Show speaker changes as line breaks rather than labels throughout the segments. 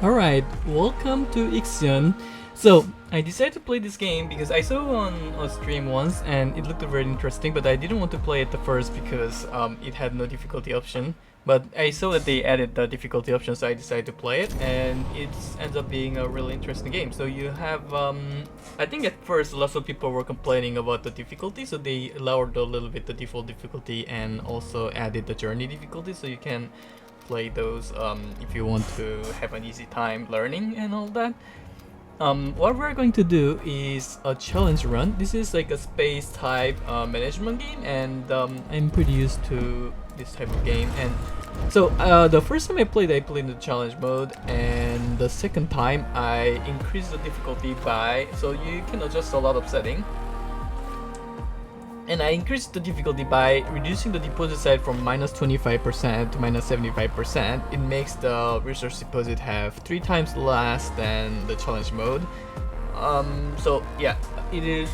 Alright, welcome to Ixion. So, I decided to play this game because I saw on a stream once and it looked very interesting, but I didn't want to play it at first because it had no difficulty option. But I saw that they added the difficulty option, so I decided to play it, and it ends up being a really interesting game. So you have, I think at first lots of people were complaining about the difficulty, so they lowered a little bit the default difficulty and also added the journey difficulty, so you can play those if you want to have an easy time learning and all that. What we're going to do is a challenge run. This is like a space type management game, and I'm pretty used to this type of game. And so the first time I played in the challenge mode, and the second time I increased the difficulty by, so you can adjust a lot of settings. And I increased the difficulty by reducing the deposit size from minus 25% to minus 75%. It makes the resource deposit have 3 times less than the challenge mode. So yeah, it is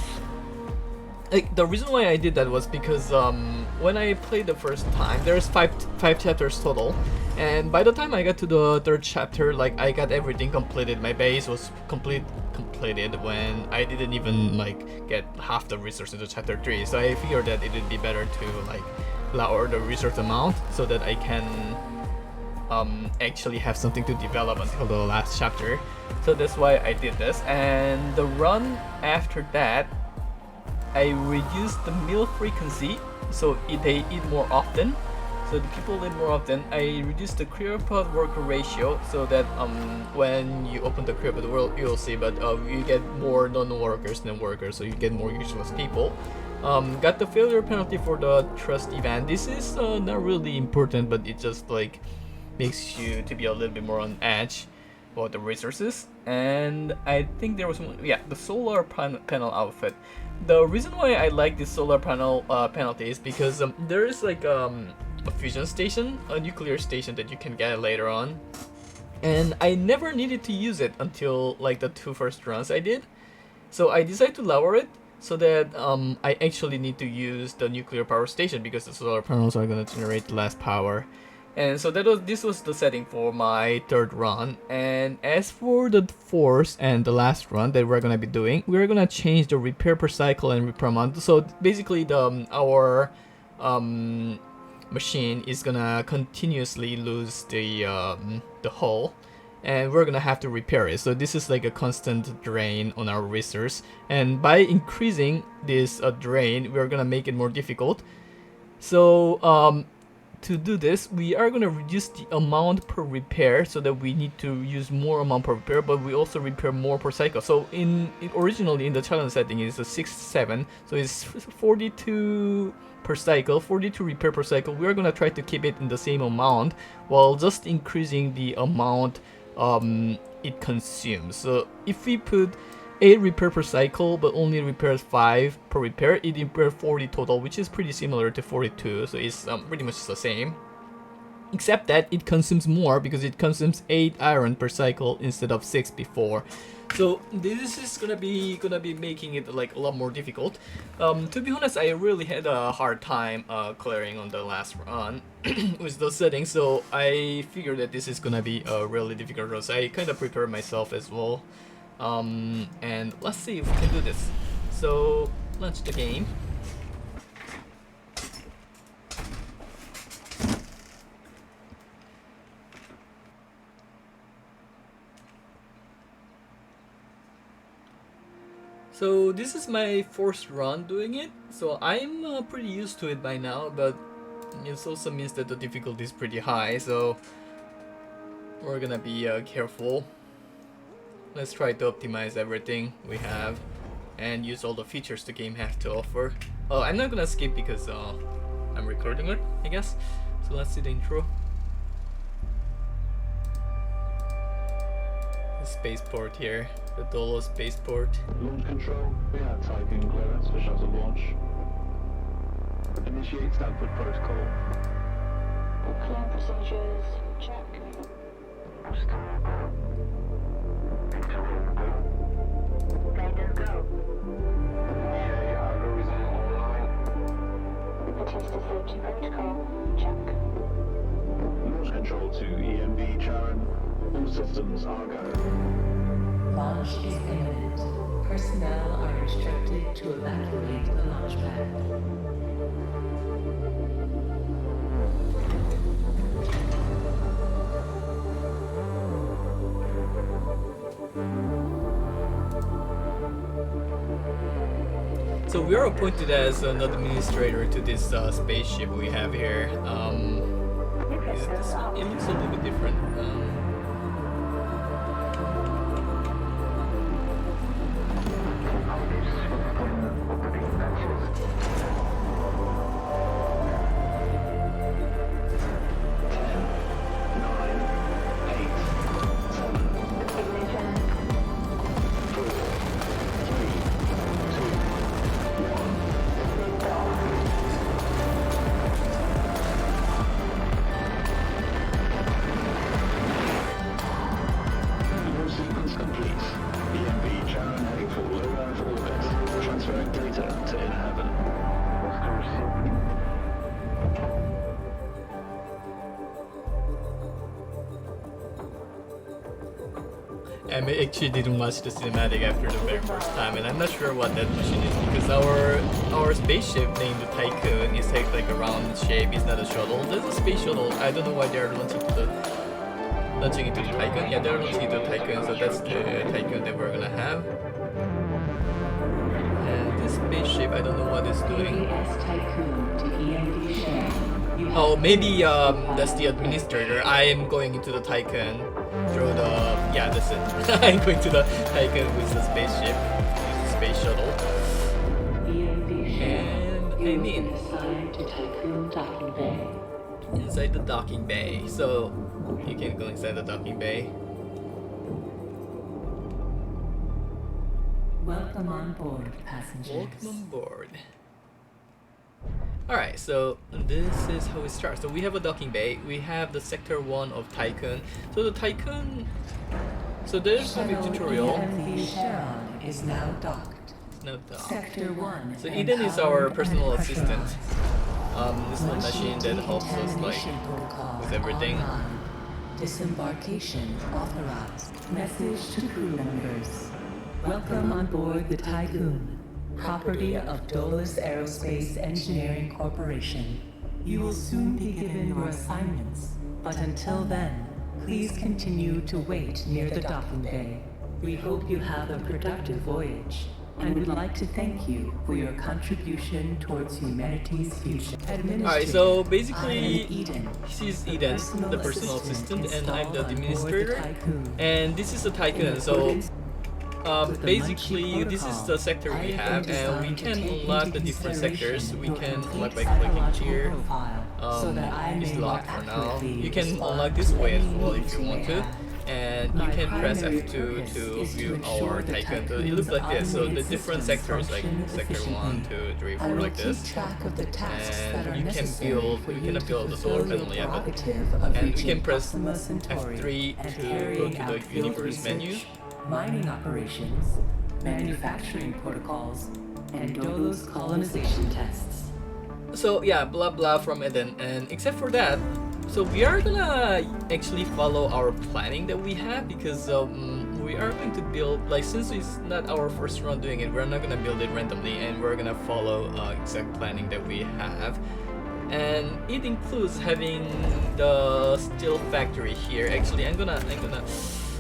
like the reason why I did that was because when I played the first time, there's five chapters total, and by the time I got to the 3rd chapter, like I got everything completed. My base was completed when I didn't even like get half the resource into chapter 3. So I figured that it would be better to like lower the resource amount so that I can actually have something to develop until the last chapter. So that's why I did this. And the run after that, I reduced the meal frequency, so they eat more often. So the people eat more often. I reduced the cryopod worker ratio so that when you open the cryopod world, you'll see, but you get more non-workers than workers, so you get more useless people. Got the failure penalty for the trust event. This is not really important, but it just like makes you to be a little bit more on edge about the resources. And I think there was one, yeah, the solar panel outfit. The reason why I like this solar panel penalty is because there is like a fusion station, a nuclear station that you can get later on, and I never needed to use it until like the 2 first runs I did. So I decided to lower it so that I actually need to use the nuclear power station because the solar panels are gonna generate less power. And so this was the setting for my 3rd run. And as for the 4th and the last run that we're gonna be doing, we're gonna change the repair per cycle and repair amount. So basically, our machine is gonna continuously lose the hull, and we're gonna have to repair it. So this is like a constant drain on our resource. And by increasing this drain, we're gonna make it more difficult. So to do this, we are going to reduce the amount per repair so that we need to use more amount per repair, but we also repair more per cycle. So originally in the challenge setting is a 6-7, so it's 42 per cycle, 42 repair per cycle. We are going to try to keep it in the same amount while just increasing the amount it consumes. So if we put 8 repair per cycle, but only repairs 5 per repair, it repairs 40 total, which is pretty similar to 42, so it's pretty much the same. Except that it consumes more because it consumes 8 iron per cycle instead of 6 before. So this is gonna be making it like a lot more difficult. To be honest, I really had a hard time clearing on the last run with those settings, so I figured that this is gonna be a really difficult run. So I kind of prepared myself as well. And let's see if we can do this. So launch the game. So this is my 4th run doing it, so I'm pretty used to it by now, but it also means that the difficulty is pretty high, so we're gonna be careful. Let's try to optimize everything we have and use all the features the game has to offer. I'm not gonna skip because I'm recording it, I guess. So let's see the intro. The spaceport here, the Dolo spaceport.
Launch control, we have typing clearance for shuttle launch. Initiate Stanford protocol.
Clean procedures, check. Guidance go.
EA algorithm online.
Batista safety protocol, check.
Launch control to EMB Charon. All systems are go.
Launch is imminent. Personnel are instructed to evacuate the launch pad.
So we are appointed as an administrator to this spaceship we have here. Is it this one? It looks a little bit different.
Sequence complete. EMP Charon heading for low Earth orbit. Transferring data to inhabit.
I actually didn't watch the cinematic after the very first time, and I'm not sure what that mission is because our spaceship named the Tycoon is like a round shape. It's not a shuttle. There's a space shuttle. I don't know why they're launching into the Tycoon. Yeah, they're launching into the Tycoon, so that's the Tycoon that we're gonna have. And this spaceship, I don't know what it's doing.
ABS Tycoon to EMP share. You have
Oh, maybe that's the administrator. I am going into the Tycoon through the that's it. I'm going to the Tycoon with the spaceship, with the space shuttle.
EMP share.
And I
You have
mean
been assigned to Tycoon docking bay.
inside the docking bay. So you can go inside the docking bay.
Welcome on board, passengers.
Welcome on board. Alright, so this is how it starts. So we have a docking bay. We have the sector 1 of Tycoon. So the Tycoon. So there's a big
Shuttle
tutorial.
EMV Charon is now docked.
It's not docked.
Sector 1.
So Eden is our
empowered
personal
and
assistant.
pressurized.
This little machine that helps us like
Decontamination protocol
with everything.
online. Disembarkation authorized. Message to crew members. Welcome on board the Tycoon, property of Dolus Aerospace Engineering Corporation. You will soon be given your assignments, but until then, please continue to wait near the docking bay. We hope you have a productive voyage, and would like to thank you for your contribution towards humanity's future.
Alright, so
I am
basically
Eden,
she's Eden, the personal assistant, and I'm the
installed on board
administrator.
Tycoon.
And this is the Tycoon. So basically this is the sector we have, and we can unlock the different sectors. We can unlock by clicking here. It's locked for now. You can unlock this way as well if you want to. And you can press F2 to view our Tycoon. So it looks like this. So the different sectors, like sector 1, 2, 3, 4, like this. And you can build, we cannot build the solar panel yet, but and we can press F3 to go to the universe menu.
Mining operations, manufacturing protocols, and Dolos colonization tests.
So yeah, blah blah from Eden, and except for that, so we are gonna actually follow our planning that we have because we are going to build, like, since it's not our first run doing it, we're not gonna build it randomly, and we're gonna follow exact planning that we have. And it includes having the steel factory here. Actually, I'm gonna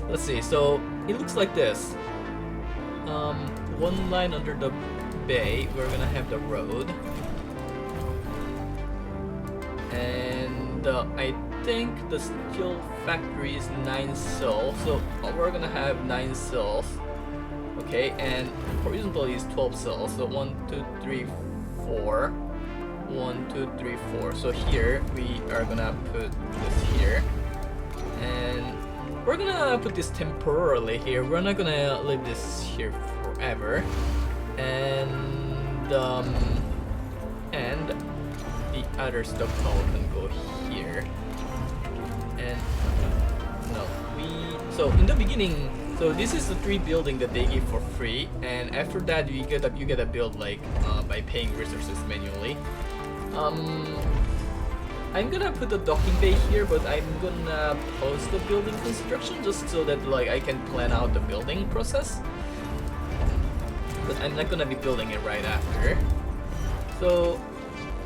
let's see. So it looks like this. One line under the bay, we're gonna have the road, and I think the steel factory is 9 cells. So we're gonna have 9 cells. Okay, and horizontally is 12 cells. So 1, 2, 3, 4. 1, 2, 3, 4. So here we are gonna put this here, and we're gonna put this temporarily here. We're not gonna leave this here forever. And the other stockpile can go here. And no, so in the beginning, so this is the 3 building that they give for free, and after that you get a build like by paying resources manually. I'm gonna put the docking bay here, but I'm gonna pause the building construction just so that like I can plan out the building process. But I'm not gonna be building it right after. So,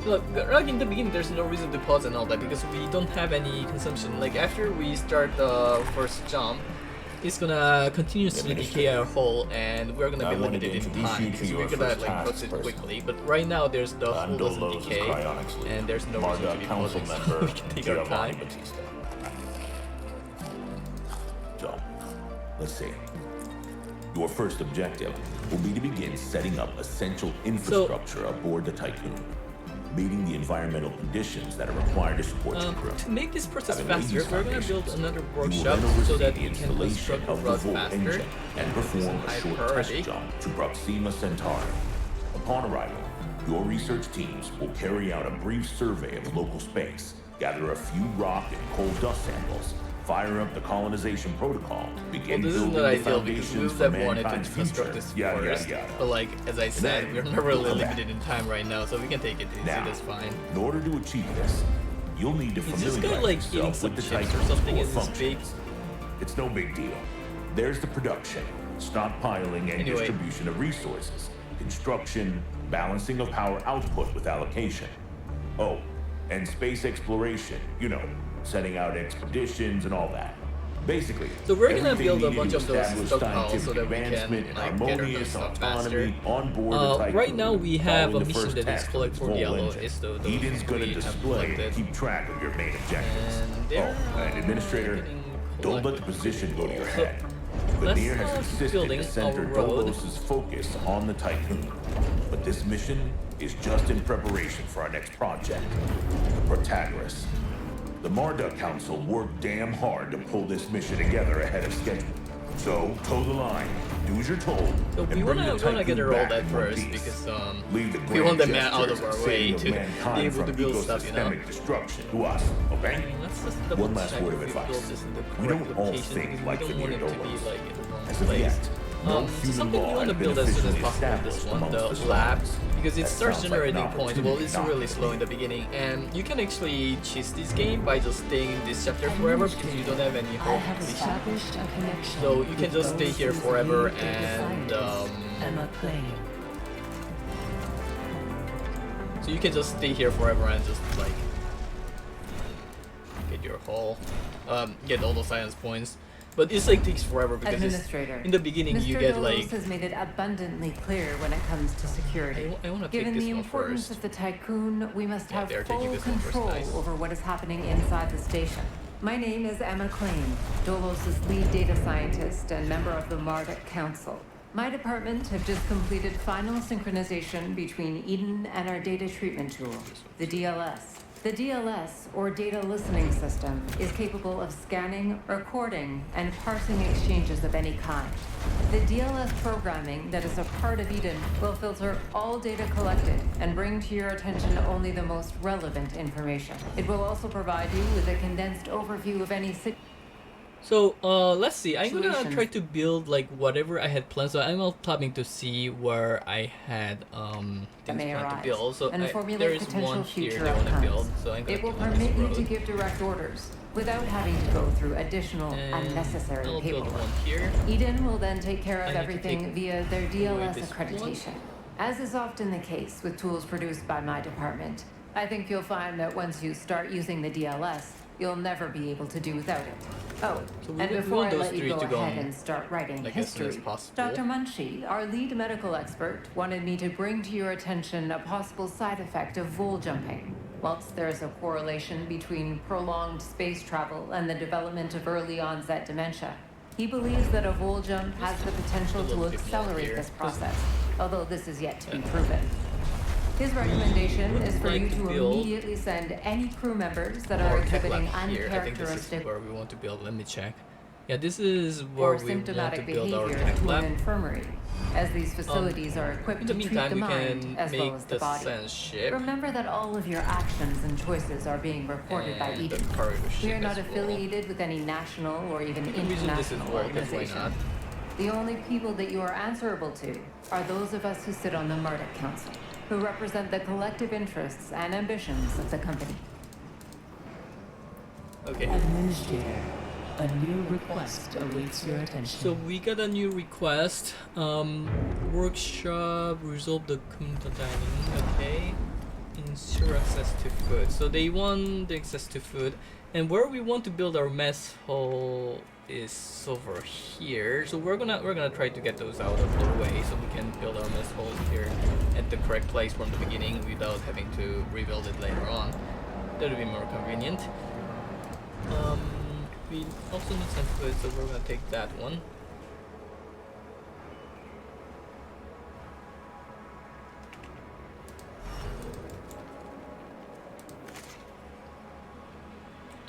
look, like in the beginning, there's no reason to pause and all that because we don't have any consumption. Like after we start the first jump, it's gonna continuously decay our hull, and we're gonna be limited in time because we're gonna like proceed quickly. But right now, there's the hull doesn't decay, and there's no reason to be pausing, so we can take our time.
So, let's see. Your first objective will be to begin setting up essential infrastructure aboard the Tycoon, meeting the environmental conditions that are required to support your crew.
To make this process
Having laid
faster,
these
we're gonna build
foundations,
another
you will
workshop
then
so
oversee
that
the
we can
installation
construct the
of the
rods
Volt
faster.
engine and perform a
high
short
priority.
test jump to Proxima Centauri. Upon arrival, your research teams will carry out a brief survey of local space, gather a few rock and coal dust samples, fire up the colonization protocol, begin
Well, this is
building
not
the
ideal because we
foundations
would
for
have wanted
mankind's
to construct
future.
this
Yada,
first.
yada, yada.
But like, as I said,
then
we're not really
we'll come back.
limited in time right now, so we can take it easy,
Now,
that's fine.
in order to achieve this, you'll need to
Is this
familiarize
guy like eating
yourself
some
with the
chips or
Tycoon's
something?
core
Is this big?
functions. It's no big deal. There's the production, stockpiling, and
Anyway.
distribution of resources, construction, balancing of power output with allocation. Oh, and space exploration, you know, setting out expeditions and all that. Basically,
So we're gonna
everything
build a
needed
bunch
to
of those
establish
stockpiles
scientific
so that we can,
advancement and
like, get our
harmonious
stuff
autonomy
faster.
on board the Tycoon.
Right now we have
Following
a
the
mission
first
that is
test
collect
of
for
its
the
full
yellow.
engine.
It's the
Eden's
we
going to
have
display and
collected.
keep track of your main objectives.
And they're,
And Administrator,
getting
don't let the
collected.
position go to your
So,
head.
let's
Veneer has
keep
insisted
building
to center
our road.
Dolos' focus on the Tycoon. But this mission is just in preparation for our next project, Protagoras. The Marduk Council worked damn hard to pull this mission together ahead of schedule. So, toe the line, do as you're told,
So
and
we
bring
wanna
the Tycoon
get her all
back
that
in one
first
piece.
because
Leave the
we want
grand
them out of
gestures
our
and
way
saving of
to
mankind
be able to
from
build stuff, you know.
ecosystemic destruction to us, okay?
Let's just double
One last
check
word of
if we build
advice.
this in the
We
correct
don't all
location
think
because
like
we don't want
Veneer
it to be
Dolos.
like in the wrong
As of
place.
yet, no
So
human
something we
law
want to
has been
build as soon as
officially
possible this
established
one,
amongst
the
the
lab,
stars.
because it
That
starts
sounds like an
generating points. Well, it's
opportunity,
really
not
slow in the beginning, and you can actually cheese this game by just staying in this chapter forever because you don't have any
I
whole
have
completion.
established a connection.
So you can
with
just stay
those
here
whose
forever
lead data
and,
scientist, Emma Klein.
So you can just stay here forever and just like get your whole, get all the science points. But it's like takes forever because
Administrator,
in the beginning you
Mr.
get
Dolos
like.
has made it abundantly clear when it comes to security.
I want to take
Given
this
the
one
importance
first.
of the Tycoon, we must
Yeah,
have
they're taking
full
this one first,
control
nice.
over what is happening inside the station. My name is Emma Klein, Dolos' lead data scientist and member of the Marduk Council. My department have just completed final synchronization between Eden and our data treatment tool, the DLS. The DLS, or Data Listening System, is capable of scanning, recording, and parsing exchanges of any kind. The DLS programming that is a part of Eden will filter all data collected and bring to your attention only the most relevant information. It will also provide you with a condensed overview of any
So let's see. I'm gonna
Situations.
try to build like whatever I had planned. So I'm all tapping to see where I had things
may
planned to
arise,
build. So
and
there
formulate
is
potential
one here
future
they want to
outcomes.
build. So I'm gonna
It will
build on this
permit you to
road.
give direct orders without having to go through additional
And
unnecessary
I'll build
paperwork.
one here.
Eden will then take care
I
of
need to
everything
take
via their
away
DLS
this
accreditation. As is often the case with tools produced by my department, I think you'll find that once you start using the DLS, you'll never be able to do without it. Oh,
So we
and
want
before I
those
let you
three
go
to go
ahead
on,
and start writing
like, as soon as
history,
possible.
Dr. Munchie, our lead medical expert, wanted me to bring to your attention a possible side effect of vol jumping. Whilst there is a correlation between prolonged space travel and the development of early onset dementia, he believes that a vol jump has the potential
A little
to
bit more
accelerate
here.
this process, although this is yet to be proven. His recommendation is for
like
you
to
to
build
immediately send any crew members that are
Or tech
exhibiting
lab here. I think this is
uncharacteristic
where we want to build. Let me check. Yeah, this is where
or
we want to
symptomatic
build our
behavior
tech
to an
lab.
infirmary, as these facilities are
In
equipped
the
to treat
meantime,
the
we
mind
can
as well
make
as
the
the body.
sense ship.
Remember that all of your actions and choices are being reported by
And
Eden.
the cargo
We
ship
are not
as well.
affiliated with any national or even
The reason this is
international
work is why
organization.
not?
The only people that you are answerable to are those of us who sit on the Marduk Council, who represent the collective interests and ambitions of the company.
Okay.
Administrator, a new request awaits your attention.
So we got a new request. Workshop, resolve the community dining. Okay. Ensure access to food. So they want the access to food. And where we want to build our mess hall is over here. So we're gonna try to get those out of the way so we can build our mess halls here at the correct place from the beginning without having to rebuild it later on. That'll be more convenient. We also need some food, so we're gonna take that one.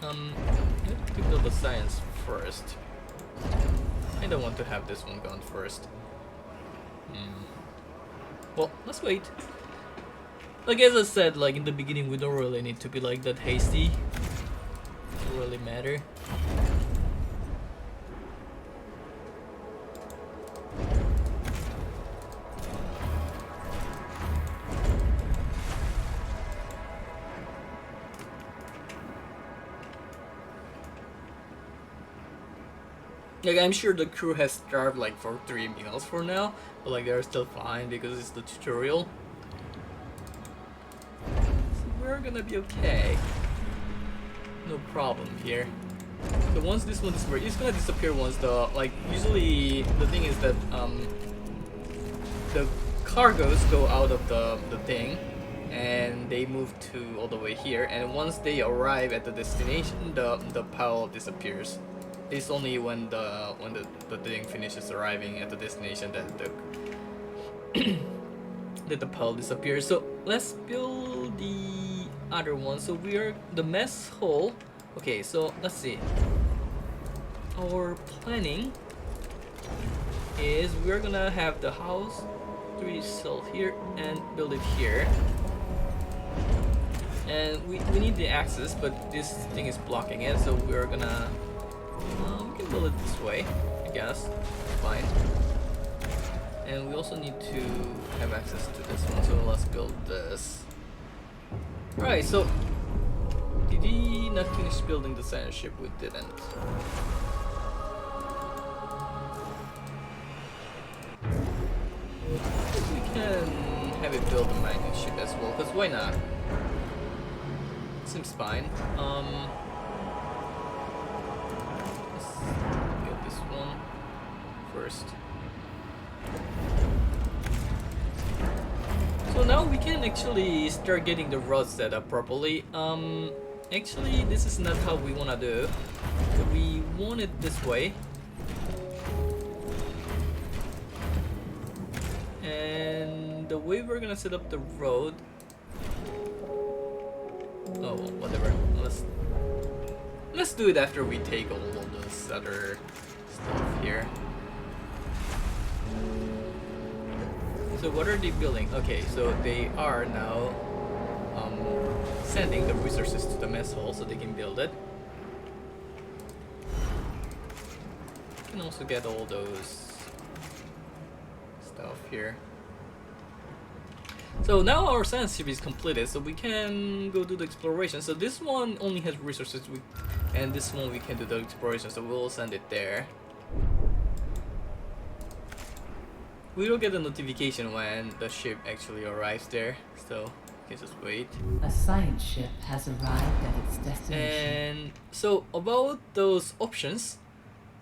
I have to build the science first. I don't want to have this one gone first. Well, let's wait. Like as I said, like in the beginning, we don't really need to be like that hasty. Doesn't really matter. Like I'm sure the crew has starved like for 3 meals for now, but like they're still fine because it's the tutorial. So we're gonna be okay. No problem here. So once this one disappears, it's gonna disappear once the like usually the thing is that the cargoes go out of the thing and they move to all the way here, and once they arrive at the destination the pile disappears. It's only when the thing finishes arriving at the destination that the pile disappears. So let's build the other one. So we are the mess hall. Okay, so let's see. Our planning is we're gonna have the house 3 cell here and build it here. And we need the access, but this thing is blocking it, so we're gonna we can build it this way, I guess. Fine. And we also need to have access to this one, so let's build this. Right, so did he not finish building the science ship? We didn't. We can have it build a mining ship as well, because why not? Seems fine. Get this one first. So now we can actually start getting the rods set up properly. Actually this is not how we wanna do. So we want it this way. And the way we're gonna set up the road. Oh well, whatever. Let's do it after we take all of this other stuff here. So what are they building? Okay, so they are now sending the resources to the mess hall so they can build it. You can also get all those stuff here. So now our science ship is completed, so we can go do the exploration. So this one only has resources, and this one we can do the exploration, so we'll send it there. We will get a notification when the ship actually arrives there, so we can just wait.
A science ship has arrived at its destination.
And so about those options,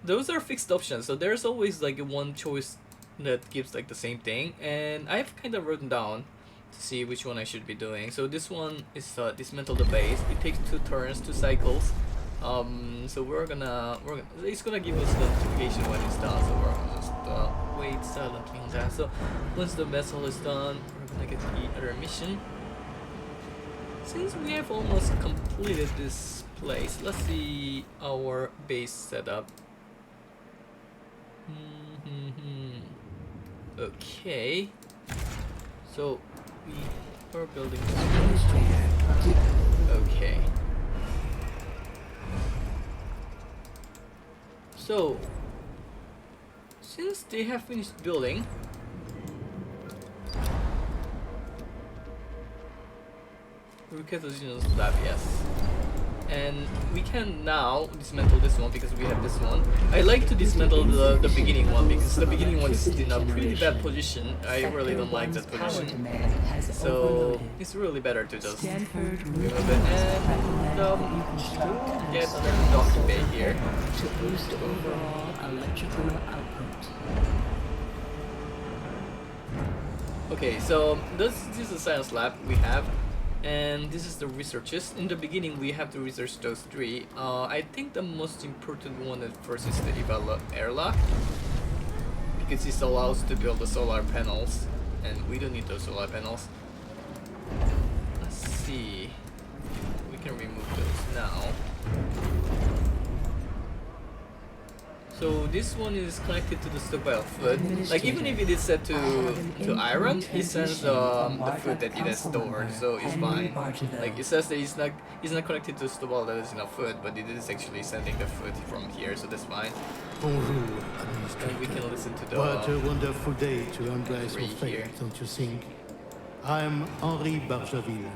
those are fixed options, so there's always like one choice that gives like the same thing, and I've kind of written down to see which one I should be doing. So this one is dismantle the base. It takes 2 turns, 2 cycles. So it's gonna give us the notification when it's done. So we're gonna just wait silently on that. So once the vessel is done, we're gonna get the other mission. Since we have almost completed this place, let's see our base setup. Okay. So we are building this one. Okay. So since they have finished building, request additional slab, yes. And we can now dismantle this one because we have this one. I like to dismantle the beginning one because the beginning one is in a pretty bad position. I really don't like that position. So it's really better to just remove it and get another dock bay here.
To boost overall electrical output.
Okay, so this is the science lab we have. And this is the researches. In the beginning, we have to research those three. I think the most important one at first is the airlock, because this allows to build the solar panels, and we don't need those solar panels. Let's see. We can remove those now. So this one is connected to the stockpile food. Like even if it is set to iron, it sends the food that it has stored, so it's fine. Like it says that it's not connected to the stockpile that is enough food, but it is actually sending the food from here, so that's fine.
Bonjour,
And we can listen to the
What a wonderful day to embrace
three
your fate,
here.
don't you think? I'm Henri Barjaville,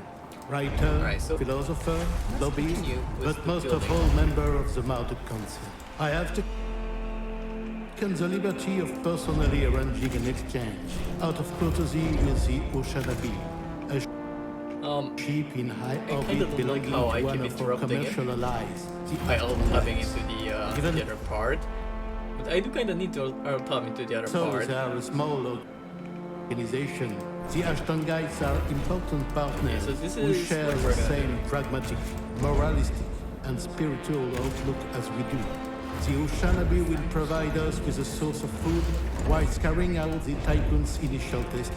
writer,
Right, so
philosopher, lobbyist,
continue with
but
the
most of
building.
all member of the Mounted Council. I have taken the liberty of personally arranging an exchange out of courtesy with the Oceanabi, a ship in high
I
orbit
kinda don't
belonging
like how I
to one
keep
of our
interrupting it
commercial allies, the
by alt-tabbing
Ashton
into
Given-
the other part. But I do kind of need to alt-tab into the other
So
part.
they are a small organization. The Ashton guys are important partners
so this
who
is
share
what
the
we're gonna
same pragmatic, moralistic, and spiritual outlook as we do. The Oceanabi will provide us with a source of food whilst carrying out the Tycoon's initial testing.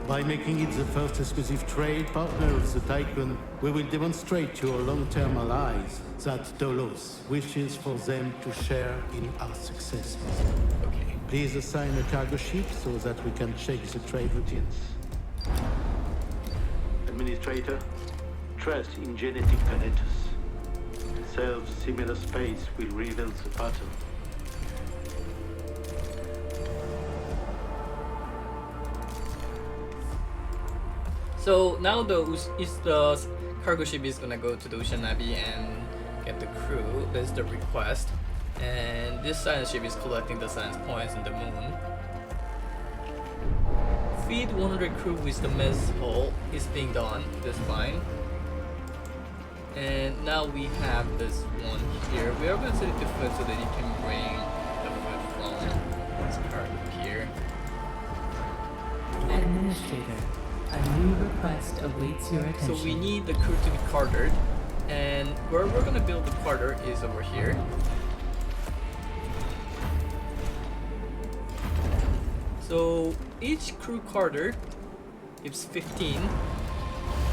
By making it the first exclusive trade partner of the Tycoon, we will demonstrate to our long-term allies that Dolos wishes for them to share in our successes.
Okay.
Please assign a cargo ship so that we can check the trade routines.
Administrator, trust in genetic penalties. Self-similar space will reveal the pattern.
So now the cargo ship is gonna go to the Oceanabi and get the crew. That's the request. And this science ship is collecting the science points in the moon. Feed 100 crew with the mess hall is being done. That's fine. And now we have this one here. We are going to set it to food so that you can bring the food from this cargo here.
Administrator, a new request awaits your attention.
So we need the crew to be cartered, and where we're gonna build the carter is over here. So each crew carter gives 15,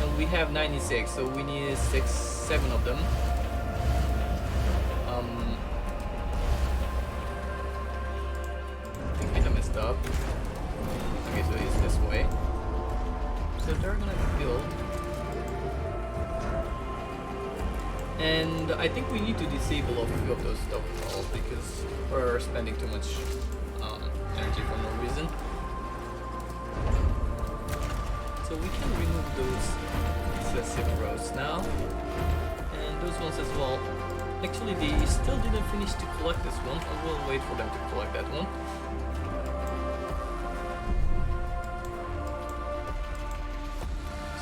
and we have 96, so we need 7 of them. I think we messed up. Okay, so it's this way. So they're gonna build. And I think we need to disable a few of those stockpiles because we're spending too much energy for no reason. So we can remove those excessive rows now. And those ones as well. Actually, they still didn't finish to collect this one. I will wait for them to collect that one.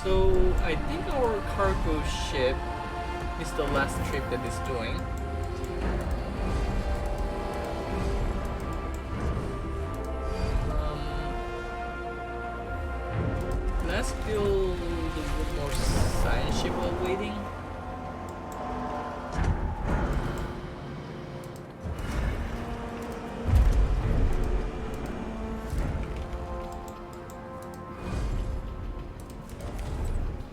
So I think our cargo ship is the last trip that it's doing. Let's build one more science ship while waiting.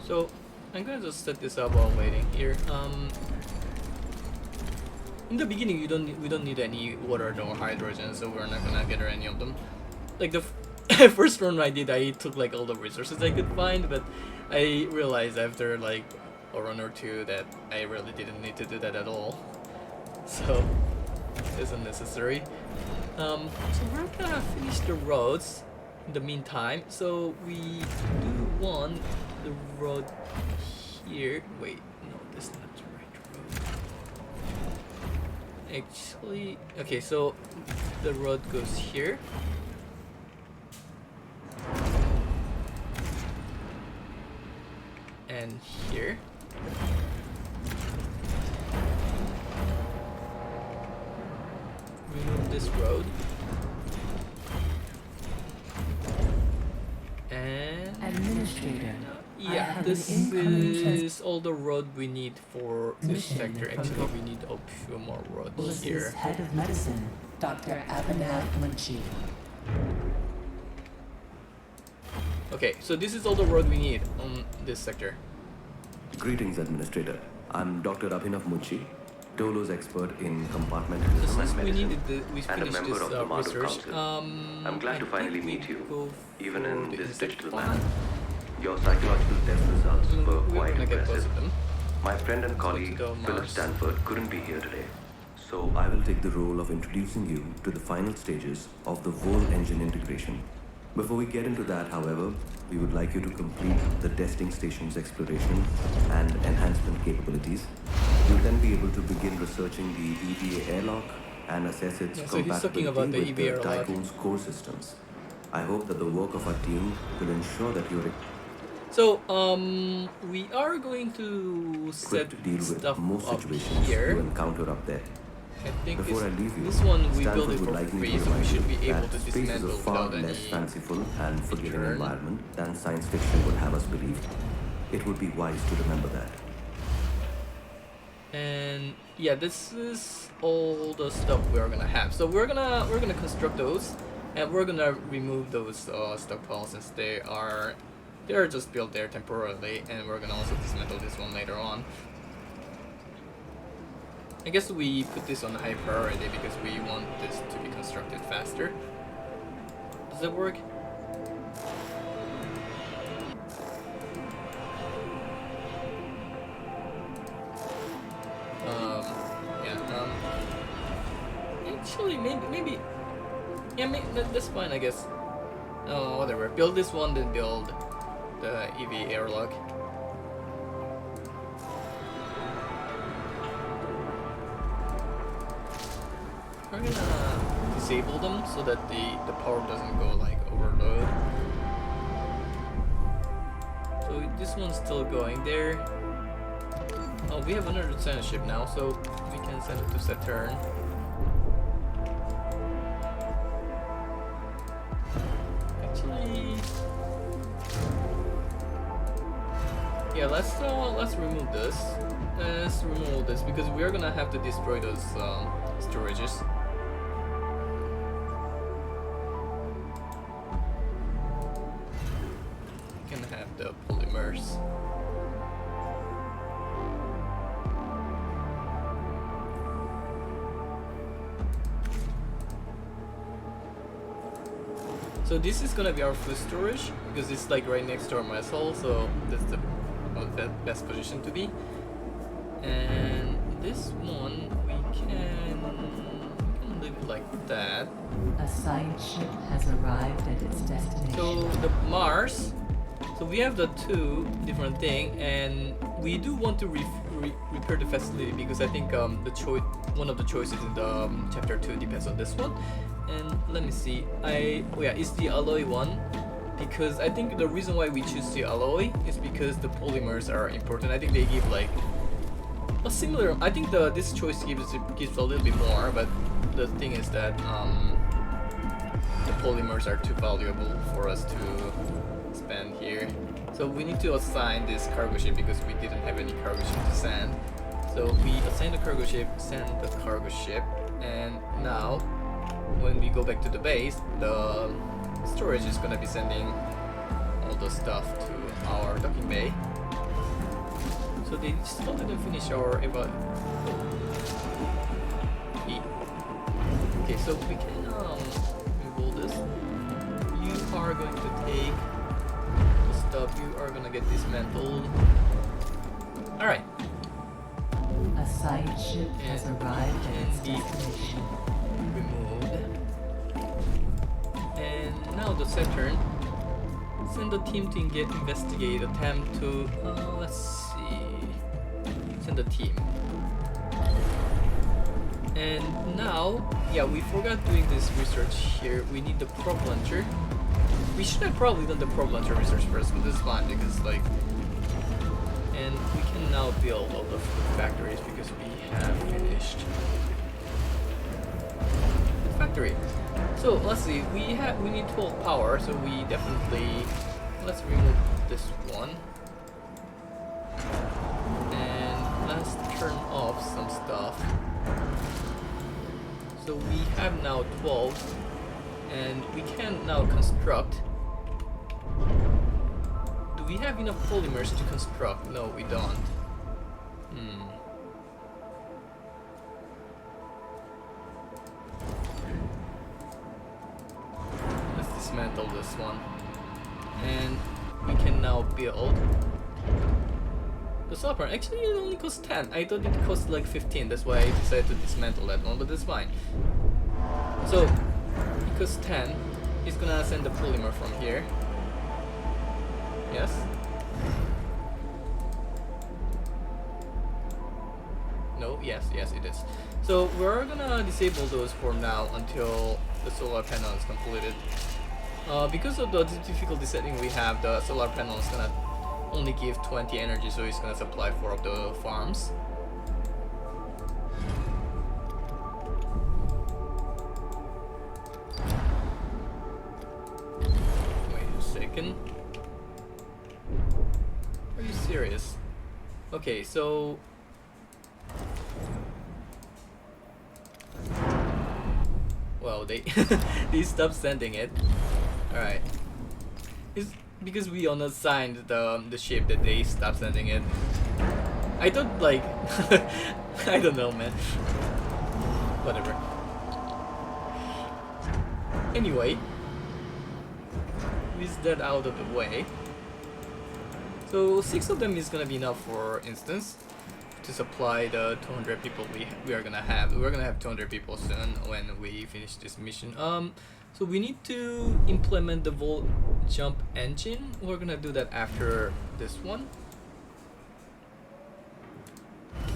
So I'm gonna just set this up while waiting here. In the beginning, we don't need any water nor hydrogen, so we're not gonna gather any of them. Like the first run I did, I took like all the resources I could find, but I realized after like a run or two that I really didn't need to do that at all. So it's unnecessary. So we're gonna finish the roads in the meantime. So we do want the road here. Wait, no, that's not the right Actually, okay, so the road goes here. And here. Remove this road. And
Administrator. I
yeah,
have
this
an incoming
is all the road we need for this
Mission
sector.
from
Actually, we need a few more roads
Dolus's
here.
head of medicine, Dr. Abhinav Munshi.
Okay, so this is all the road we need on this sector.
Greetings, Administrator. I'm Dr. Abhinav Munshi, Dolo's expert in
So
compartmentalism
since
and
we
medicine,
needed we
and a
finished
member
this
of the Mardu
research,
Council. I'm glad
I
to finally
think
meet
we
you,
go
even
for
in
the
this
insect
digital
farm.
manner. Your psychological test results were
We're
quite
gonna get both
impressive.
of them.
My friend and colleague,
go
Philip
Mars.
Stanford, couldn't be here today. So I will take the role of introducing you to the final stages of the whole engine integration. Before we get into that, however, we would like you to complete the testing station's exploration and enhancement capabilities. You'll then be able to begin researching the EVA airlock and assess its
Yeah, so he's talking about
compatibility
the
with
EVA
the
airlock.
Tycoon's core systems. I hope that the work of our team will ensure that you're
So, we are going to set
equipped to deal with
stuff
most
up
situations
here.
you encounter up there.
I think
Before I leave you,
this one we built
Stanford
it
would
for
like me
free,
to
so we
remind
should
you
be able
that
to
space is a
dismantle
far
without
less
any
fanciful and forgiving
return.
environment than science fiction would have us believe. It would be wise to remember that.
And yeah, this is all the stuff we're gonna have. So we're gonna construct those, and we're gonna remove those stockpiles since they're just built there temporarily, and we're gonna also dismantle this one later on. I guess we put this on high priority because we want this to be constructed faster. Does it work? Yeah. Actually, maybe. Yeah, that's fine, I guess. Oh, whatever. Build this one, then build the EV airlock. We're gonna disable them so that the power doesn't go like overload. So this one's still going there. Oh, we have another Saturn ship now, so we can send it to Saturn. Actually, yeah, let's remove this. Let's remove this because we are gonna have to destroy those storages. We can have the polymers. So this is gonna be our food storage because it's like right next to our mess hall, so that's the best position to be. And this one we can leave it like that.
A science ship has arrived at its destination.
So the Mars, so we have the two different thing, and we do want to repair the facility because I think one of the choices in the chapter 2 depends on this one. And let me see, it's the alloy one, because I think the reason why we choose the alloy is because the polymers are important. I think they give like a similar. I think this choice gives a little bit more, but the thing is that the polymers are too valuable for us to spend here. So we need to assign this cargo ship because we didn't have any cargo ship to send. So we assign the cargo ship, send the cargo ship, and now when we go back to the base, the storage is gonna be sending all the stuff to our docking bay. So they still didn't finish our Okay, so we can remove this. You are going to take the stuff. You are gonna get dismantled. All right.
A science ship has arrived at its destination.
Removed. And now the Saturn. Send the team to investigate. Attempt to let's see. Send the team. And now, yeah, we forgot doing this research here. We need the probe launcher. We should have probably done the probe launcher research first, but this is fine because like, and we can now build all the factories because we have finished the factory. So let's see, we need 12 power, so we definitely, let's remove this one and let's turn off some stuff. So we have now 12 and we can now construct. Do we have enough polymers to construct? No, we don't. Let's dismantle this one. And we can now build the solar panel. Actually, it only costs 10. I thought it cost like 15. That's why I decided to dismantle that one, but that's fine. So, it costs 10. It's gonna send the polymer from here. Yes? No? Yes, yes it is. So, we're gonna disable those for now until the solar panel is completed. Because of the difficulty setting we have, the solar panel is gonna only give 20 energy, so it's gonna supply 4 of the farms. Wait a second. Are you serious? Okay, so well, they they stopped sending it. All right. It's because we unassigned the ship that they stopped sending it. I thought like I don't know, man. Whatever. Anyway, with that out of the way, so 6 of them is gonna be enough, for instance, to supply the 200 people we are gonna have. We're gonna have 200 people soon when we finish this mission. So we need to implement the volt jump engine. We're gonna do that after this one.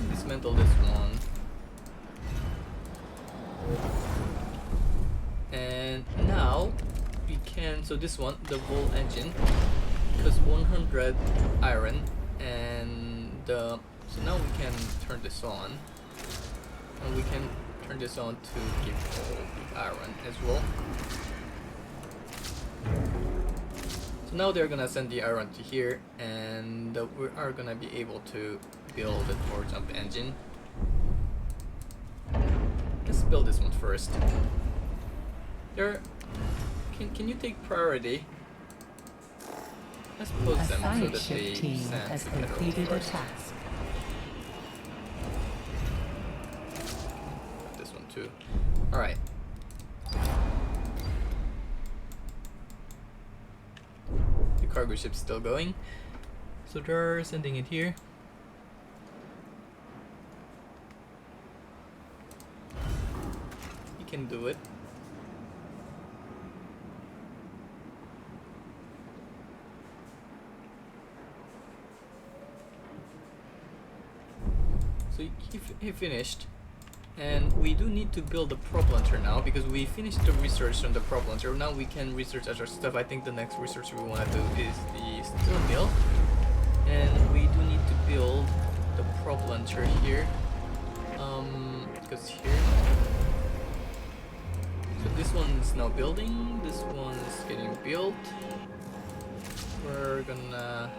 Dismantle this one. And now we can, so this one, the volt engine, costs 100 iron, and so now we can turn this on, and we can turn this on to give all the iron as well. So now they're gonna send the iron to here, and we are gonna be able to build the door jump engine. Let's build this one first. Can you take priority? Let's pose them so that they
team
send
has
together
completed a
first.
task.
This one too. Alright. The cargo ship's still going. So they're sending it here. You can do it. So he finished, and we do need to build a prop launcher now because we finished the research on the prop launcher. Now we can research other stuff. I think the next research we want to do is the steel mill, and we do need to build the prop launcher here. Because here, so this one is now building. This one is getting built. We're gonna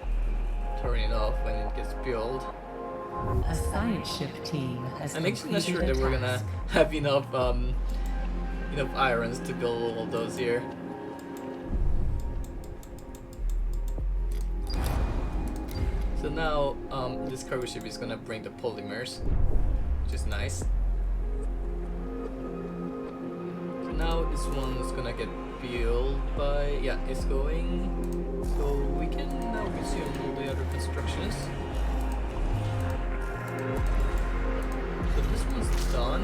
turn it off when it gets built.
A science ship team has
I'm actually not sure
completed
that
a
we're gonna
task.
have enough irons to build all of those here. So now this cargo ship is gonna bring the polymers, which is nice. So now this one is gonna get built by, yeah, it's going. So we can now resume all the other constructions. So this one's done.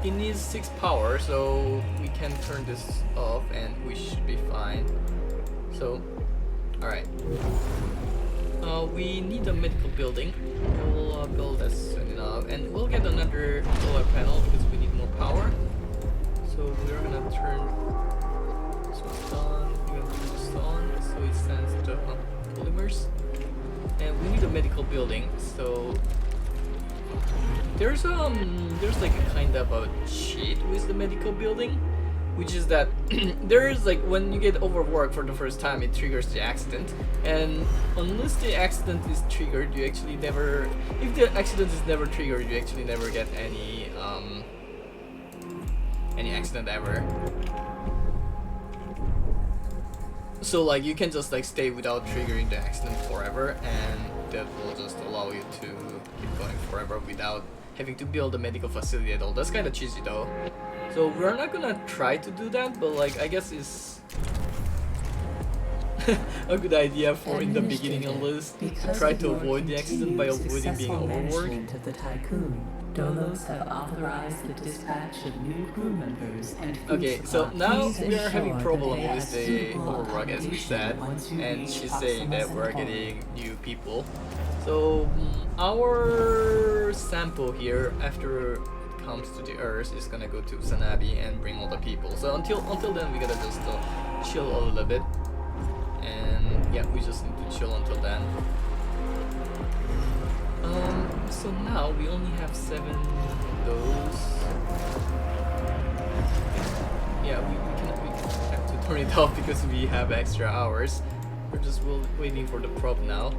It needs 6 power, so we can turn this off and we should be fine. So Alright. We need a medical building. We'll build that soon enough. And we'll get another solar panel because we need more power. So we're gonna turn this one on. We're gonna turn this on so it sends the polymers. And we need a medical building. So there's like a kind of a cheat with the medical building, which is that there's like when you get overworked for the first time, it triggers the accident, and unless the accident is triggered, you actually never. If the accident is never triggered, you actually never get any accident ever. So like you can just like stay without triggering the accident forever, and that will just allow you to keep going forever without having to build a medical facility at all. That's kind of cheesy though. So we're not gonna try to do that, but like I guess it's a good idea for in the beginning at least to try to avoid the accident by avoiding being overworked.
Of the Tycoon, Dolos have authorized the dispatch of new crew members and food
Okay, so
supplies.
now
Please
we are
ensure
having
that
problem
they have
with the
suitable
overwork as we said,
accommodation once you
and
reach
she's saying that we're
Proxima
getting new people. So our sample here after it comes to the Earth is gonna go to Sanabi and bring all the people. So until then we gotta just chill a little bit, and yeah, we just need to chill until then. So now we only have 7 of those. Yeah, we have to turn it off because we have extra hours. We're just waiting for the probe now.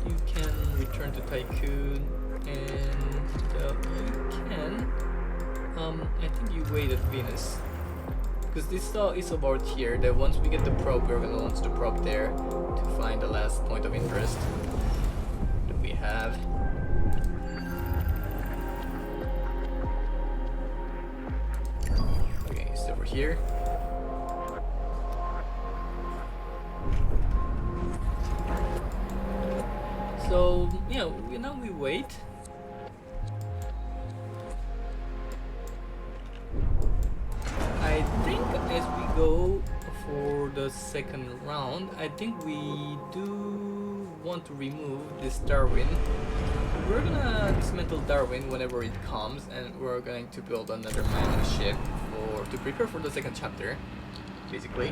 You can return to Tycoon, and you can. I think you wait at Venus, because this is about here. That once we get the probe, we're gonna launch the probe there to find the last point of interest that we have. Okay, it's over here. So yeah, now we wait. I think as we go for the second round, I think we do want to remove this Darwin. We're gonna dismantle Darwin whenever it comes, and we're going to build another mining ship to prepare for the second chapter, basically.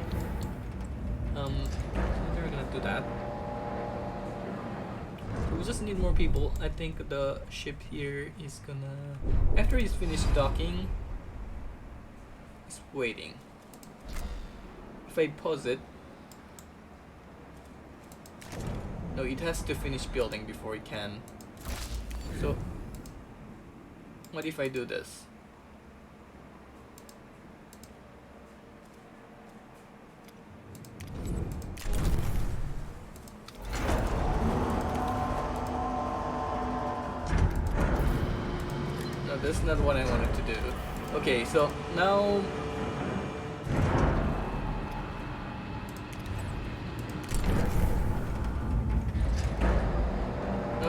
We're gonna do that. We just need more people. I think the ship here is gonna, after he's finished docking, it's waiting. If I pause it, no, it has to finish building before it can. So what if I do this? No, that's not what I wanted to do. Okay, so now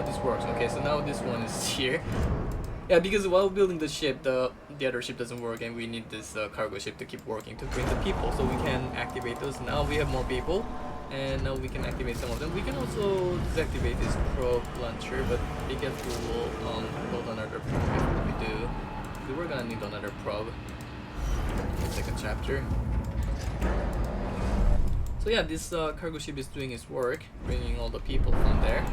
this works. Okay, so now this one is here. Yeah, because while building the ship, the other ship doesn't work, and we need this cargo ship to keep working to bring the people, so we can activate those. Now we have more people, and now we can activate some of them. We can also deactivate this probe launcher, but be careful, we'll build another probe if we do. So we're gonna need another probe in the second chapter. So yeah, this cargo ship is doing its work, bringing all the people from there.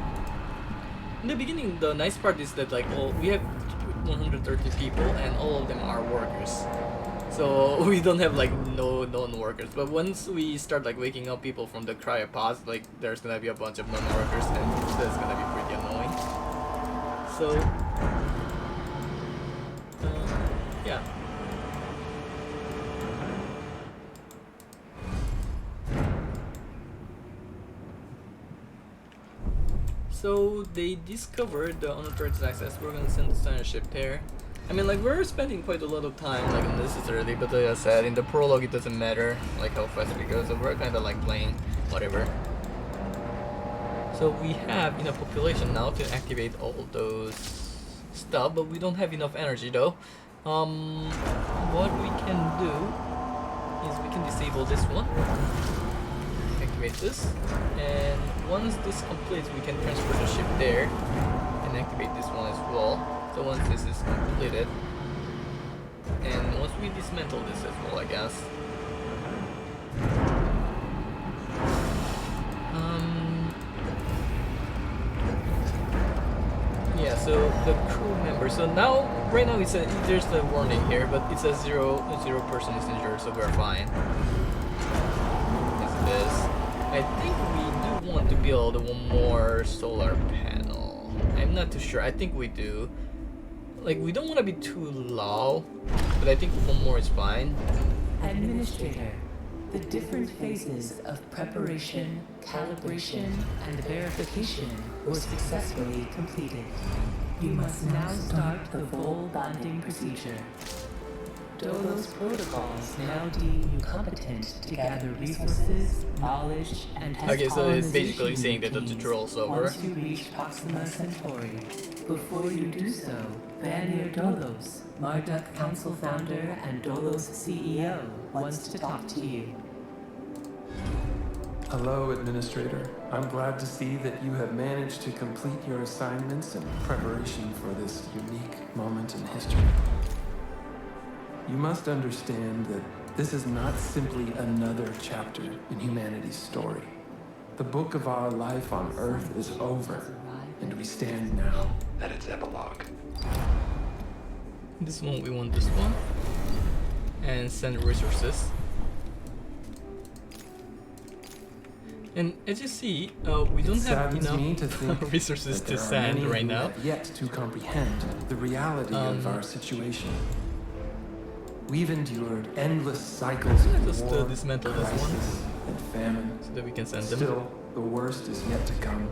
In the beginning, the nice part is that like we have 130 people, and all of them are workers. So we don't have like no non-workers. But once we start like waking up people from the cryopods, like there's gonna be a bunch of non-workers, and that's gonna be pretty annoying. So yeah. So they discovered the unauthorized access. We're gonna send the Steiner ship there. I mean, like, we're spending quite a lot of time, like, unnecessarily, but like I said, in the prologue it doesn't matter, like, how fast we go, so we're kinda like playing whatever. So we have enough population now to activate all those stuff, but we don't have enough energy though. What we can do is we can disable this one, activate this, and once this completes, we can transfer the ship there and activate this one as well. So once this is completed, and once we dismantle this as well, I guess. Yeah, so the crew member. So now, right now, there's the warning here, but it says zero person is injured, so we're fine. Yes, it is. I think we do want to build one more solar panel. I'm not too sure. I think we do. Like, we don't want to be too low, but I think one more is fine.
Administrator, the different phases of preparation, calibration, and verification were successfully completed. You must now start the full bonding procedure. Dolos protocols now deem you competent to gather resources, knowledge, and test
Okay, so it's basically
colonization
saying that the
routines
tutorial's over.
Once you reach Proxima Centauri. Before you do so, Vanir Dolos, Marduk Council founder and Dolos CEO, wants to talk to you.
Hello, Administrator. I'm glad to see that you have managed to complete your assignments in preparation for this unique moment in history. You must understand that this is not simply another chapter in humanity's story. The book of our life on Earth is over, and we stand now at its epilogue.
This one, we want this one. And send resources. And as you see, we don't have enough resources to send right now.
Yet to comprehend the reality of our situation. We've endured endless cycles of
Just
war,
dismantle this one
crisis, and famine.
so that we can send them.
Still, the worst is yet to come.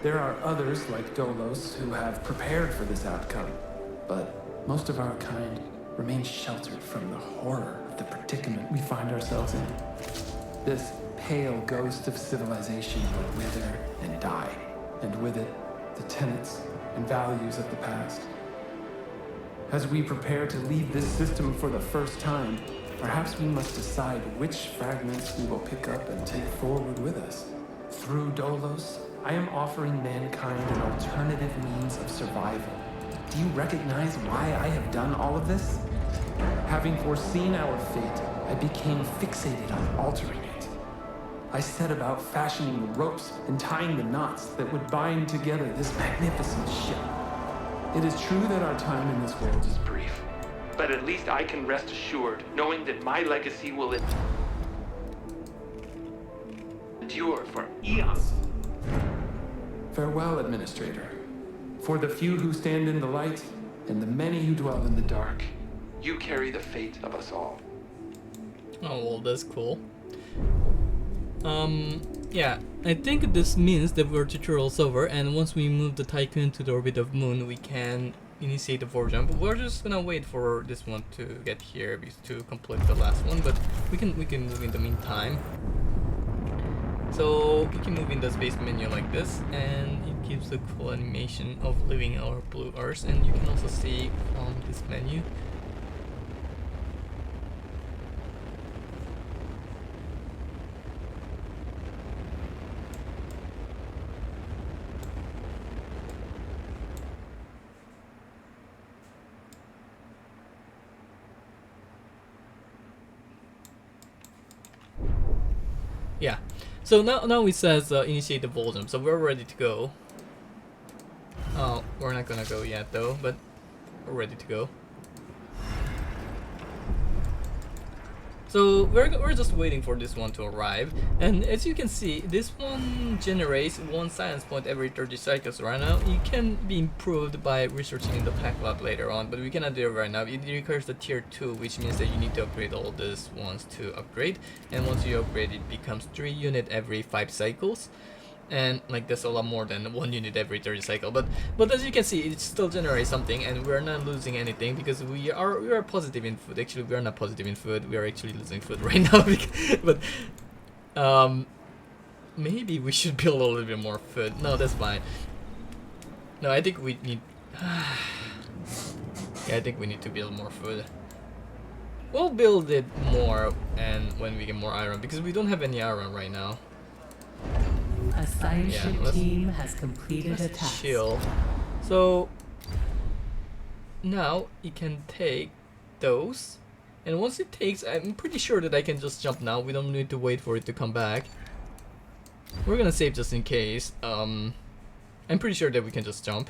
There are others like Dolos who have prepared for this outcome, but most of our kind remain sheltered from the horror of the predicament we find ourselves in. This pale ghost of civilization will wither and die, and with it, the tenets and values of the past. As we prepare to leave this system for the first time, perhaps we must decide which fragments we will pick up and take forward with us. Through Dolos, I am offering mankind an alternative means of survival. Do you recognize why I have done all of this? Having foreseen our fate, I became fixated on altering it. I set about fashioning the ropes and tying the knots that would bind together this magnificent ship. It is true that our time in this world is brief, but at least I can rest assured knowing that my legacy will endure for eons. Farewell, Administrator. For the few who stand in the light and the many who dwell in the dark, you carry the fate of us all.
Oh, well, that's cool. Yeah, I think this means that our tutorial's over, and once we move the Tycoon to the orbit of Moon, we can initiate the forward jump. We're just gonna wait for this one to get here to complete the last one, but we can move in the meantime. So we can move in the space menu like this, and it gives a cool animation of leaving our blue Earth, and you can also see from this menu. Yeah, so now it says initiate the vol jump, so we're ready to go. We're not gonna go yet though, but we're ready to go. So we're just waiting for this one to arrive, and as you can see, this one generates 1 science point every 30 cycles right now. It can be improved by researching in the tech lab later on, but we cannot do it right now. It requires the tier 2, which means that you need to upgrade all these ones to upgrade, and once you upgrade, it becomes 3 units every 5 cycles. And like that's a lot more than 1 unit every 30 cycle, but as you can see, it still generates something, and we're not losing anything because we are positive in food. Actually, we are not positive in food. We are actually losing food right now. But maybe we should build a little bit more food. No, that's fine. No, I think we need. Yeah, I think we need to build more food. We'll build it more and when we get more iron, because we don't have any iron right now.
A science
Yeah,
ship
let's-
team has completed a task.
Chill. So now it can take those, and once it takes, I'm pretty sure that I can just jump now. We don't need to wait for it to come back. We're gonna save just in case. I'm pretty sure that we can just jump,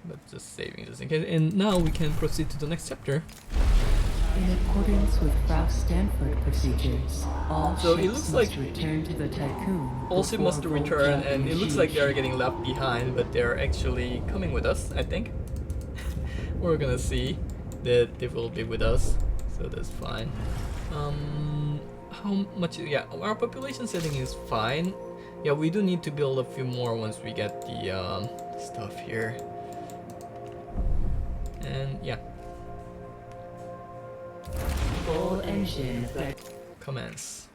but just saving just in case. And now we can proceed to the next chapter.
In accordance with Ralph Stanford procedures, all
So it
ships
looks
must
like
return to the Tycoon.
All ships must
before
return,
voyage
and it looks like they're
initiation.
getting left behind, but they're actually coming with us, I think. We're gonna see that they will be with us, so that's fine. How much? Yeah, our population setting is fine. Yeah, we do need to build a few more once we get the stuff here. And yeah,
Full engine.
commence.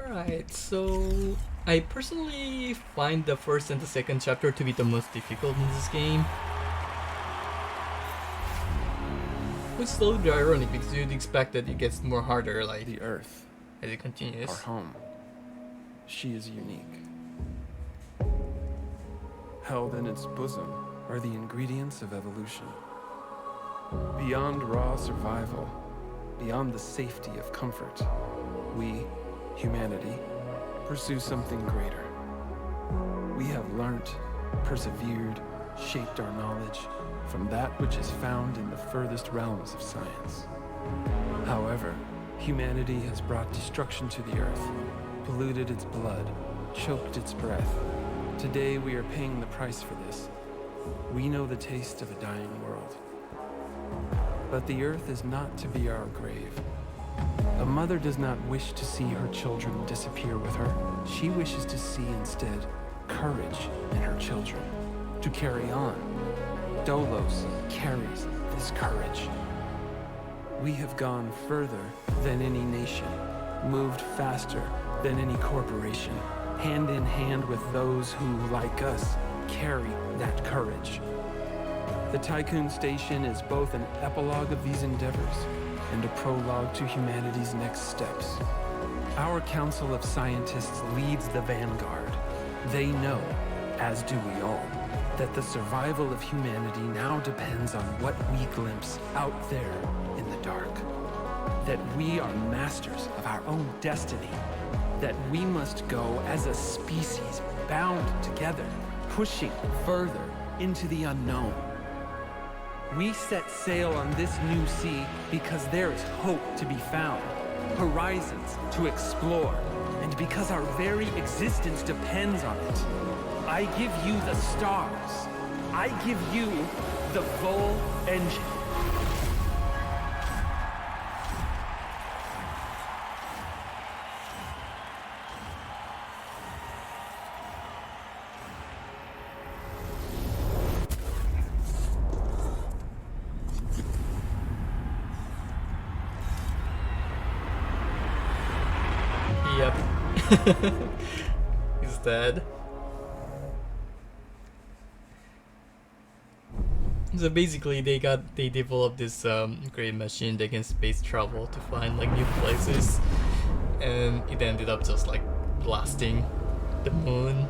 Alright, so I personally find the first and the second chapter to be the most difficult in this game. Which is a little bit ironic because you'd expect that it gets more harder like
The Earth,
as it continues.
our home. She is unique. Held in its bosom are the ingredients of evolution. Beyond raw survival, beyond the safety of comfort, we, humanity, pursue something greater. We have learnt, persevered, shaped our knowledge from that which is found in the furthest realms of science. However, humanity has brought destruction to the earth, polluted its blood, choked its breath. Today we are paying the price for this. We know the taste of a dying world. But the earth is not to be our grave. A mother does not wish to see her children disappear with her. She wishes to see instead courage in her children, to carry on. Dolos carries this courage. We have gone further than any nation, moved faster than any corporation, hand in hand with those who, like us, carry that courage. The Tycoon Station is both an epilogue of these endeavors and a prologue to humanity's next steps. Our Council of Scientists leads the vanguard. They know, as do we all, that the survival of humanity now depends on what we glimpse out there in the dark. That we are masters of our own destiny. That we must go as a species bound together, pushing further into the unknown. We set sail on this new sea because there is hope to be found, horizons to explore, and because our very existence depends on it. I give you the stars. I give you the Vol engine.
Yep. He's dead. So basically they developed this great machine that can space travel to find like new places, and it ended up just like blasting the moon.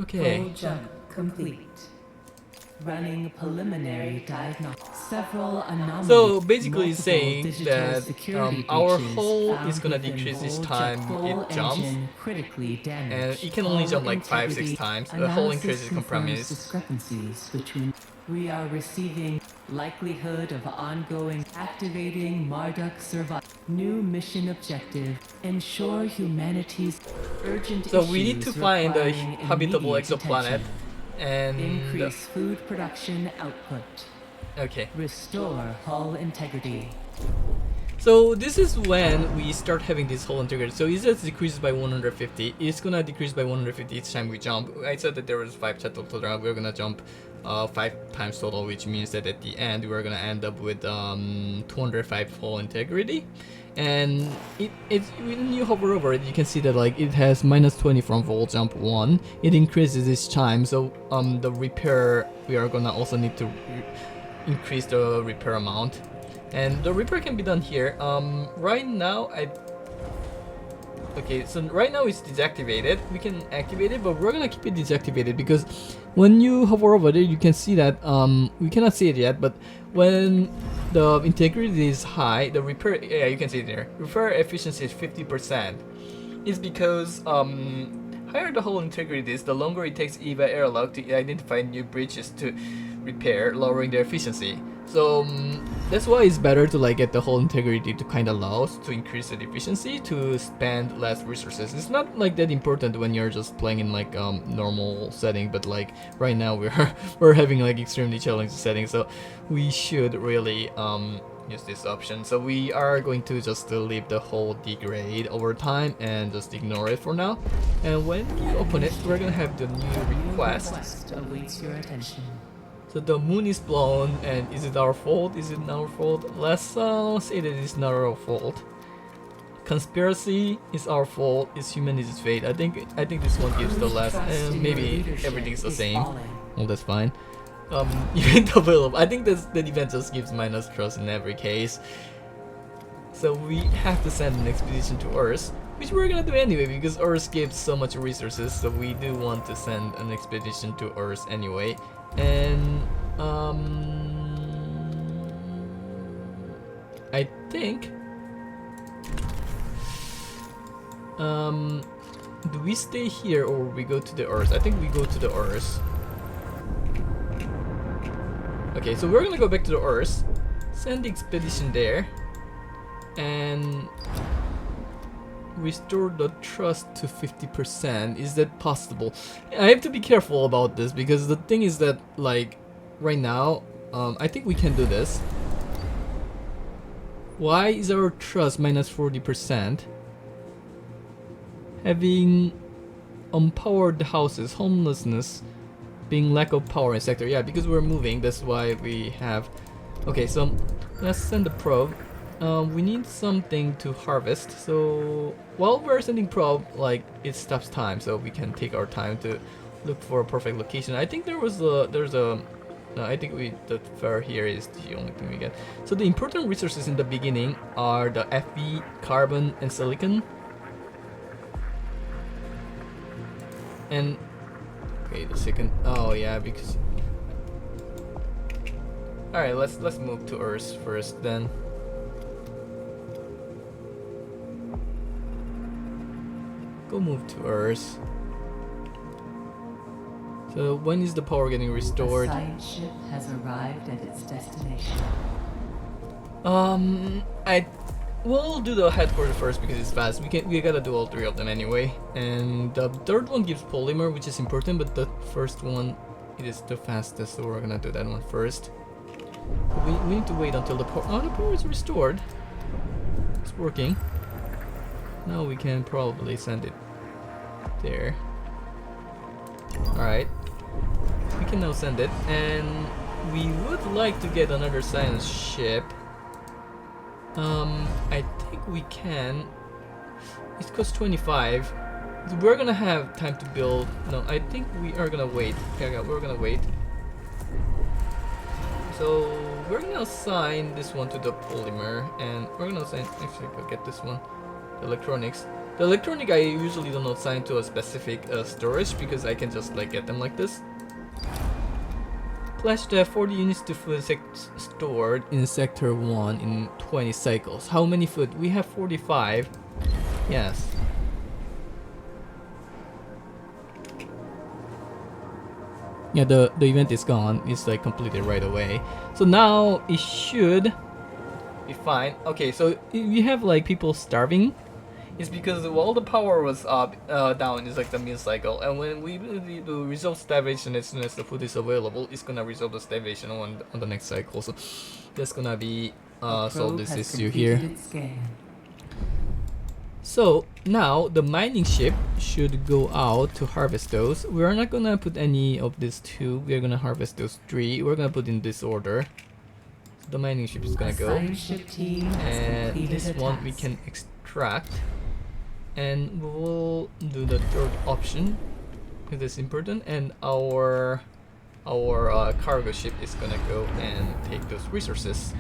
Okay.
Full jump complete. Running preliminary diagnostics. Several anomalies.
So basically
multiple
saying
digital
that
security
our
breaches
hull
found
is gonna
within
decrease each
full
time
full
it jumps,
engine critically
and
damaged.
it can only
Hull
jump like 5-6
integrity
times. The hull increases
confirms
compromise.
discrepancies between. We are receiving likelihood of ongoing activating Marduk survival. New mission objective: ensure humanity's urgent
So we need to
issues
find a
requiring
habitable
immediate
exoplanet,
attention.
and
Increase food production output.
okay.
Restore hull integrity.
So this is when we start having this hull integrity. So it just decreases by 150. It's gonna decrease by 150 each time we jump. I said that there was 5 total. We're gonna jump 5 times total, which means that at the end we're gonna end up with 205 hull integrity. And it's when you hover over it, you can see that like it has -20 from full jump 1. It increases each time. So the repair, we are gonna also need to increase the repair amount. And the repair can be done here. Right now, okay, so right now it's deactivated. We can activate it, but we're gonna keep it deactivated because when you hover over it, you can see that we cannot see it yet. But when the integrity is high, the repair, yeah, you can see it there. Repair efficiency is 50%. It's because higher the hull integrity is, the longer it takes EVA airlock to identify new breaches to repair, lowering their efficiency. So that's why it's better to like get the hull integrity to kind of low to increase the efficiency, to spend less resources. It's not like that important when you're just playing in like normal setting, but like right now we're having like extremely challenging settings, so we should really use this option. So we are going to just leave the hull degrade over time and just ignore it for now. And when you open it, we're gonna have the new request.
Awaits your attention.
So the moon is blown, and is it our fault? Is it our fault? Let's say that it's not our fault. Conspiracy is our fault. Is humanity's fate? I think this one gives the less, and maybe everything's the same. Well, that's fine. Event available. I think that event just gives minus trust in every case. So we have to send an expedition to Earth, which we're gonna do anyway because Earth gives so much resources. So we do want to send an expedition to Earth anyway. And I think do we stay here or we go to the Earth? I think we go to the Earth. Okay, so we're gonna go back to the Earth, send the expedition there, and restore the trust to 50%. Is that possible? I have to be careful about this because the thing is that like right now I think we can do this. Why is our trust -40%? Having unpowered houses, homelessness, being lack of power in sector. Yeah, because we're moving, that's why we have. Okay, so let's send the probe. We need something to harvest, so while we're sending probe, like it stops time, so we can take our time to look for a perfect location. I think I think the fur here is the only thing we get. So the important resources in the beginning are the Fe, carbon, and silicon. And okay, the second. Oh yeah, because. All right, let's move to Earth first then. Go move to Earth. So when is the power getting restored?
The science ship has arrived at its destination.
We'll do the headquarters first because it's fast. We gotta do all 3 of them anyway. And the third one gives polymer, which is important, but the first one, it is the fastest, so we're gonna do that one first. We need to wait until the power. Oh, the power is restored. It's working. Now we can probably send it there. Alright. We can now send it, and we would like to get another science ship. I think we can. It costs 25. We're gonna have time to build. No, I think we are gonna wait. Yeah, we're gonna wait. So we're gonna assign this one to the polymer, and we're gonna assign. Actually, go get this one. Electronics. The electronic I usually don't assign to a specific storage because I can just like get them like this. Flash the 40 units to food stored in sector 1 in 20 cycles. How many food? We have 45. Yes. Yeah, the event is gone. It's like completed right away. So now it should be fine. Okay, so we have like people starving. It's because while the power was up, down is like the meal cycle, and when we do resolve starvation as soon as the food is available, it's gonna resolve the starvation on the next cycle. So that's gonna be solve this issue here. So now the mining ship should go out to harvest those. We're not gonna put any of these 2. We're gonna harvest those 3. We're gonna put in this order. So the mining ship is gonna go, and this one we can extract. And we'll do the third option because it's important, and our cargo ship is gonna go and take those resources.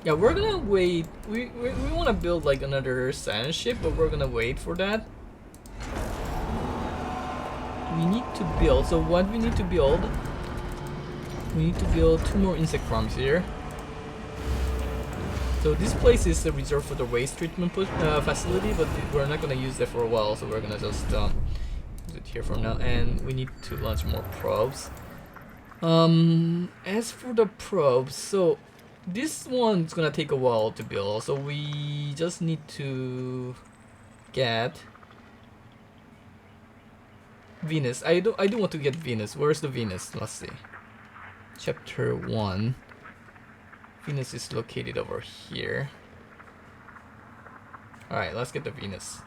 Yeah, we're gonna wait. We want to build like another science ship, but we're gonna wait for that. We need to build. So what we need to build? We need to build 2 more insect farms here. So this place is reserved for the waste treatment facility, but we're not gonna use that for a while, so we're gonna just use it here for now. And we need to launch more probes. As for the probes, so this one's gonna take a while to build, so we just need to get Venus. I do want to get Venus. Where's the Venus? Let's see. Chapter 1. Venus is located over here. Alright, let's get the Venus.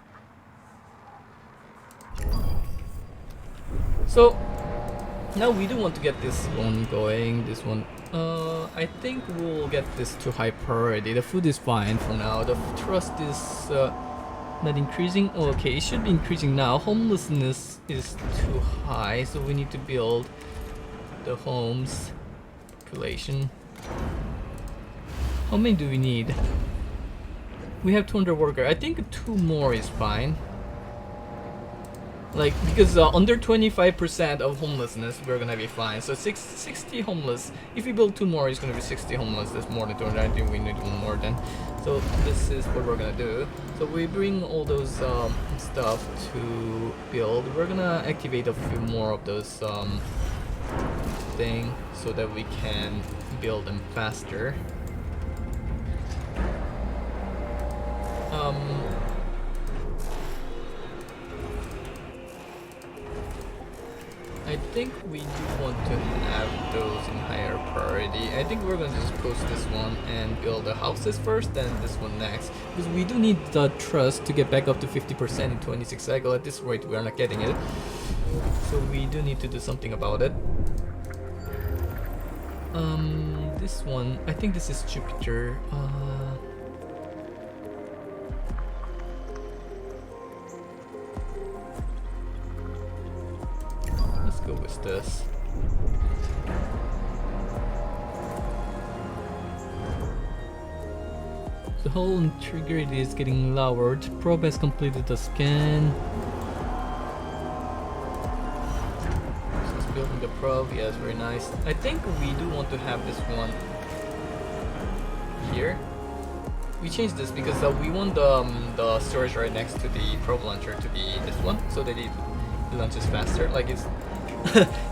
So now we do want to get this one going. This one, I think we'll get this to high priority. The food is fine for now. The trust is not increasing. Oh, okay, it should be increasing now. Homelessness is too high, so we need to build the homes population. How many do we need? We have 200 workers. I think 2 more is fine. Like, because under 25% of homelessness, we're gonna be fine. So 60 homeless. If we build 2 more, it's gonna be 60 homeless. That's more than 200. I think we need 1 more then. So this is what we're gonna do. So we bring all those stuff to build. We're gonna activate a few more of those thing so that we can build them faster. I think we do want to have those in higher priority. I think we're gonna just post this one and build the houses first, then this one next. Because we do need the trust to get back up to 50% in 26 cycle. At this rate, we are not getting it. So we do need to do something about it. This one, I think this is Jupiter. Let's go with this. The whole integrity is getting lowered. Probe has completed the scan. Building the probe, yes, very nice. I think we do want to have this one here. We changed this because we want the storage right next to the probe launcher to be this one, so that it launches faster. Like it's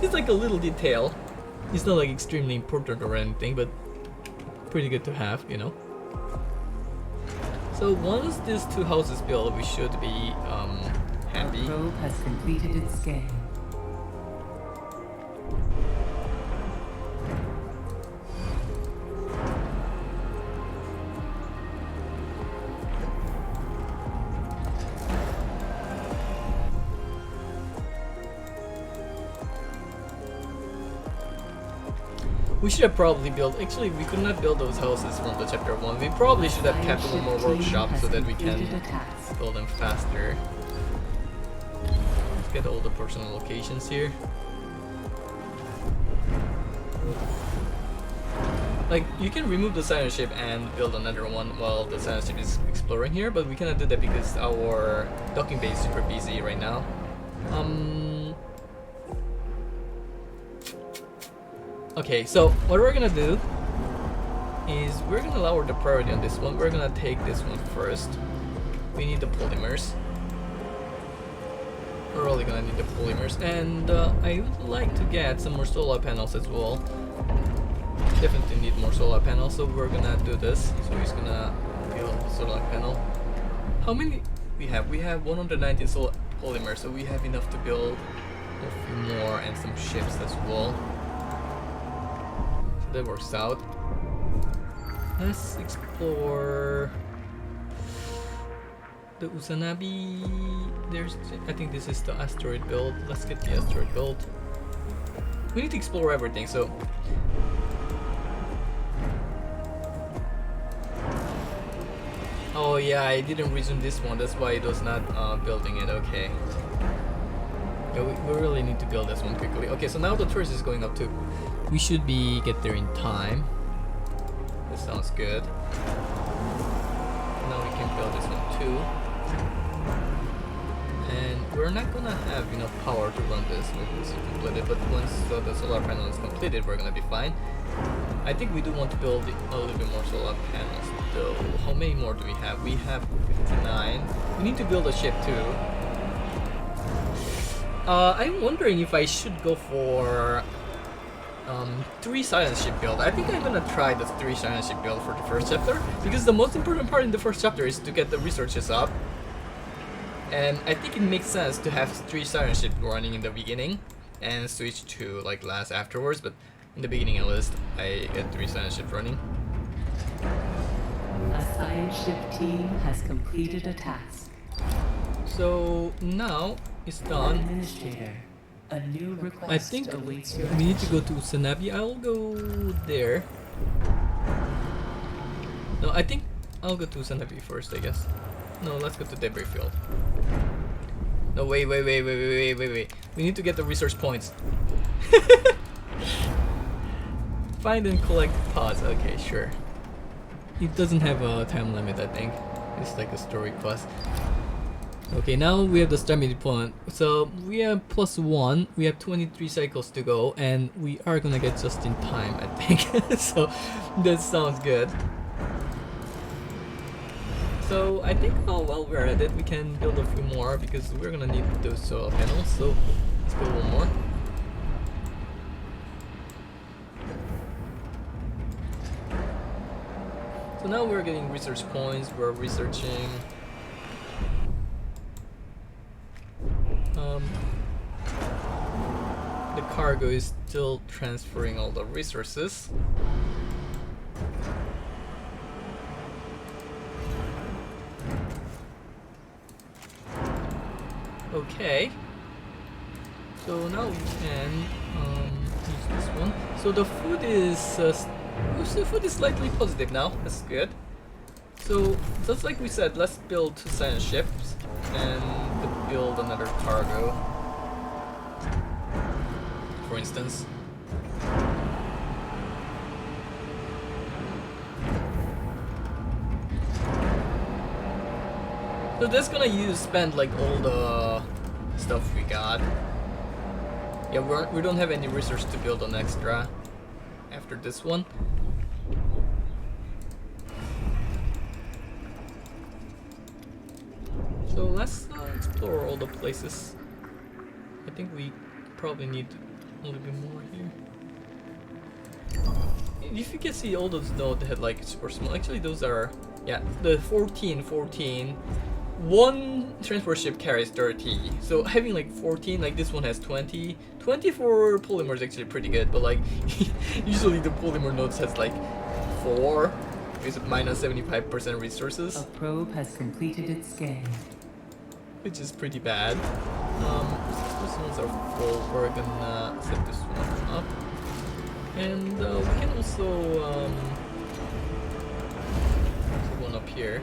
it's like a little detail. It's not like extremely important or anything, but pretty good to have, you know. So once these 2 houses built, we should be happy.
The probe has completed its scan.
We should have probably built. Actually, we could not build those houses from the chapter 1. We probably should have kept one more workshop so that we can build them faster. Let's get all the personal locations here. Like, you can remove the silent ship and build another one while the silent ship is exploring here, but we cannot do that because our docking bay is super busy right now. Okay, so what we're gonna do is we're gonna lower the priority on this one. We're gonna take this one first. We need the polymers. We're really gonna need the polymers, and I would like to get some more solar panels as well. Definitely need more solar panels, so we're gonna do this. So he's gonna build a solar panel. How many we have? We have 119 solar polymers, so we have enough to build a few more and some ships as well. So that works out. Let's explore the Usanabi. I think this is the asteroid build. Let's get the asteroid build. We need to explore everything, so. Oh yeah, I didn't resume this one, that's why it was not building it, okay. Yeah, we really need to build this one quickly. Okay, so now the tourist is going up too. We should get there in time. This sounds good. Now we can build this one too. And we're not gonna have enough power to run this when this is completed, but once the solar panel is completed, we're gonna be fine. I think we do want to build a little bit more solar panels though. How many more do we have? We have 59. We need to build a ship too. I'm wondering if I should go for 3 silent ship build. I think I'm gonna try the 3 silent ship build for the first chapter, because the most important part in the first chapter is to get the researches up. And I think it makes sense to have 3 silent ship running in the beginning and switch to like last afterwards, but in the beginning at least I get 3 silent ships running.
A science ship team has completed a task.
So now it's done.
Administrator, a new request
I think
awaits your
we need to go to Sanabi. I'll go there. No, I think I'll go to Sanabi first, I guess. No, let's go to debris field. No, wait. We need to get the research points. Find and collect pods. Okay, sure. It doesn't have a time limit, I think. It's like a story quest. Okay, now we have the stamina point. So we have +1. We have 23 cycles to go, and we are gonna get just in time, I think. So that sounds good. So I think while we're at it, we can build a few more because we're gonna need those solar panels. So let's build one more. So now we're getting research points. We're researching. The cargo is still transferring all the resources. Okay. So now we can use this one. So the food is slightly positive now. That's good. So just like we said, let's build 2 silent ships and build another cargo. For instance. So that's gonna spend like all the stuff we got. Yeah, we don't have any research to build an extra after this one. So let's explore all the places. I think we probably need a little bit more here. If you can see all those nodes that had like super small, actually those are, yeah, the 14. One transport ship carries 30, so having like 14, like this one has 20. 20 for polymer is actually pretty good, but like usually the polymer nodes has like 4 with minus 75% resources.
A probe has completed its scan.
Which is pretty bad. These ones are full. We're gonna set this one up, and we can also put one up here.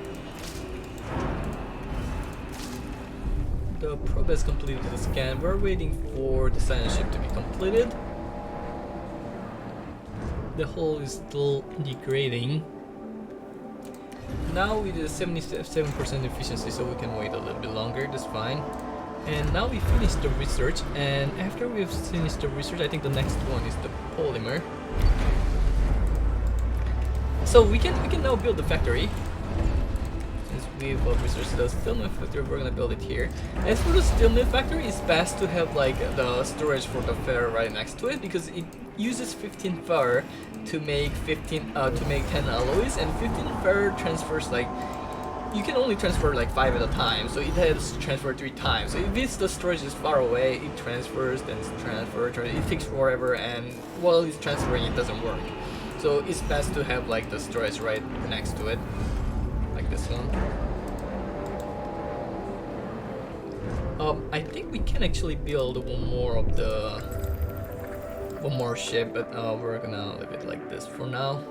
The probe has completed the scan. We're waiting for the silent ship to be completed. the hull is still degrading. Now we did 77% efficiency, so we can wait a little bit longer. That's fine. And now we finished the research, and after we've finished the research, I think the next one is the polymer. So we can now build the factory. Since we've researched the steel mill factory, we're gonna build it here. As for the steel mill factory, it's best to have like the storage for the fer right next to it, because it uses 15 fer to make 10 alloys, and 15 fer transfers like, you can only transfer like 5 at a time, so it has to transfer 3 times. So if the storage is far away, it transfers, then it takes forever, and while it's transferring, it doesn't work. So it's best to have like the storage right next to it, like this one. I think we can actually build one more ship, but we're gonna leave it like this for now.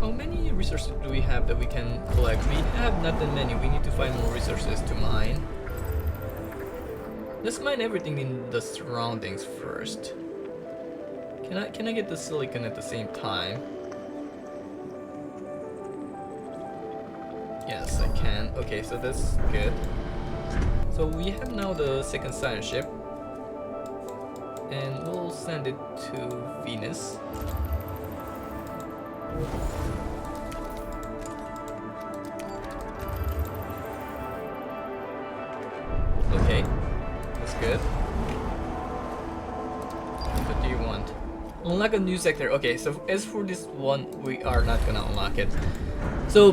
How many resources do we have that we can collect? We have not that many. We need to find more resources to mine. Let's mine everything in the surroundings first. Can I get the silicon at the same time? Yes, I can. Okay, so that's good. So we have now the second science ship, and we'll send it to Venus. Okay, that's good. What do you want? Unlock a new sector. Okay, so as for this one, we are not gonna unlock it. So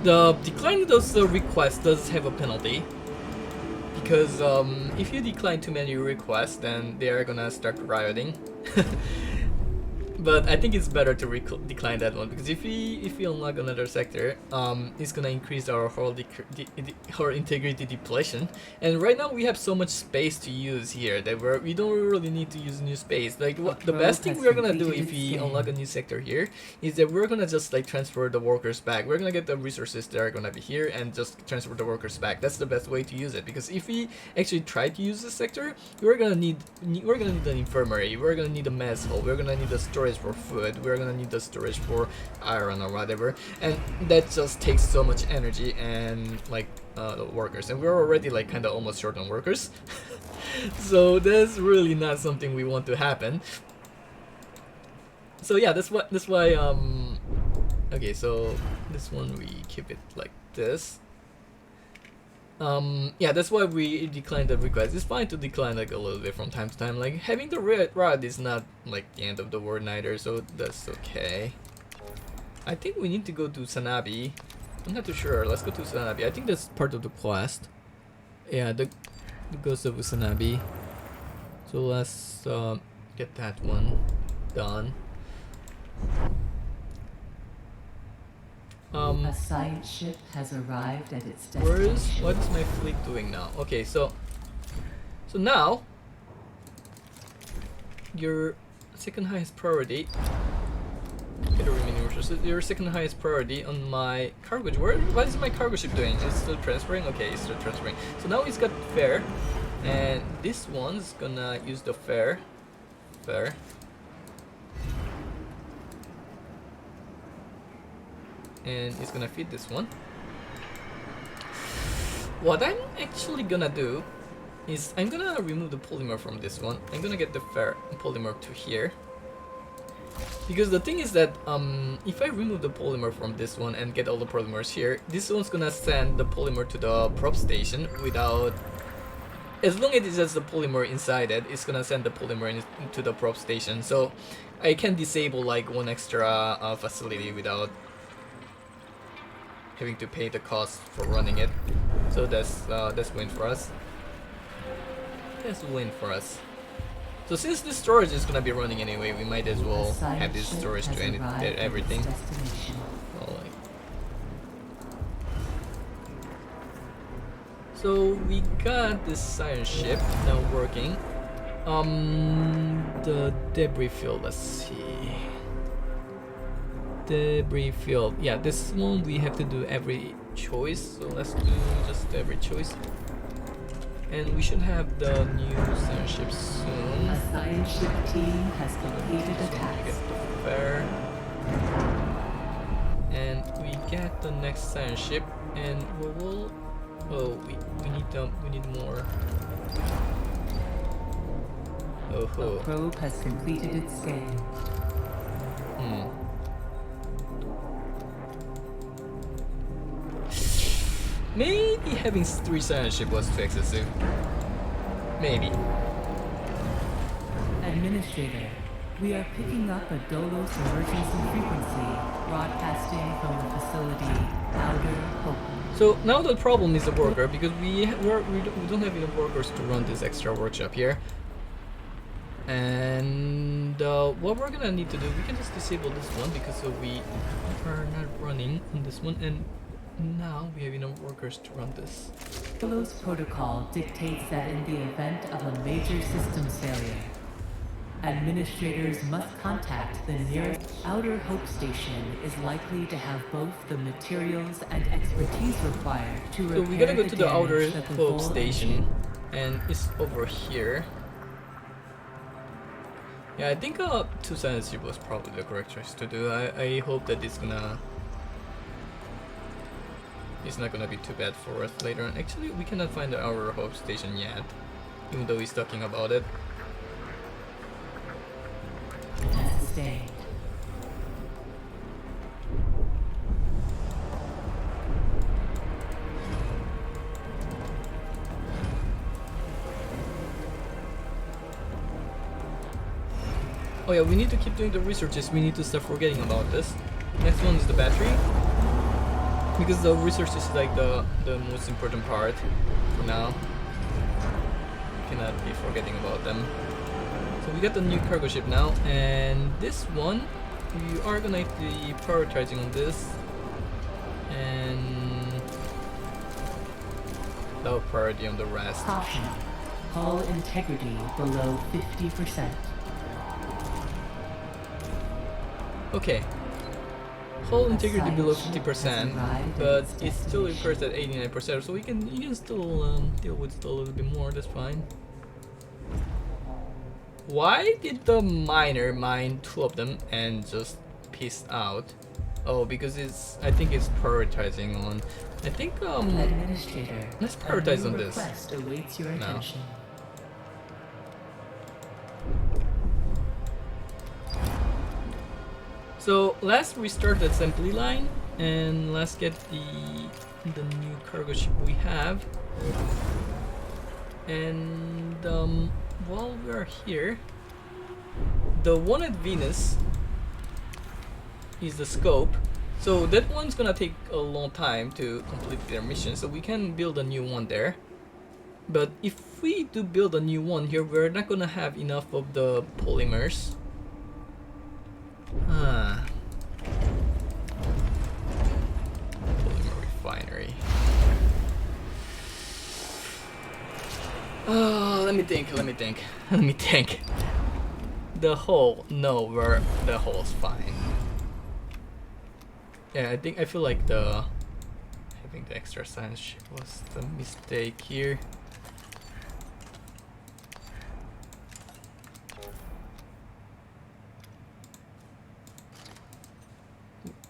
the declining those requests does have a penalty, because if you decline too many requests, then they are gonna start rioting. But I think it's better to decline that one, because if we unlock another sector, it's gonna increase our whole integrity depletion. And right now we have so much space to use here that we don't really need to use new space. Like the best thing we're gonna do if we unlock a new sector here is that we're gonna just like transfer the workers back. We're gonna get the resources that are gonna be here and just transfer the workers back. That's the best way to use it, because if we actually try to use this sector, we're gonna need an infirmary, we're gonna need a mess hall, we're gonna need a storage for food, we're gonna need the storage for iron or whatever, and that just takes so much energy and like the workers, and we're already like kind of almost short on workers. So that's really not something we want to happen. So yeah, that's why okay, so this one we keep it like this. Yeah, that's why we declined the request. It's fine to decline like a little bit from time to time. Like having the red rod is not like the end of the world neither, so that's okay. I think we need to go to Sanabi. I'm not too sure. Let's go to Sanabi. I think that's part of the quest. Yeah, the Ghost of Usanabi. So let's get that one done.
A science ship has arrived at its destination.
What is my fleet doing now? Okay, so now your second highest priority. Get a remaining resources. Your second highest priority on my cargo. What is my cargo ship doing? It's still transferring. Okay, it's still transferring. So now it's got fare, and this one's gonna use the fare. And it's gonna feed this one. What I'm actually gonna do is I'm gonna remove the polymer from this one. I'm gonna get the polymer to here, because the thing is that if I remove the polymer from this one and get all the polymers here, this one's gonna send the polymer to the prop station without, as long as it has the polymer inside it, it's gonna send the polymer into the prop station. So I can disable like one extra facility without having to pay the cost for running it. So that's win for us. That's win for us. So since this storage is gonna be running anyway, we might as well have this storage to everything. So we got this science ship now working. The debris field. Let's see. Debris field. Yeah, this one we have to do every choice. So let's do just every choice. And we should have the new science ship soon.
A science ship team has completed a
So we
task.
get the fair. And we get the next science ship, and we'll oh, we need more.
The
Oh,
probe has completed its scan.
Maybe having 3 science ship was too excessive. Maybe.
Administrator, we are picking up a Dolos emergency frequency, broadcasting from the facility Outer Hope.
So now the problem is the worker, because we don't have enough workers to run this extra workshop here. And what we're gonna need to do, we can just disable this one because we are not running on this one, and now we have enough workers to run this.
Dolos protocol dictates that in the event of a major systems failure, administrators must contact the nearest Outer Hope station is likely to have both the materials and expertise required to repair
So we gotta go to the Outer
damage that the
Hope
Vol
station, and it's over here. Yeah, I think 2 science ship was probably the correct choice to do. I hope that it's not gonna be too bad for us later on. Actually, we cannot find the Outer Hope station yet, even though he's talking about it.
has sustained.
Oh yeah, we need to keep doing the researches. We need to stop forgetting about this. Next one is the battery, because the research is like the most important part for now. We cannot be forgetting about them. So we got the new cargo ship now, and this one we are gonna be prioritizing on this, and low priority on the rest.
Caution. Hull integrity below 50%.
Okay. Hull integrity below 50%, but it still occurs at 89%, so you can still deal with it a little bit more. That's fine. Why did the miner mine 2 of them and just piece out? Oh, because I think it's prioritizing on. I think
Administrator,
let's prioritize
a new
on this.
request awaits your
No.
attention.
So let's restart the assembly line, and let's get the new cargo ship we have. And while we are here, the one at Venus is the scope. So that one's gonna take a long time to complete their mission, so we can build a new one there. But if we do build a new one here, we're not gonna have enough of the polymers. Polymer refinery. Let me think. The hull, no, the hull's fine. Yeah, I feel like having the extra science ship was the mistake here.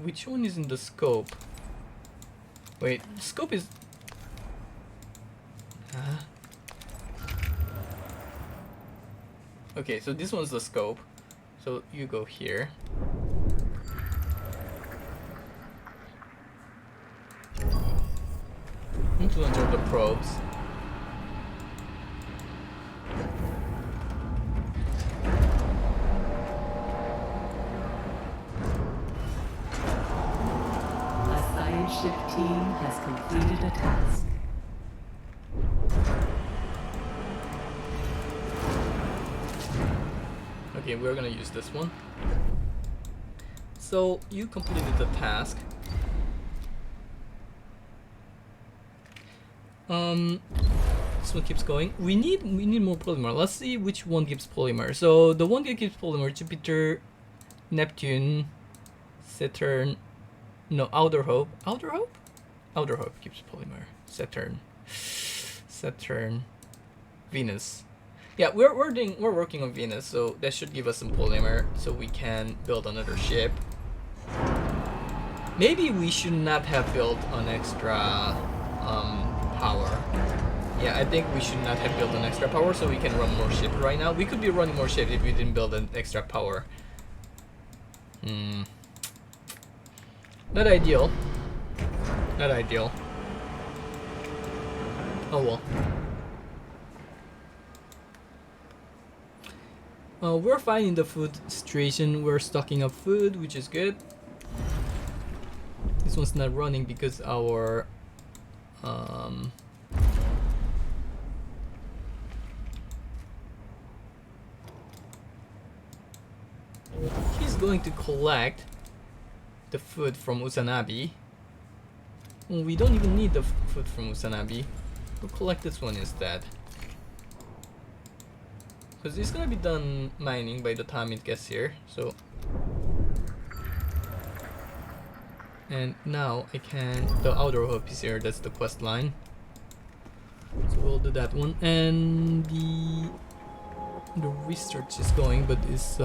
Which one is in the scope? Wait, scope is... Okay, so this one's the scope. So you go here. Need to launch all the probes.
A science ship team has completed a task.
Okay, we're gonna use this one. So you completed the task. This one keeps going. We need more polymer. Let's see which one gives polymer. So the one that gives polymer: Jupiter, Neptune, Saturn. No, Outer Hope. Outer Hope? Outer Hope gives polymer. Saturn. Venus. Yeah, we're working on Venus, so that should give us some polymer so we can build another ship. Maybe we should not have built an extra power. Yeah, I think we should not have built an extra power so we can run more ships right now. We could be running more ships if we didn't build an extra power. Not ideal. Not ideal. Oh well. We're fine in the food situation. We're stocking up food, which is good. This one's not running because our he's going to collect the food from Usanabi. Well, we don't even need the food from Usanabi. We'll collect this one instead. Because it's gonna be done mining by the time it gets here, so. And now I can. The outer hope is here, that's the quest line. So we'll do that one. And the research is going, but it's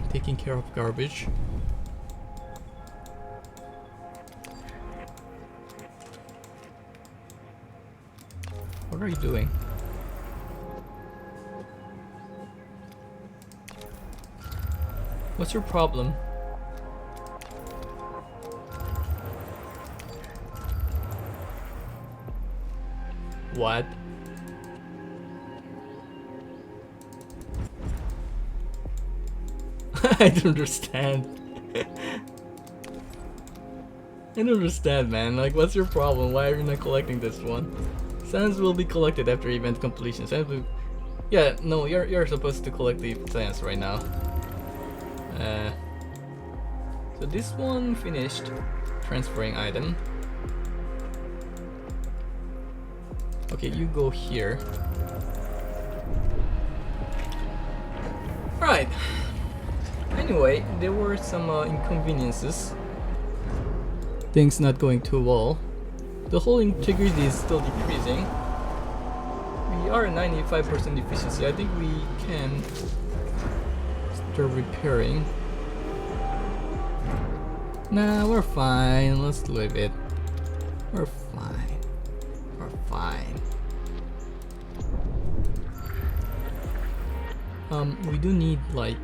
taking care of garbage. What are you doing? What's your problem? What? I don't understand. I don't understand, man. Like, what's your problem? Why are you not collecting this one? Sands will be collected after event completion. Sands will... Yeah, no, you're supposed to collect the sands right now. So this one finished transferring item. Okay, you go here. Right. Anyway, there were some inconveniences. Things not going too well. The whole integrity is still decreasing. We are at 95% efficiency. I think we can start repairing. Nah, we're fine. Let's leave it. We're fine. We're fine. We do need like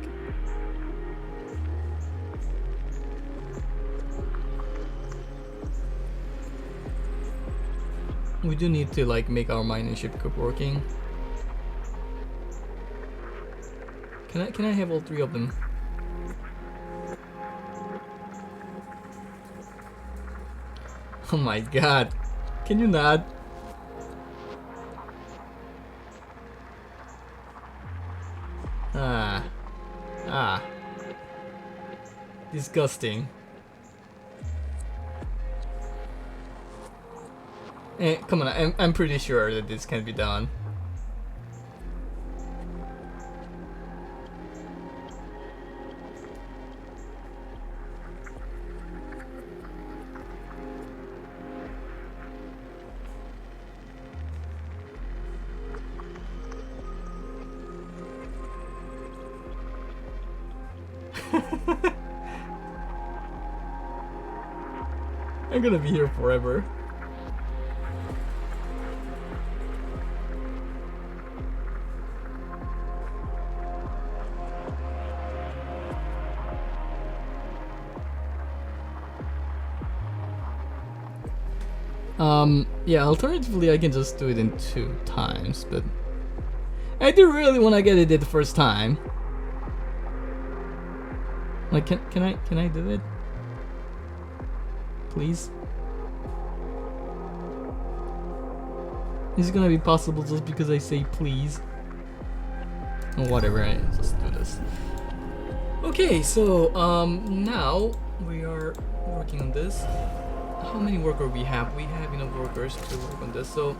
we do need to like make our mining ship keep working. Can I have all three of them? Oh my god. Can you not? Disgusting. Come on, I'm pretty sure that this can be done. I'm gonna be here forever. Yeah, alternatively I can just do it in 2 times, but I do really want to get it the first time. Like, can I do it? Please? Is it gonna be possible just because I say please? Or whatever, I just do this. Okay, so now we are working on this. How many workers we have? We have enough workers to work on this, so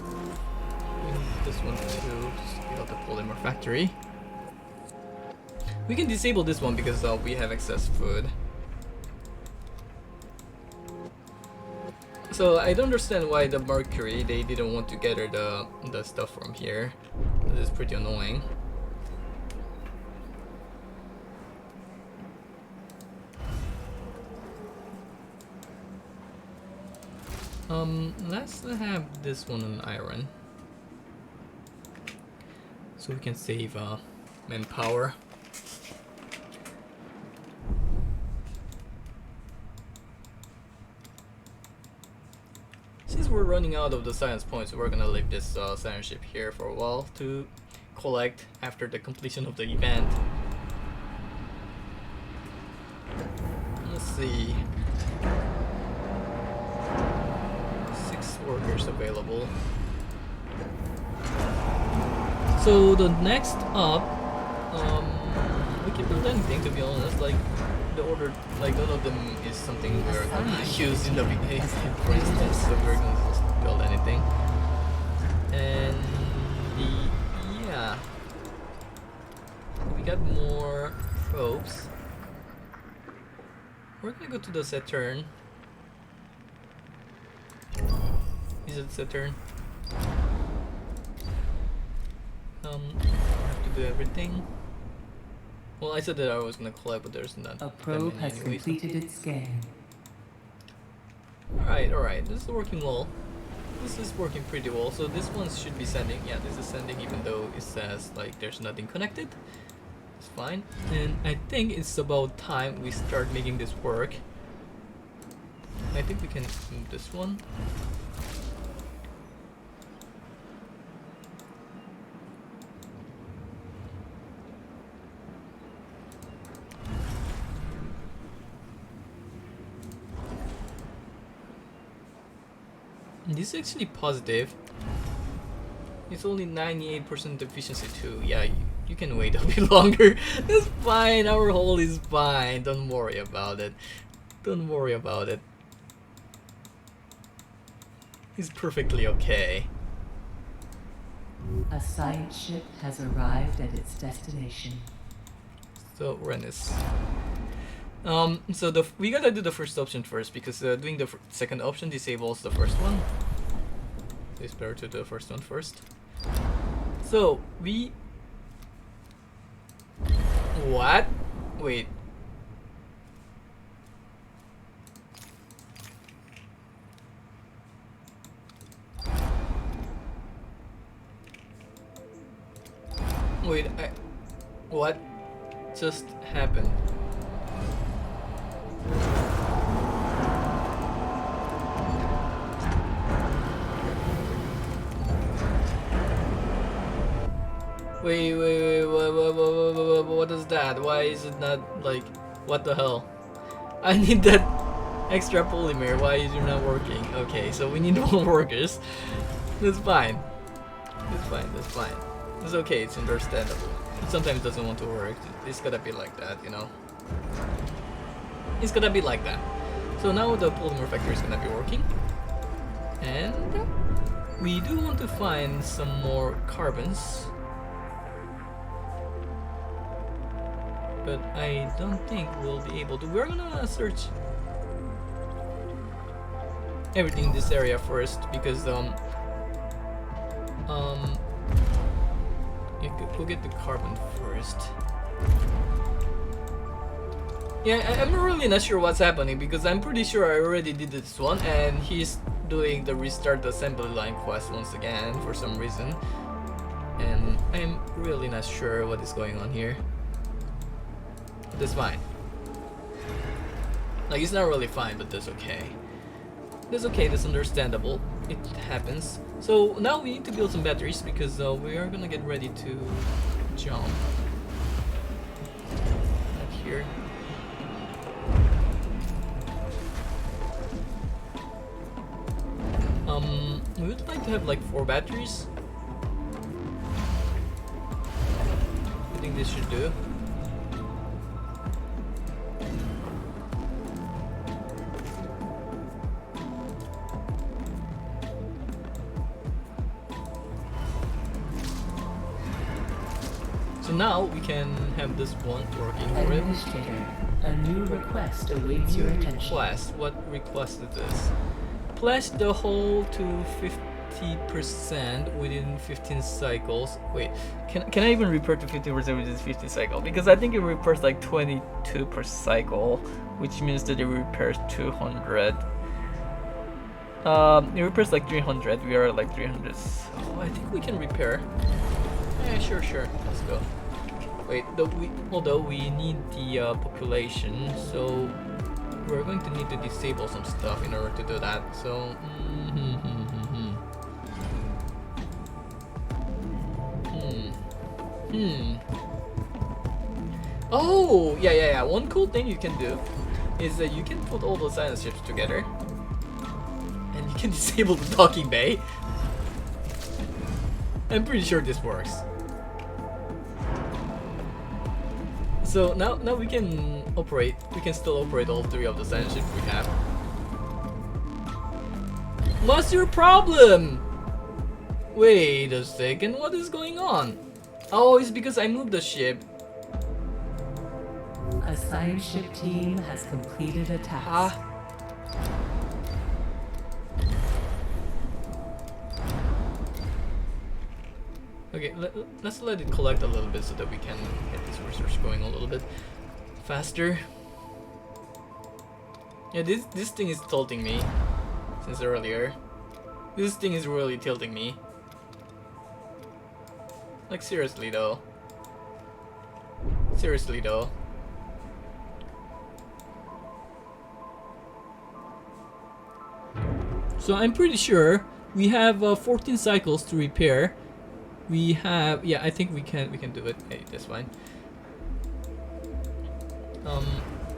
we need this one to scale up the polymer factory. We can disable this one because we have excess food. So I don't understand why the Mercury, they didn't want to gather the stuff from here. This is pretty annoying. Let's have this one on iron, so we can save manpower. Since we're running out of the science points, we're gonna leave this science ship here for a while to collect after the completion of the event. Let's see. 6 workers available. So the next up, we can build anything, to be honest. Like the order, like none of them is something we're gonna use in the beginning, for instance. So we're gonna just build anything. And yeah, we got more probes. We're gonna go to the Saturn. Is it Saturn? I have to do everything. Well, I said that I was gonna collect, but there's not.
A probe has completed its scan.
Alright, this is working well. This is working pretty well. So this one should be sending. Yeah, this is sending, even though it says like there's nothing connected. It's fine. And I think it's about time we start making this work. I think we can move this one. This is actually positive. It's only 98% efficiency too. Yeah, you can wait a bit longer. It's fine. Our hull is fine. Don't worry about it. Don't worry about it. It's perfectly okay.
A science ship has arrived at its destination.
So Rennis. So we gotta do the first option first, because doing the second option disables the first one. So it's better to do the first one first. So we... What? Wait. Wait, what just happened? Wait, what is that? Why is it not like, what the hell? I need that extra polymer, why is it not working? Okay, so we need more workers. That's fine. It's fine, that's fine. It's okay, it's understandable. It sometimes doesn't want to work. It's gotta be like that, you know? It's gonna be like that. So now the polymer factory is gonna be working. And we do want to find some more carbons. But I don't think we'll be able to. We're gonna search everything in this area first, because we'll get the carbon first. Yeah, I'm really not sure what's happening, because I'm pretty sure I already did this one, and he's doing the restart the assembly line quest once again for some reason, and I'm really not sure what is going on here. That's fine. Like, it's not really fine, but that's okay. That's okay, that's understandable. It happens. So now we need to build some batteries, because we are gonna get ready to jump. Not here. We would like to have like 4 batteries. I think this should do. So now we can have this one working already.
Administrator, a new request awaits your attention.
Request? What request is this? Flash the hull to 50% within 15 cycles. Wait, can I even repair to 50% within 15 cycles? Because I think it repairs like 22 per cycle, which means that it repairs 200. It repairs like 300. We are at like 300. So I think we can repair. Yeah, sure. Let's go. Wait, although we need the population, so we're going to need to disable some stuff in order to do that. So. Oh, yeah. One cool thing you can do is that you can put all the science ships together, and you can disable the docking bay. I'm pretty sure this works. So now we can operate. We can still operate all 3 of the science ships we have. What's your problem? Wait a second. What is going on? Oh, it's because I moved the ship.
A science ship team has completed a task.
Okay, let's let it collect a little bit so that we can get this research going a little bit faster. Yeah, this thing is tilting me since earlier. This thing is really tilting me. Like seriously though. So I'm pretty sure we have 14 cycles to repair. We have, yeah, I think we can do it. Hey, that's fine.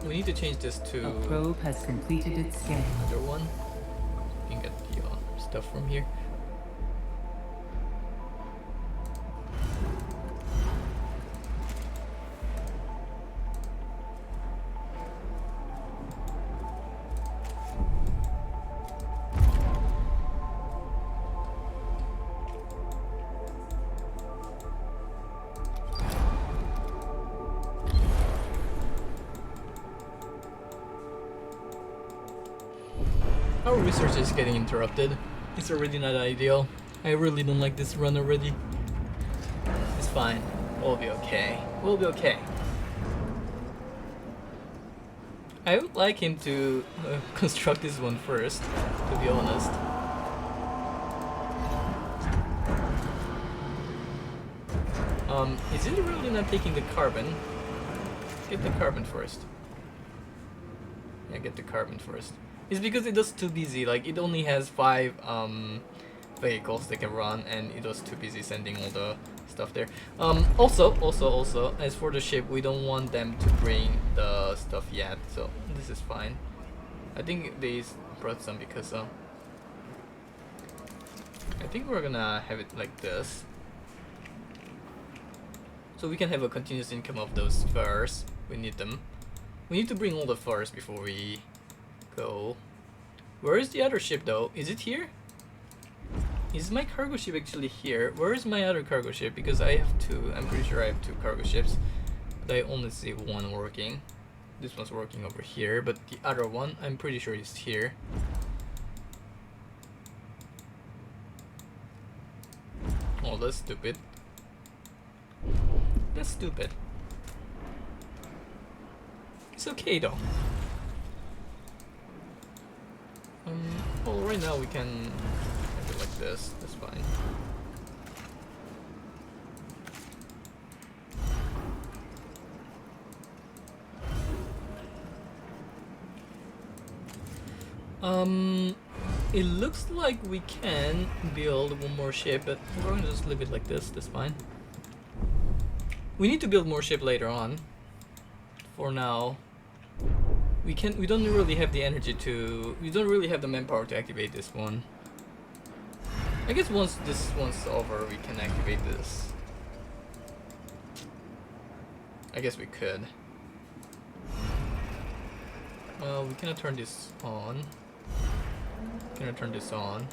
We need to change this to
A probe has completed its scan.
another one. You can get the stuff from here. Our research is getting interrupted. It's already not ideal. I really don't like this run already. It's fine. We'll be okay. We'll be okay. I would like him to construct this one first, to be honest. Is it really not taking the carbon? Get the carbon first. Yeah, get the carbon first. It's because it was too busy. Like it only has 5 vehicles they can run, and it was too busy sending all the stuff there. Also, as for the ship, we don't want them to bring the stuff yet, so this is fine. I think they brought some because I think we're gonna have it like this, so we can have a continuous income of those furs. We need them. We need to bring all the furs before we go. Where is the other ship though? Is it here? Is my cargo ship actually here? Where is my other cargo ship? Because I have 2. I'm pretty sure I have 2 cargo ships, but I only see one working. This one's working over here, but the other one I'm pretty sure is here. Oh, that's stupid. That's stupid. It's okay though. Well, right now we can have it like this. That's fine. It looks like we can build one more ship, but we're gonna just leave it like this. That's fine. We need to build more ship later on. For now, we don't really have the energy to. We don't really have the manpower to activate this one. I guess once this one's over, we can activate this. I guess we could. Well, we cannot turn this on. Cannot turn this on.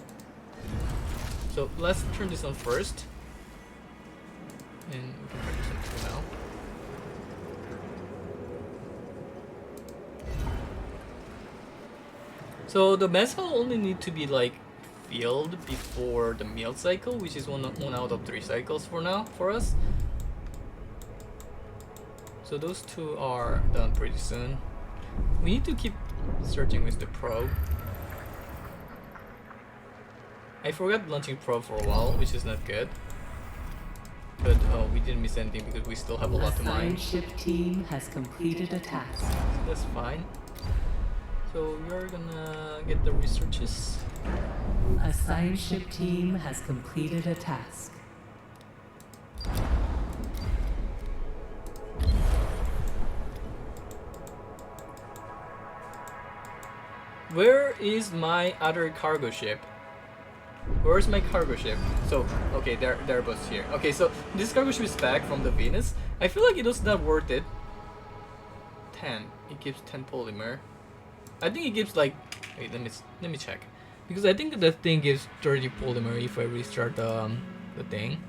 So let's turn this on first. And we can turn this on too now. So the mess hall only need to be like field before the meal cycle, which is one out of 3 cycles for now for us. So those 2 are done pretty soon. We need to keep searching with the probe. I forgot launching probe for a while, which is not good. But we didn't miss anything because we still have a lot to mine.
A science ship team has completed a task.
So that's fine. So we're gonna get the researches.
A science ship team has completed a task.
Where is my other cargo ship? Where's my cargo ship? So, okay, they're both here. Okay, so this cargo ship is back from the Venus. I feel like it was not worth it. 10. It gives 10 polymer. I think it gives like... Wait, let me check. Because I think that thing gives 30 polymer if I restart the thing.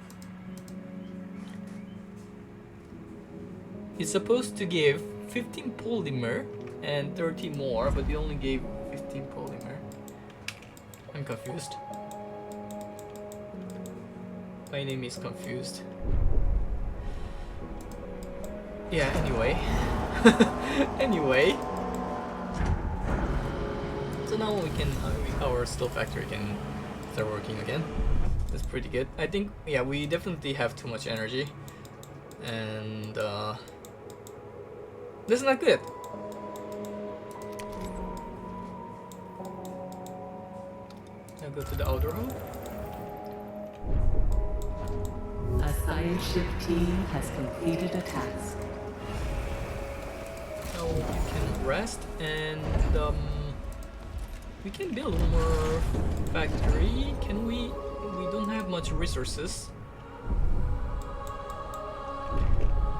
It's supposed to give 15 polymer and 30 more, but it only gave 15 polymer. I'm confused. My name is confused. Yeah, anyway. Anyway. So now we can, our steel factory can start working again. That's pretty good. I think, yeah, we definitely have too much energy. And, that's not good. Now go to the outer hole.
A science ship team has completed a task.
Now we can rest and we can build one more factory. Can we? We don't have much resources.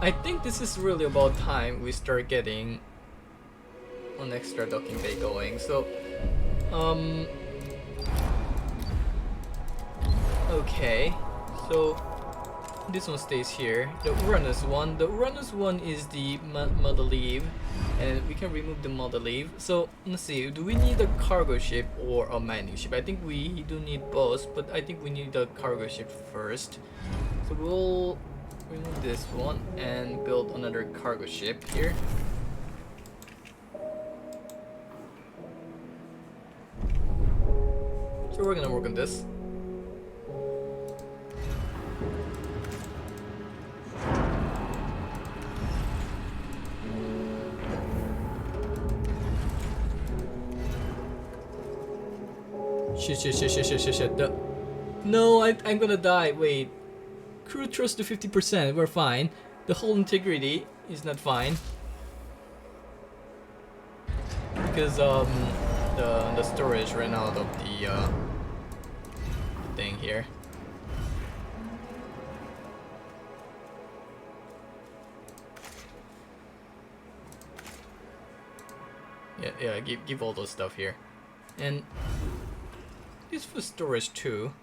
I think this is really about time we start getting an extra docking bay going. So, okay, so this one stays here. The Uranus one is the mother leave, and we can remove the mother leave. So let's see, do we need a cargo ship or a mining ship? I think we do need both, but I think we need a cargo ship first. So we'll remove this one and build another cargo ship here. So we're gonna work on this. Shit. No, I'm gonna die. Wait. Crew trust to 50%. We're fine. The whole integrity is not fine. Because the storage ran out of the thing here. Yeah, give all those stuff here. And this for storage too.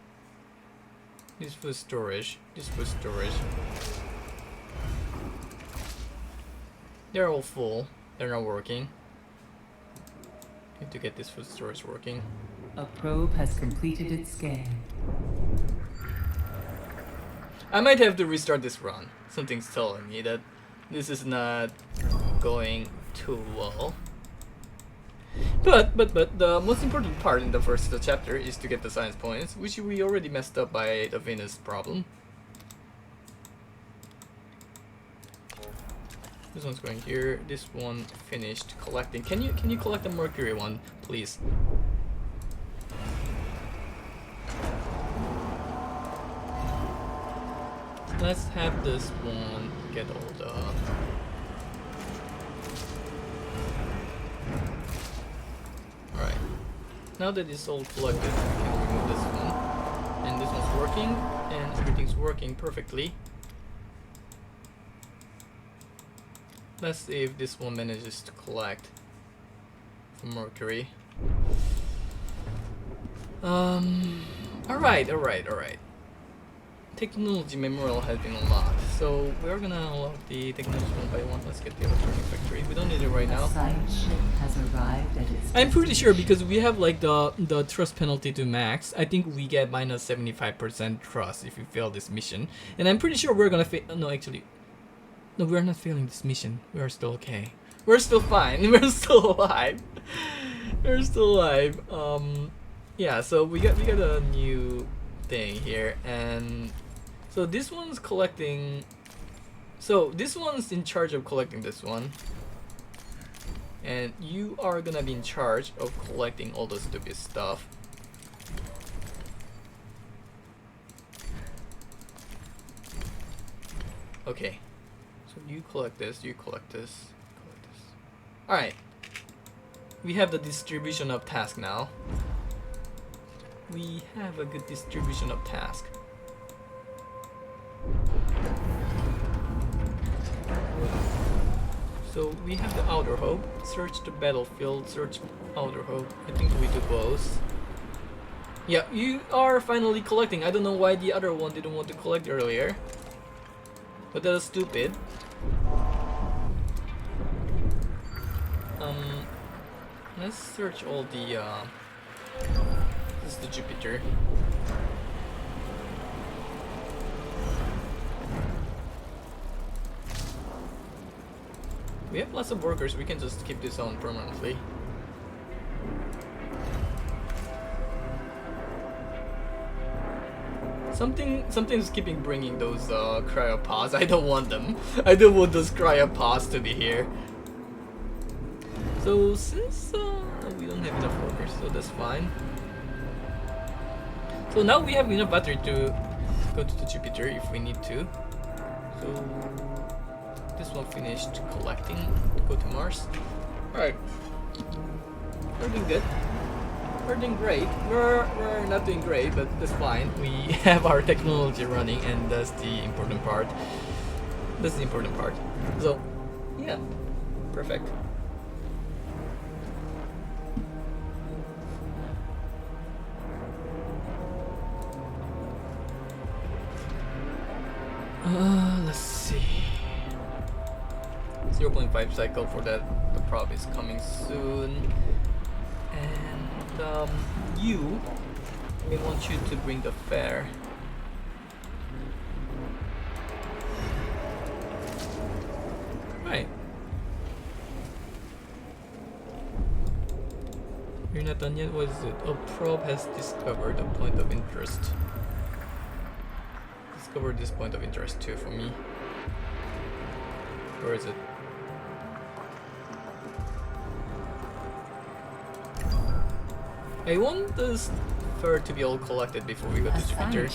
This for storage. This for storage. They're all full. They're not working. Need to get this food storage working.
A probe has completed its scan.
I might have to restart this run. Something's telling me that this is not going too well. But the most important part in the first chapter is to get the science points, which we already messed up by the Venus problem. This one's going here. This one finished collecting. Can you collect the Mercury one, please? Let's have this one get all the... Alright. Now that it's all collected, we can remove this one. And this one's working, and everything's working perfectly. Let's see if this one manages to collect from Mercury. Alright. Technology memorial has been unlocked. So we're gonna unlock the technology one by one. Let's get the electronic factory. We don't need it right now.
Science ship has arrived at its
I'm pretty sure
destination.
because we have like the trust penalty to max. I think we get minus 75% trust if you fail this mission. And I'm pretty sure we're gonna fail. No, actually, no, we're not failing this mission. We are still okay. We're still fine. We're still alive. We're still alive. Yeah. So we got a new thing here, and so this one's collecting. So this one's in charge of collecting this one. And you are gonna be in charge of collecting all the stupid stuff. Okay. So you collect this, you collect this, collect this. Alright. We have the distribution of task now. We have a good distribution of task. So we have the outer hope, search the battlefield, search outer hope. I think we do both. Yeah, you are finally collecting. I don't know why the other one didn't want to collect earlier. But that is stupid. Let's search all the this is the Jupiter. We have lots of workers, we can just keep this on permanently. Something's keeping bringing those cryopods. I don't want them. I don't want those cryopods to be here. So since we don't have enough workers, so that's fine. So now we have enough battery to go to the Jupiter if we need to. So this one finished collecting to go to Mars. Alright. We're doing good. We're doing great. We're not doing great, but that's fine. We have our technology running, and that's the important part. That's the important part. So, yeah. Perfect. Let's see. 0.5 cycle for that. The prop is coming soon. And we want you to bring the fare. Right. You're not done yet? What is it? A probe has discovered a point of interest. Discovered this point of interest too for me. Where is it? I want this fur to be all collected before we go to Jupiter.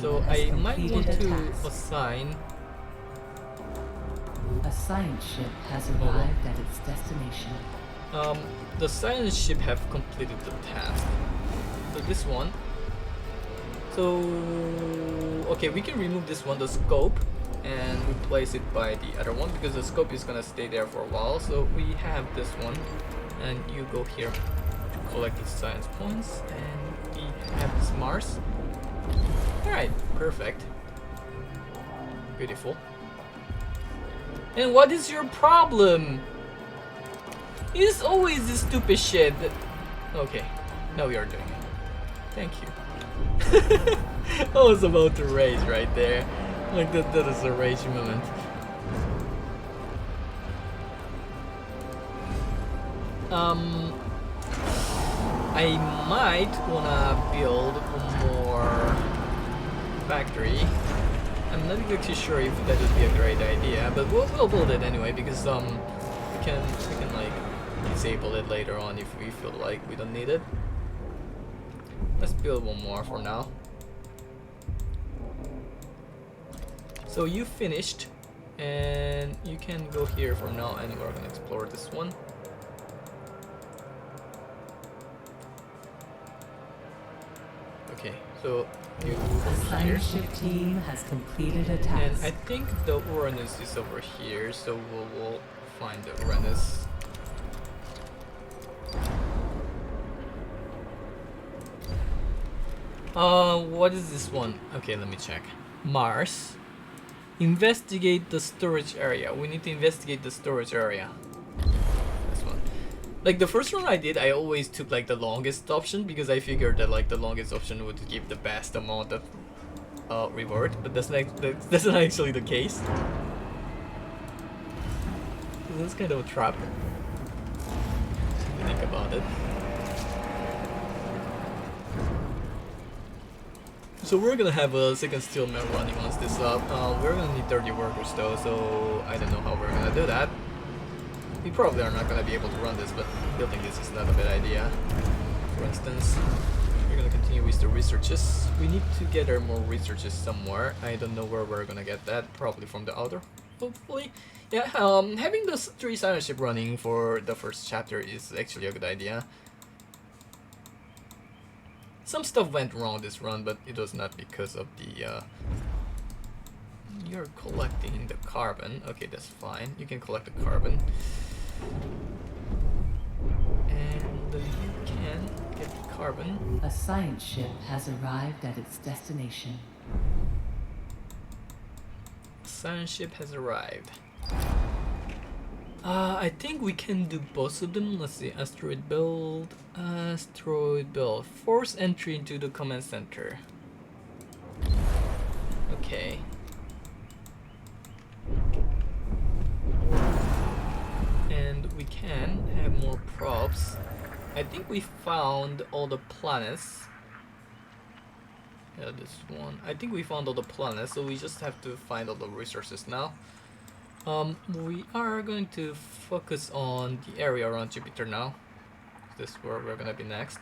So I might want to assign.
A science ship has arrived at its destination.
The science ship have completed the task. So this one. So okay, we can remove this one, the scope, and replace it by the other one because the scope is gonna stay there for a while. So we have this one, and you go here to collect the science points, and we have this Mars. Alright, perfect. Beautiful. And what is your problem? It's always this stupid shit that... Okay, now we are doing it. Thank you. I was about to rage right there. Like that is a rage moment. I might wanna build more factory. I'm not exactly sure if that would be a great idea, but we'll build it anyway because we can like disable it later on if we feel like we don't need it. Let's build one more for now. So you finished, and you can go here for now, and we're gonna explore this one. Okay, so you
The
go here.
science ship team has completed a
And
task.
I think the Uranus is over here, so we'll find the Uranus. What is this one? Okay, let me check. Mars. Investigate the storage area. We need to investigate the storage area. This one. Like the first one I did, I always took like the longest option because I figured that like the longest option would give the best amount of reward, but that's not actually the case. So that's kind of a trap. If you think about it. So we're gonna have a second steel mill running once this up. We're gonna need 30 workers though, so I don't know how we're gonna do that. We probably are not gonna be able to run this, but building this is not a bad idea. For instance, we're gonna continue with the researches. We need to gather more researches somewhere. I don't know where we're gonna get that. Probably from the outer, hopefully. Yeah, having those 3 silent ship running for the first chapter is actually a good idea. Some stuff went wrong this run, but it was not because of the you're collecting the carbon. Okay, that's fine. You can collect the carbon. And you can get the carbon.
A science ship has arrived at its destination.
Science ship has arrived. I think we can do both of them. Let's see. Asteroid build. Asteroid build. Force entry into the command center. Okay. And we can have more props. I think we found all the planets. Yeah, this one. I think we found all the planets, so we just have to find all the resources now. We are going to focus on the area around Jupiter now. This is where we're gonna be next.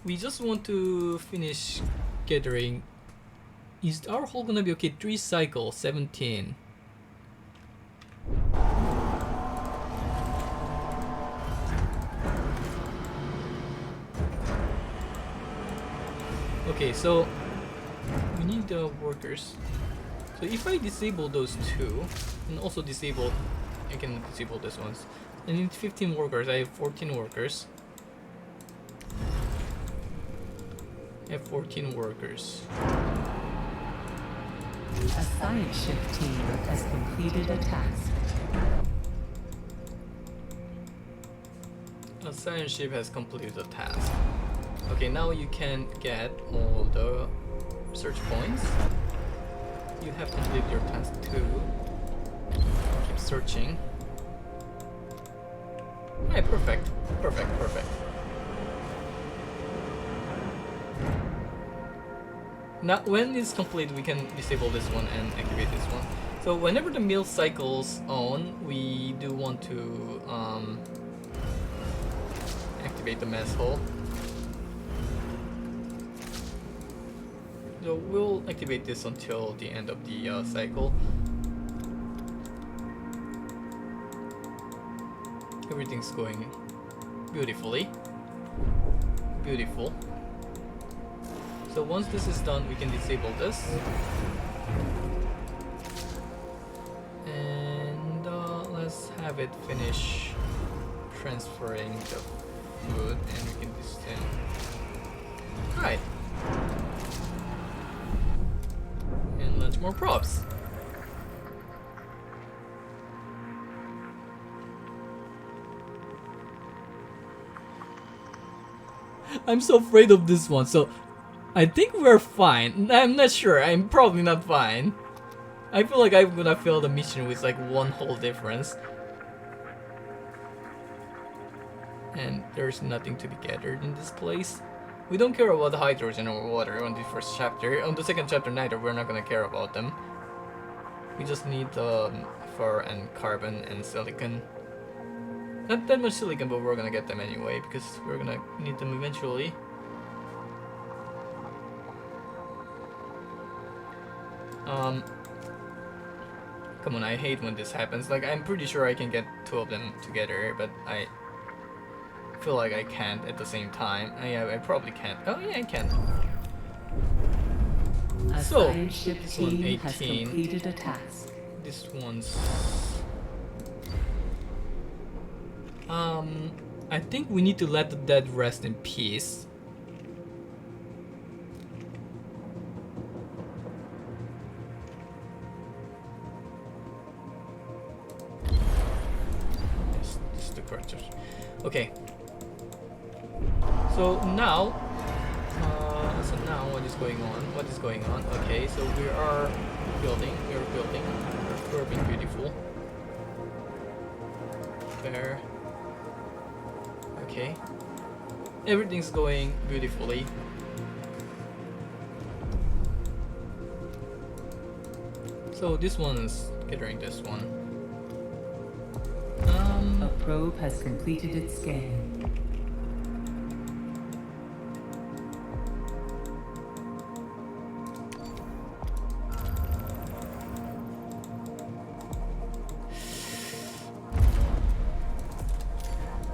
We just want to finish gathering. Is our hull gonna be okay? 3 cycles, 17. Okay, so we need the workers. So if I disable those 2 and also disable, I can disable this ones. I need 15 workers. I have 14 workers. I have 14 workers.
A science ship team has completed a task.
A science ship has completed a task. Okay, now you can get all the research points. You have completed your task too. Keep searching. Alright, perfect. Perfect, perfect. Now, when it's complete, we can disable this one and activate this one. So whenever the mill cycles on, we do want to activate the mess hall. So we'll activate this until the end of the cycle. Everything's going beautifully. Beautiful. So once this is done, we can disable this. And let's have it finish transferring the food and we can disable. Alright. And launch more props. I'm so afraid of this one, so I think we're fine. I'm not sure. I'm probably not fine. I feel like I'm gonna fail the mission with like 1 whole difference. And there's nothing to be gathered in this place. We don't care about the hydrogen or water on the first chapter. On the second chapter neither, we're not gonna care about them. We just need fur and carbon and silicon. Not that much silicon, but we're gonna get them anyway because we're gonna need them eventually. Come on, I hate when this happens. Like, I'm pretty sure I can get 2 of them together, but I feel like I can't at the same time. Yeah, I probably can't. Oh yeah, I can.
A
So,
science ship
this one
team has
18.
completed a task.
This one's I think we need to let the dead rest in peace. Yes, this is the correct choice. Okay. So now, what is going on? What is going on? Okay, so we are building. We're being beautiful. There. Okay. Everything's going beautifully. So this one's gathering this one.
A probe has completed its scan.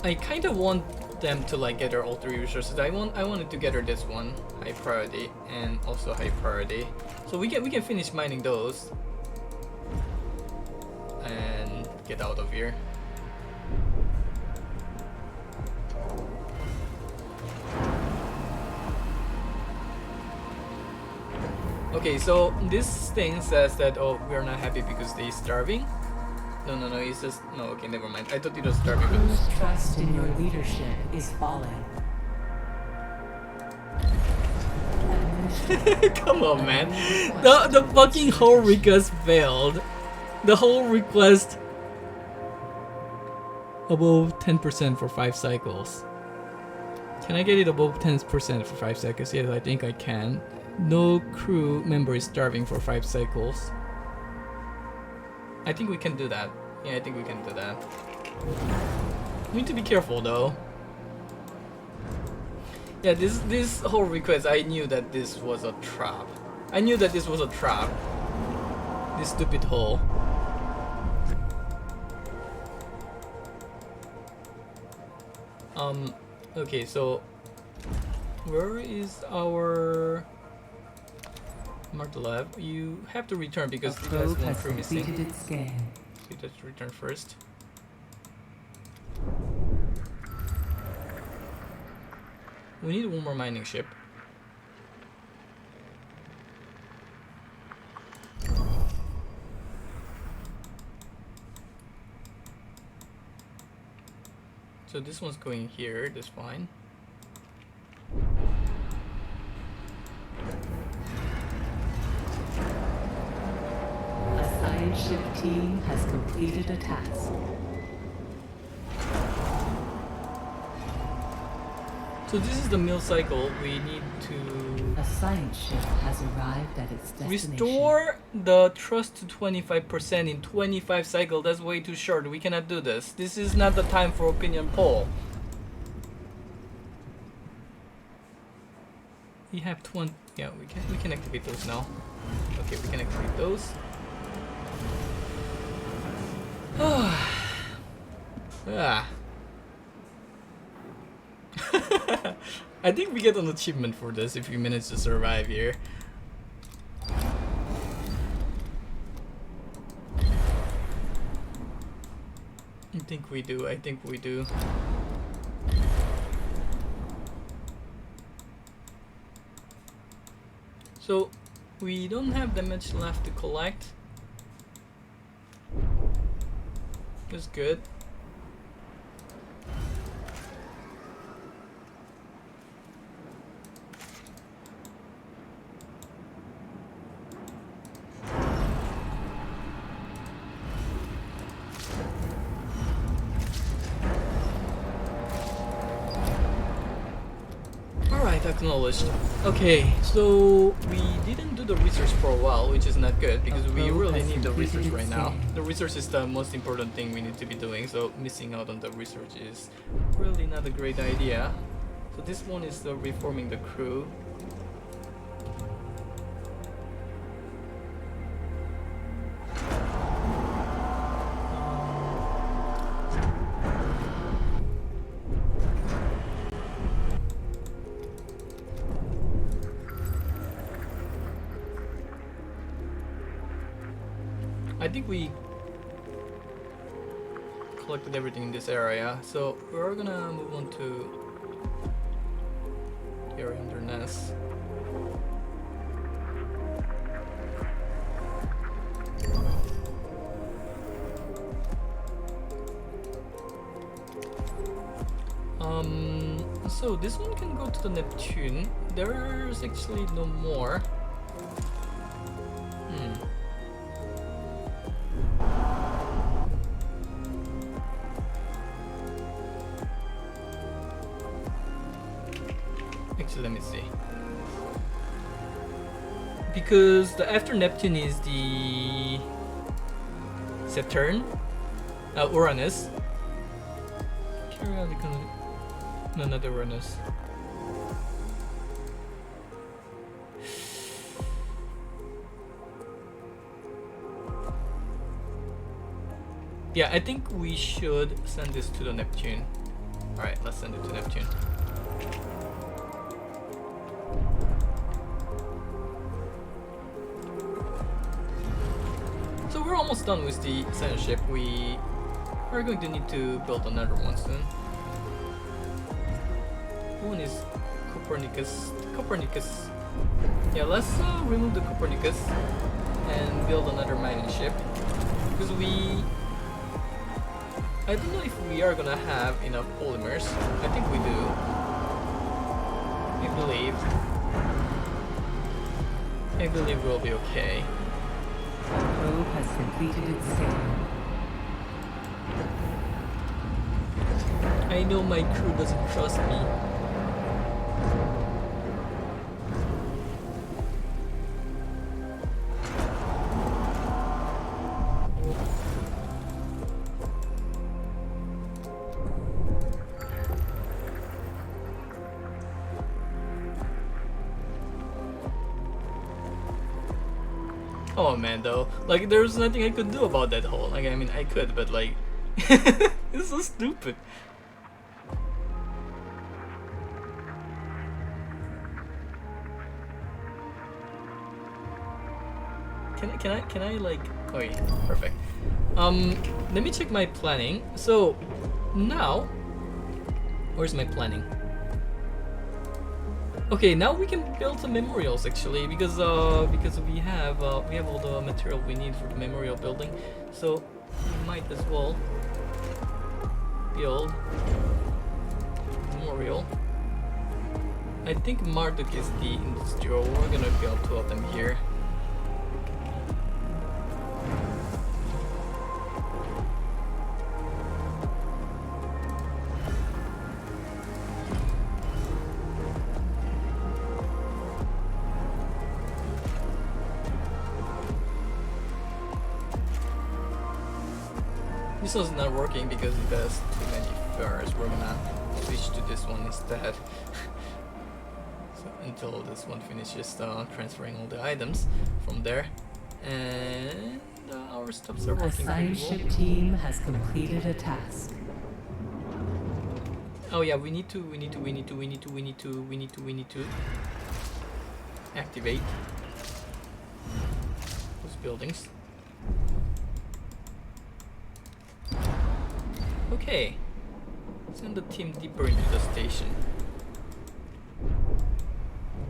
I kind of want them to like gather all 3 resources. I wanted to gather this one, high priority, and also high priority. So we can finish mining those and get out of here. Okay, so this thing says that, oh, we're not happy because they're starving. No, it's just, no, okay, never mind. I thought it was starving.
Crew's trust in your leadership is falling.
Come on, man. The fucking whole request failed. The whole request above 10% for 5 cycles. Can I get it above 10% for 5 cycles? Yes, I think I can. No crew member is starving for 5 cycles. I think we can do that. Yeah, I think we can do that. We need to be careful though. Yeah, this whole request, I knew that this was a trap. I knew that this was a trap. This stupid hole. Okay, so where is our Mark lab? You have to return because you guys want crew missing. You just return first. We need one more mining ship. So this one's going here, that's fine.
A science ship team has completed a task.
So this is the mill cycle. We need to
A science ship has arrived at its destination.
restore the trust to 25% in 25 cycle. That's way too short. We cannot do this. This is not the time for opinion poll. We have 20. Yeah, we can activate those now. Okay, we can activate those. Ah. I think we get an achievement for this if we manage to survive here. I think we do. I think we do. So we don't have that much left to collect. That's good. Acknowledged. Okay, so we didn't do the research for a while, which is not good because we really need the research right now. The research is the most important thing we need to be doing, so missing out on the research is really not a great idea. So this one is reforming the crew. I think we collected everything in this area, so we're gonna move on to the area under Ness. So this one can go to the Neptune. There's actually no more. Actually, let me see. Because the after Neptune is the Saturn, Uranus. No, not Uranus. Yeah, I think we should send this to the Neptune. Alright, let's send it to Neptune. So we're almost done with the Senate ship. We're going to need to build another one soon. One is Copernicus. Yeah, let's remove the Copernicus and build another mining ship. Because I don't know if we are gonna have enough polymers. I think we do. I believe we'll be okay.
Probe has completed its scan.
I know my crew doesn't trust me. Oh man, though, like there's nothing I could do about that hole. Like I mean, I could, but like, it's so stupid. Can I like? Oh yeah, perfect. Let me check my planning. So now, where's my planning? Okay, now we can build the memorials actually, because we have all the material we need for the memorial building. So we might as well build memorial. I think Marduk is the industrial. We're gonna build 2 of them here. This one's not working because it has too many furs. We're gonna switch to this one instead. So until this one finishes transferring all the items from there, and our stuffs are
A
working.
science ship team has completed a task.
Oh yeah, we need to activate those buildings. Okay, send the team deeper into the station.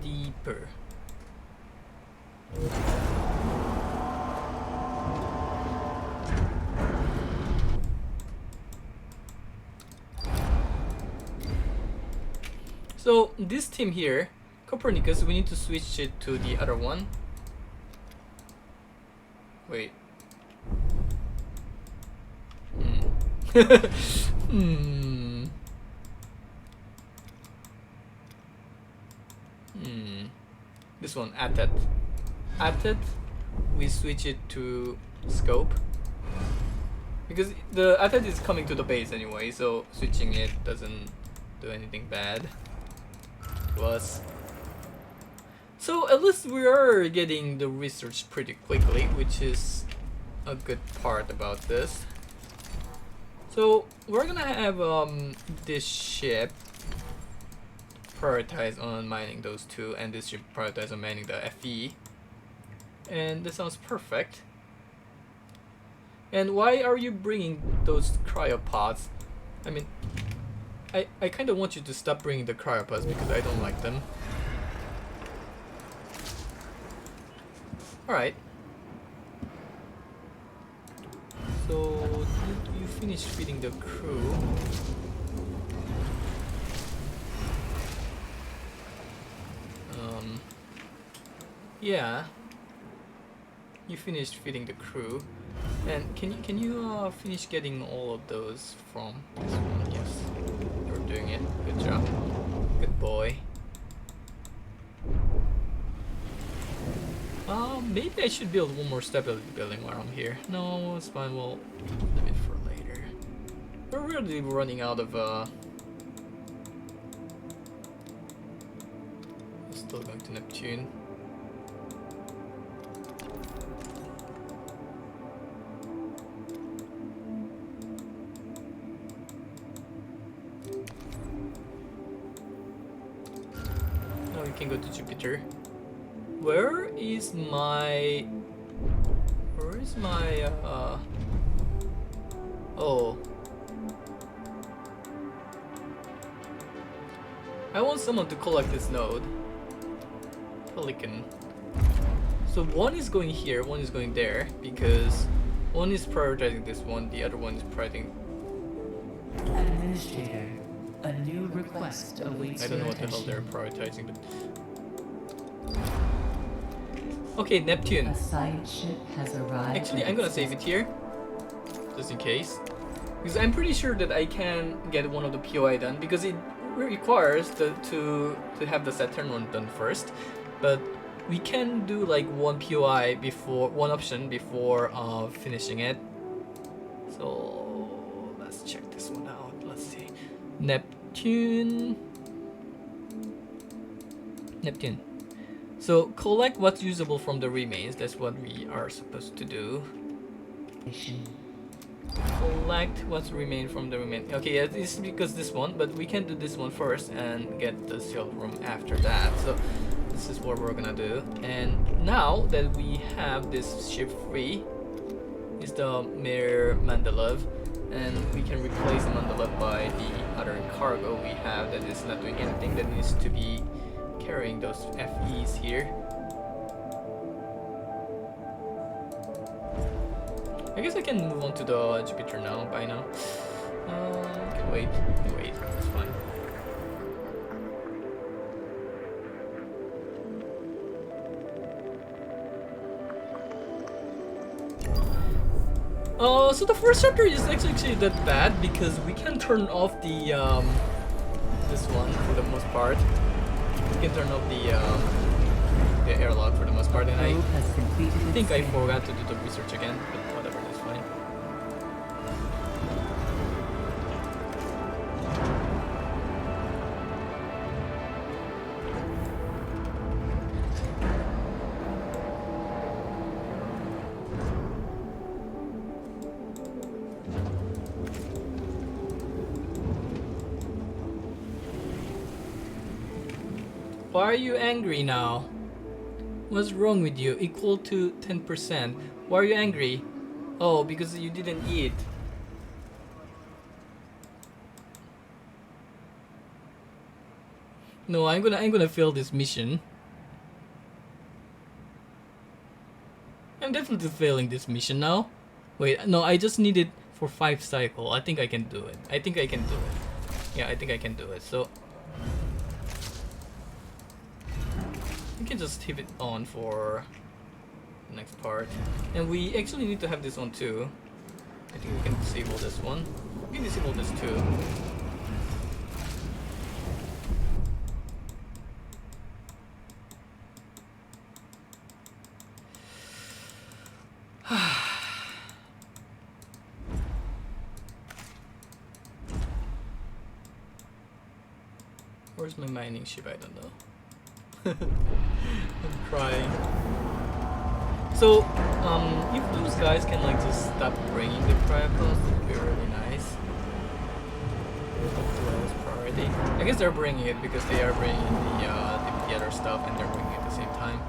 Deeper. So this team here, Copernicus, we need to switch it to the other one. Wait. This one, Atet. Atet, we switch it to scope. Because the Atet is coming to the base anyway, so switching it doesn't do anything bad to us. So at least we are getting the research pretty quickly, which is a good part about this. So we're gonna have this ship prioritize on mining those 2, and this ship prioritize on mining the FE, and this sounds perfect. And why are you bringing those cryopods? I mean, I kind of want you to stop bringing the cryopods because I don't like them. Alright. So, you finished feeding the crew. Yeah. You finished feeding the crew. And can you finish getting all of those from this one? Yes. You're doing it. Good job. Good boy. Maybe I should build one more stability building while I'm here. No, it's fine. We'll leave it for later. We're really running out of still going to Neptune. Now we can go to Jupiter. Where is my oh, I want someone to collect this node. Pelican. So one is going here, one is going there, because one is prioritizing this one, the other one is prioritizing.
Administrator, a new request awaits
I don't know
your
what the hell they're
attention.
prioritizing, but okay, Neptune.
A side ship has arrived.
Actually, I'm gonna save it here, just in case, because I'm pretty sure that I can get one of the POI done, because it requires to have the Saturn one done first, but we can do like one POI before, one option before finishing it. So let's check this one out. Let's see, Neptune. So collect what's usable from the remains. That's what we are supposed to do. Collect what's remained from the remain. Okay, yeah, this is because this one, but we can do this one first and get the sealed room after that. So this is what we're gonna do. And now that we have this ship free, is the Mir Mandalov, and we can replace the Mandalov by the other cargo we have that is not doing anything, that needs to be carrying those FEs here. I guess I can move on to the Jupiter now, by now. Can wait, that's fine. So the first chapter is actually that bad because we can turn off the this one for the most part. We can turn off the airlock for the most part, and I think I forgot to do the research again, but whatever, that's fine. Why are you angry now? What's wrong with you? Equal to 10%. Why are you angry? Oh, because you didn't eat. No, I'm gonna fail this mission. I'm definitely failing this mission now. Wait, no, I just need it for 5 cycle. I think I can do it. Yeah, I think I can do it. So we can just keep it on for the next part. And we actually need to have this one too. I think we can disable this one. We can disable this too. Where's my mining ship? I don't know. I'm crying. So, if those guys can like just stop bringing the cryopods, that would be really nice. Lowest priority. I guess they're bringing it because they are bringing the other stuff, and they're bringing it at the same time.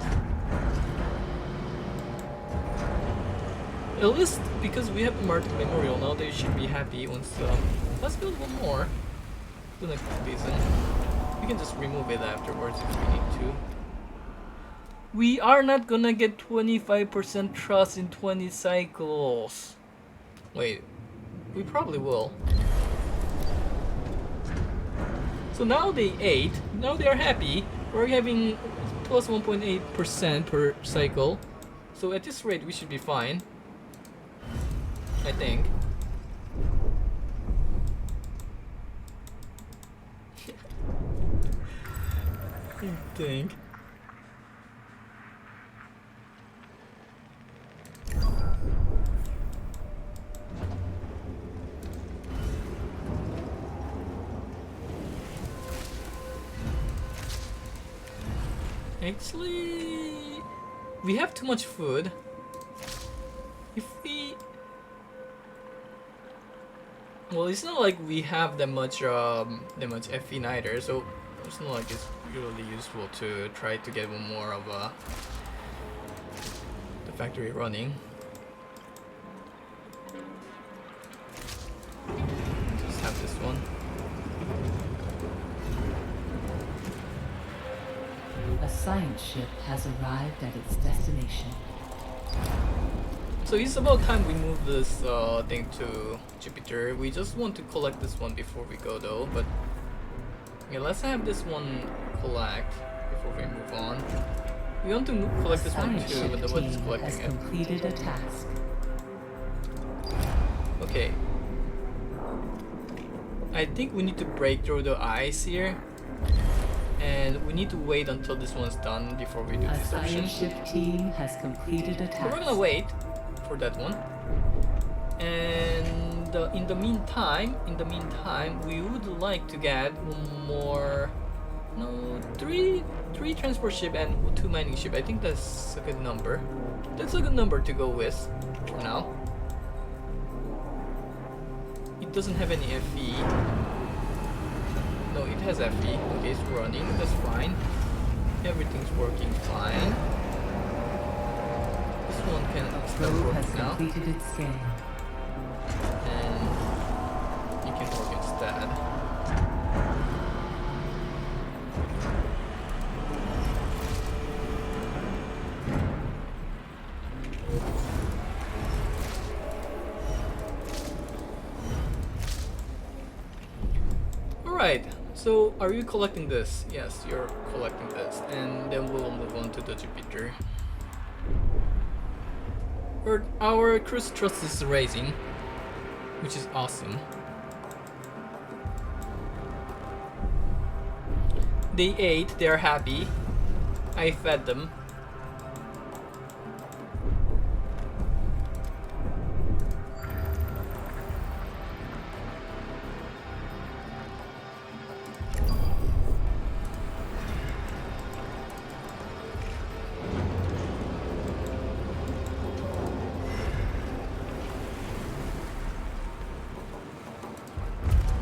At least because we have the Martin Memorial now, they should be happy once. Let's build one more. The next season. We can just remove it afterwards if we need to. We are not gonna get 25% trust in 20 cycles. Wait, we probably will. So now they ate. Now they are happy. We're having plus 1.8% per cycle. So at this rate, we should be fine. I think. I think. Actually, we have too much food. If we... Well, it's not like we have that much FE neither, so it's not like it's really useful to try to get one more of the factory running. Just have this one.
A science ship has arrived at its destination.
So it's about time we move this thing to Jupiter. We just want to collect this one before we go though, but yeah, let's have this one collect before we move on. We want to collect this one too, but the one is collecting it.
Completed a task.
Okay. I think we need to break through the ice here. And we need to wait until this one's done before we do this option.
A science ship team has completed a task.
So we're gonna wait for that one. And in the meantime, we would like to get one more, no, three transport ship and 2 mining ship. I think that's a good number. That's a good number to go with for now. It doesn't have any FE. No, it has FE. Okay, it's running. That's fine. Everything's working fine. This one can start working now.
Completed its scan.
And it can work instead. Alright. So, are you collecting this? Yes, you're collecting this, and then we'll move on to the Jupiter. Our cruise trust is raising, which is awesome. They ate, they're happy. I fed them.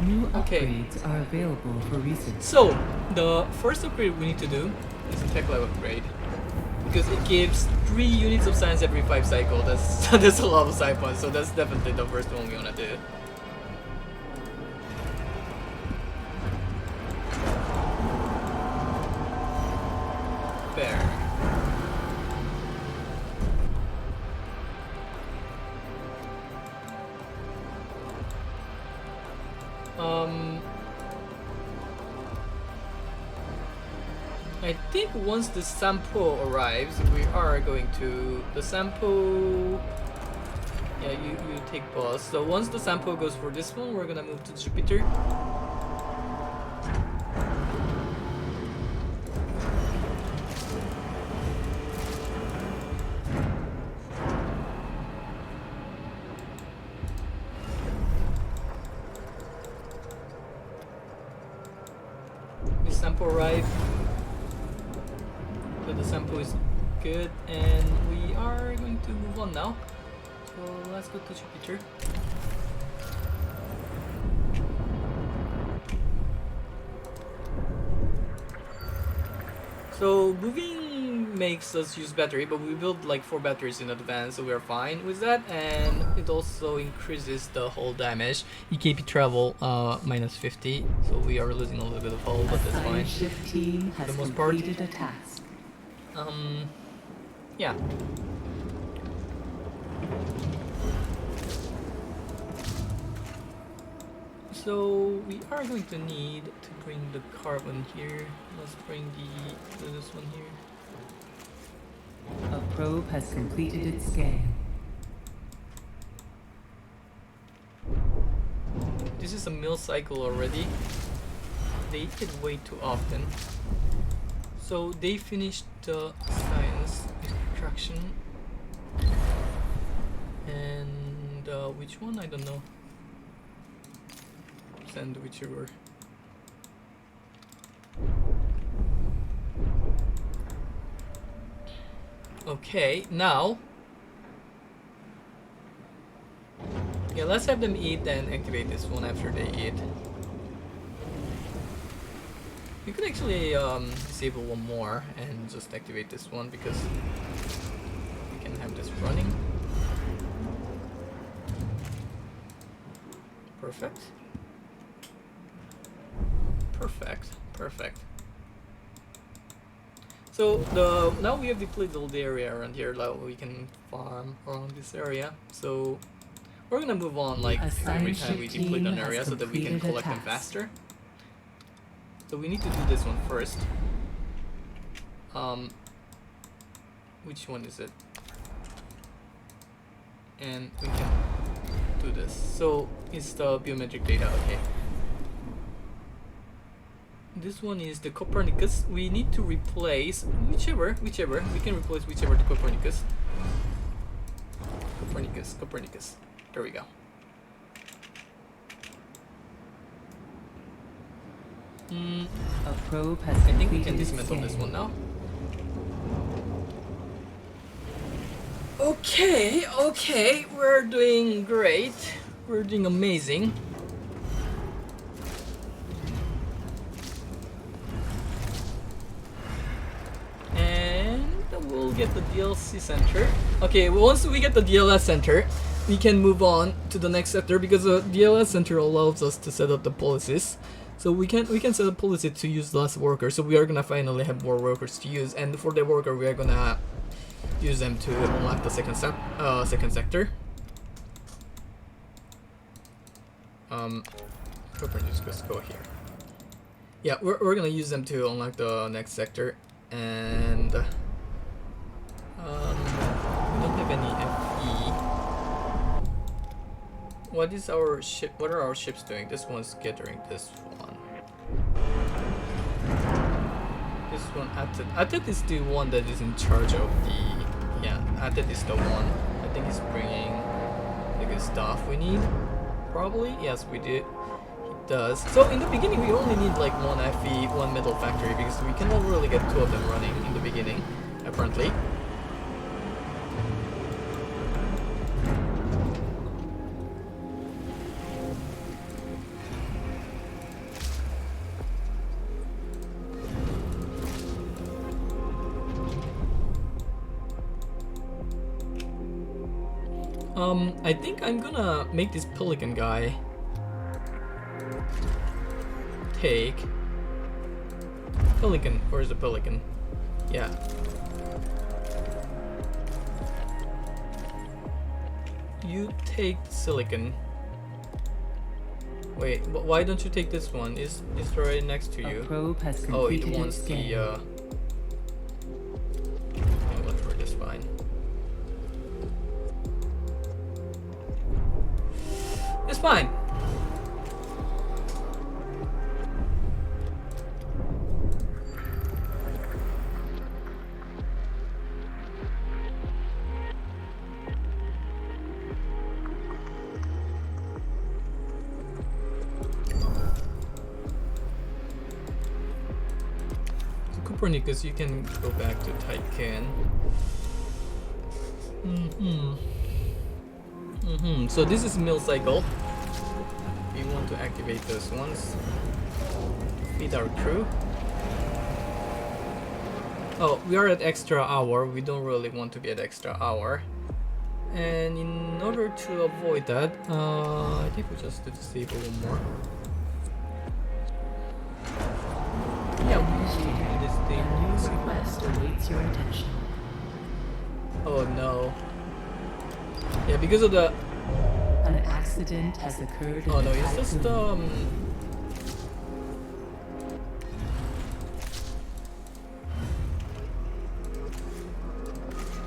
New
Okay.
upgrades are available for research.
So, the first upgrade we need to do is a tech level upgrade. Because it gives 3 units of science every 5 cycles. That's a lot of sci points, so that's definitely the first one we wanna do. Fair. I think once the sample arrives, we are going to the sample. Yeah, you take pause. So once the sample goes for this one, we're gonna move to Jupiter. The sample arrive. So the sample is good, and we are going to move on now. So let's go to Jupiter. So moving makes us use battery, but we built like 4 batteries in advance, so we are fine with that. And it also increases the hull damage. EKP travel minus 50, so we are losing a little bit of hull, but that's fine.
Shift team has
For the most part.
completed a task.
Yeah. So we are going to need to bring the carbon here. Let's bring this one here.
A probe has completed its scan.
This is a mill cycle already. They eat it way too often. So they finished the science extraction. And which one? I don't know. Send whichever. Okay, now. Yeah, let's have them eat and activate this one after they eat. You could actually disable one more and just activate this one because we can have this running. Perfect. Perfect. Perfect. So now we have depleted all the area around here, like we can farm around this area. So we're gonna move on like every time we deplete an area so that we can collect them faster. So we need to do this one first. Which one is it? And we can do this. So it's the biometric data, okay. This one is the Copernicus. We need to replace whichever. We can replace whichever to Copernicus. Copernicus. There we go.
A probe has
I think we can dismantle this one now. Okay, we're doing great. We're doing amazing. And we'll get the DLC center. Okay, once we get the DLS center, we can move on to the next sector because the DLS center allows us to set up the policies. So we can set a policy to use less workers. So we are gonna finally have more workers to use, and for the worker we are gonna use them to unlock the second sector. Just go here. Yeah, we're gonna use them to unlock the next sector, and we don't have any FE. What is our ship? What are our ships doing? This one's gathering this one. This one, Atet is the one that is in charge of the. Yeah, Atet is the one. I think he's bringing the good stuff we need. Probably, yes, we did. He does. So in the beginning, we only need like one FE, one metal factory because we cannot really get 2 of them running in the beginning, apparently. I think I'm gonna make this pelican guy take pelican. Where's the pelican? Yeah. You take silicon. Wait, why don't you take this one? It's right next to you. Oh, it wants the whatever, that's fine. It's fine. Copernicus, you can go back to Titan. So this is mill cycle. We want to activate those ones. Feed our crew. Oh, we are at extra hour. We don't really want to be at extra hour. And in order to avoid that, I think we just disable one more. Yeah, we should do this thing.
A new request awaits your attention.
Oh no. Yeah, because of the...
An accident has occurred.
Oh
in
no,
the
it's just
Typhoon.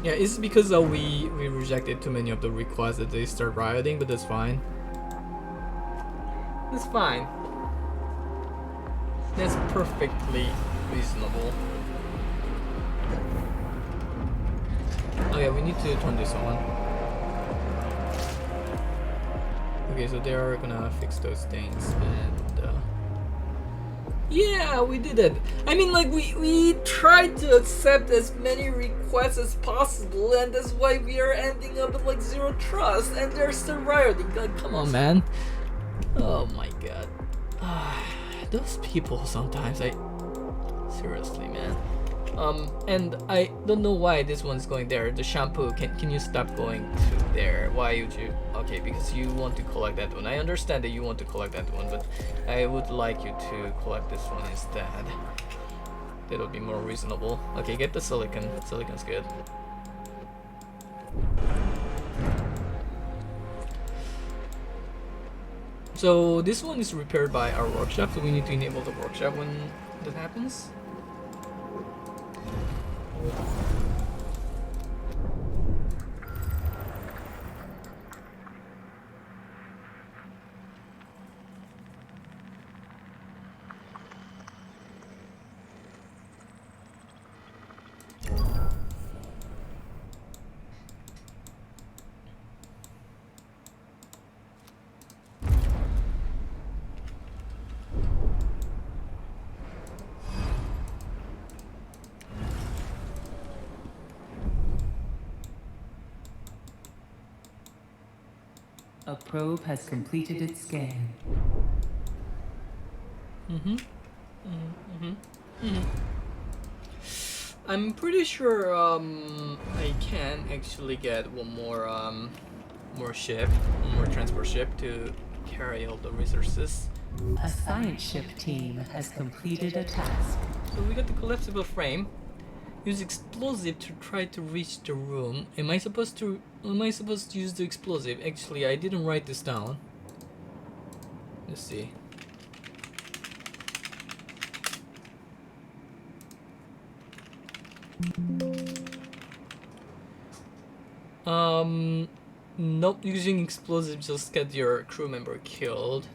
Yeah, it's because we rejected too many of the requests that they start rioting, but that's fine. That's fine. That's perfectly reasonable. Oh yeah, we need to turn this on. Okay, so they are gonna fix those things, and yeah, we did it. I mean, like, we tried to accept as many requests as possible, and that's why we are ending up with like 0 trust, and they're still rioting. Like, come on, man. Oh my god. Those people sometimes, seriously, man. And I don't know why this one's going there. The shampoo, can you stop going to there? Why would you? Okay, because you want to collect that one. I understand that you want to collect that one, but I would like you to collect this one instead. That'll be more reasonable. Okay, get the silicon. Silicon's good. So this one is repaired by our workshop, so we need to enable the workshop when that happens.
A probe has completed its scan.
I'm pretty sure I can actually get one more ship, one more transport ship to carry all the resources.
A science ship team has completed a task.
So we got the collapsible frame. Use explosive to try to reach the room. Am I supposed to use the explosive? Actually, I didn't write this down. Let's see. Not using explosive just get your crew member killed.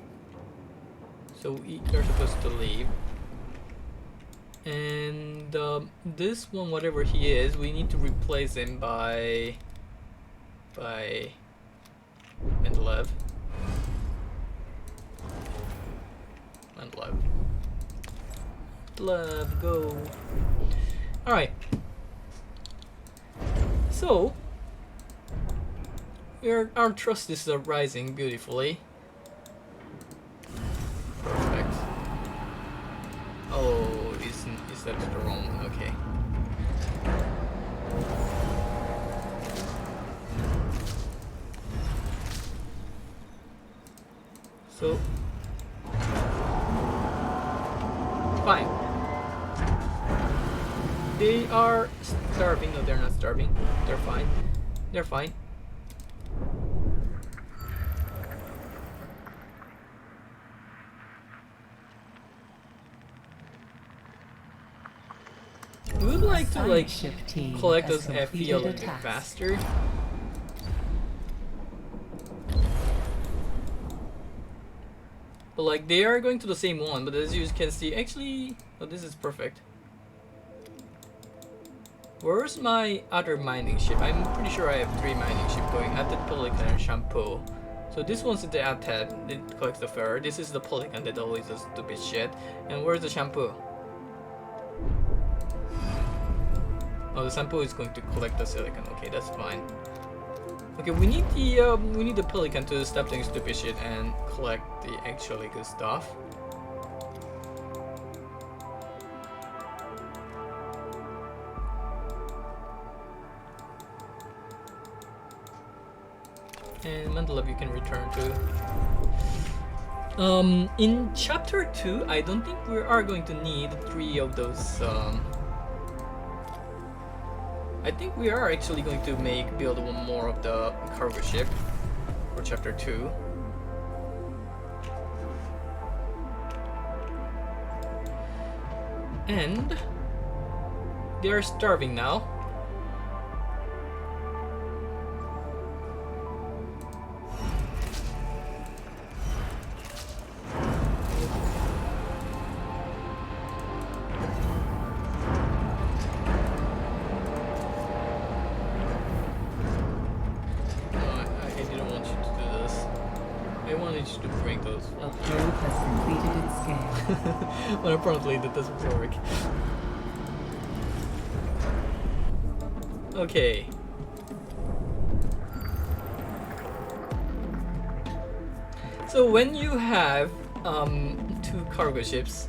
So you're supposed to leave. And this one, whatever he is, we need to replace him by Mendeleev. Mendeleev, go. All right. So our trust is rising beautifully. Perfect. Oh, is that the wrong one? Okay. So fine. They are starving. No, they're not starving. They're fine. They're fine. We would like to collect those FE a little bit faster. But like they are going to the same one, but as you can see, actually, oh, this is perfect. Where's my other mining ship? I'm pretty sure I have 3 mining ships going. Atet, Pelican, and Shampoo. So this one's the Atet, it collects the fur. This is the Pelican that always does stupid shit. And where's the Shampoo? Oh, the Shampoo is going to collect the silicon. Okay, that's fine. Okay, we need the Pelican to stop doing stupid shit and collect the actually good stuff. And Mandalab you can return to. In chapter 2, I don't think we are going to need 3 of those. I think we are actually going to build one more of the cargo ship for chapter 2. And they are starving now. But apparently that doesn't work. Okay. So when you have 2 cargo ships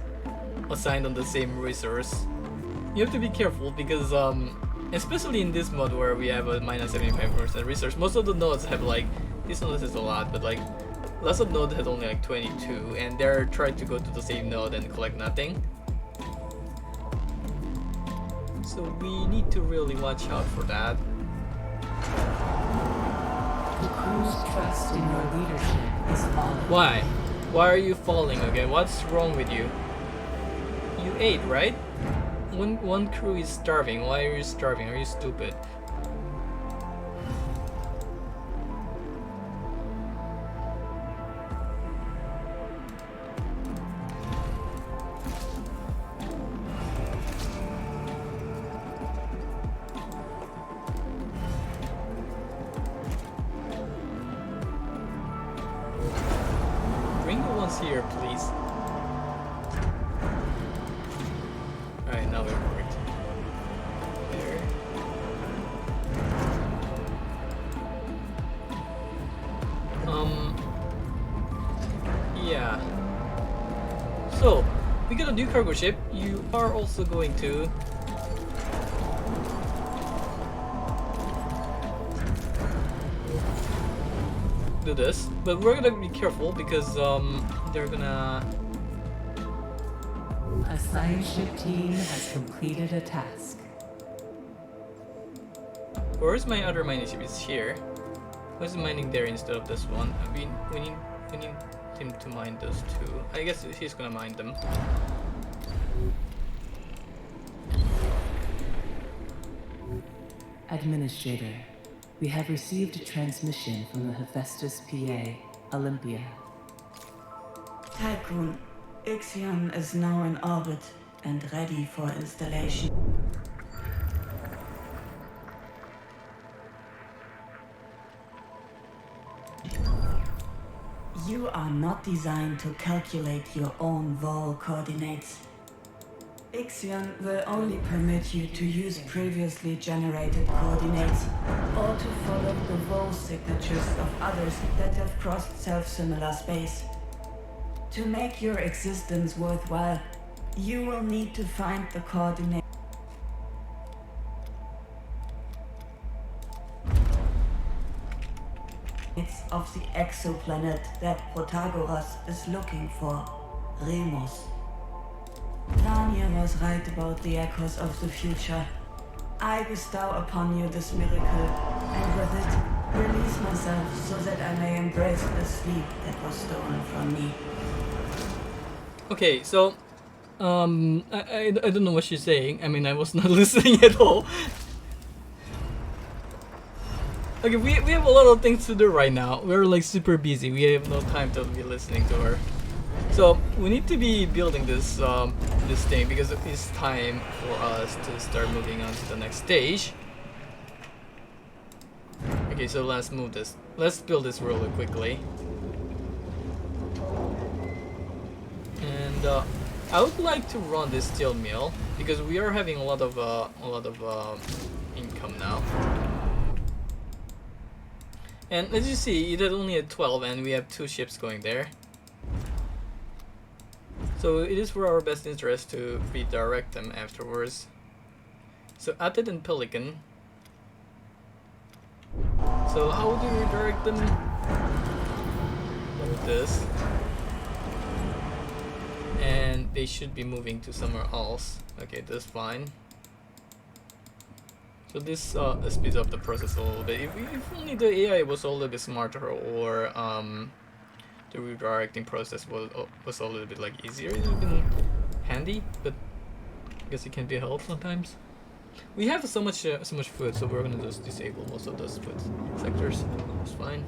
assigned on the same resource, you have to be careful because especially in this mod where we have a minus 75% resource, most of the nodes have like, this node has a lot, but like lots of nodes has only like 22, and they're trying to go to the same node and collect nothing. So we need to really watch out for that.
The crew's trust in your leadership is falling.
Why? Why are you falling again? What's wrong with you? You ate, right? One crew is starving. Why are you starving? Are you stupid? Here, please. Alright, now it worked. There. Yeah. So, we got a new cargo ship. You are also going to do this, but we're gonna be careful because they're gonna.
A science ship team has completed a task.
Where's my other mining ship? It's here. Why is it mining there instead of this one? I mean, we need him to mine those 2. I guess he's gonna mine them.
Administrator, we have received a transmission from the Hephaestus PA, Olympia.
Tycoon, Ixion is now in orbit and ready for installation. You are not designed to calculate your own vol coordinates. Ixion will only permit you to use previously generated coordinates or to follow the vol signatures of others that have crossed self-similar space. To make your existence worthwhile, you will need to find the coordinates of the exoplanet that Protagoras is looking for, Remus. Vanya was right about the echoes of the future. I bestow upon you this miracle, and with it, release myself so that I may embrace the sleep that was stolen from me.
Okay, so I don't know what she's saying. I mean, I was not listening at all. Okay, we have a lot of things to do right now. We're like super busy. We have no time to be listening to her. So we need to be building this this thing because it's time for us to start moving on to the next stage. Okay, so let's move this. Let's build this really quickly. And I would like to run this steel mill because we are having a lot of income now. And as you see, it is only at 12 and we have 2 ships going there. So it is for our best interest to redirect them afterwards. So Atted and Pelican. So how do we redirect them? Like this. And they should be moving to somewhere else. Okay, that's fine. So this speeds up the process a little bit. If only the AI was a little bit smarter, or the redirecting process was a little bit like easier, it would have been handy. But I guess it can be helped sometimes. We have so much food, so we're gonna just disable most of those food sectors. It's fine.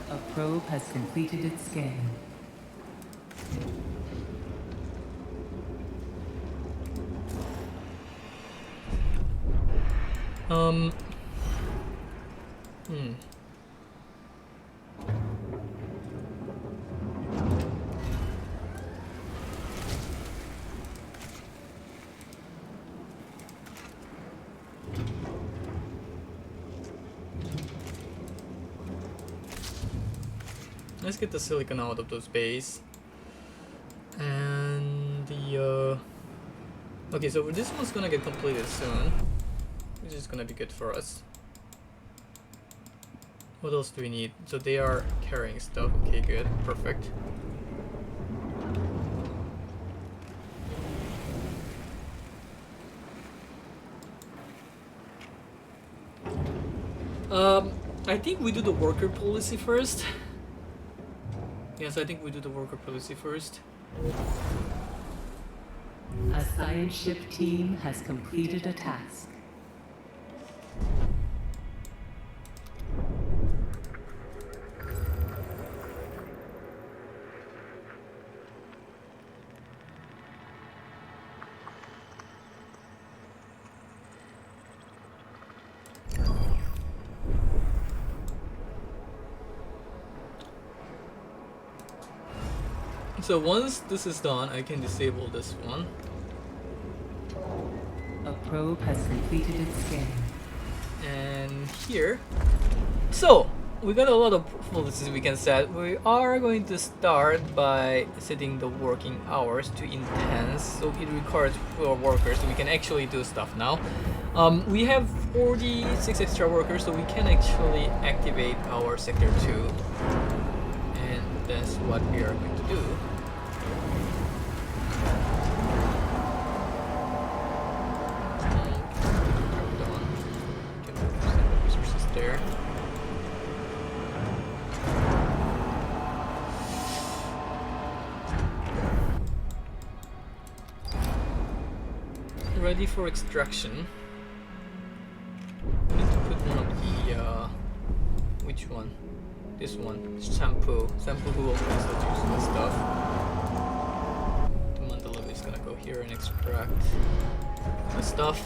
A probe has completed its scan.
Let's get the silicon out of those bays. And the okay, so this one's gonna get completed soon, which is gonna be good for us. What else do we need? So they are carrying stuff. Okay, good, perfect. I think we do the worker policy first. Yes, I think we do the worker policy first.
A science ship team has completed a task.
So once this is done, I can disable this one.
A probe has completed its scan.
And here, so we got a lot of policies we can set. We are going to start by setting the working hours to intense, so it requires fewer workers, so we can actually do stuff now. We have 46 extra workers, so we can actually activate our sector 2, and that's what we are going to do. There. Ready for extraction. We need to put one of the which one? This one. Shampoo. Shampoo who will use the juice and stuff. The mandala is gonna go here and extract the stuff.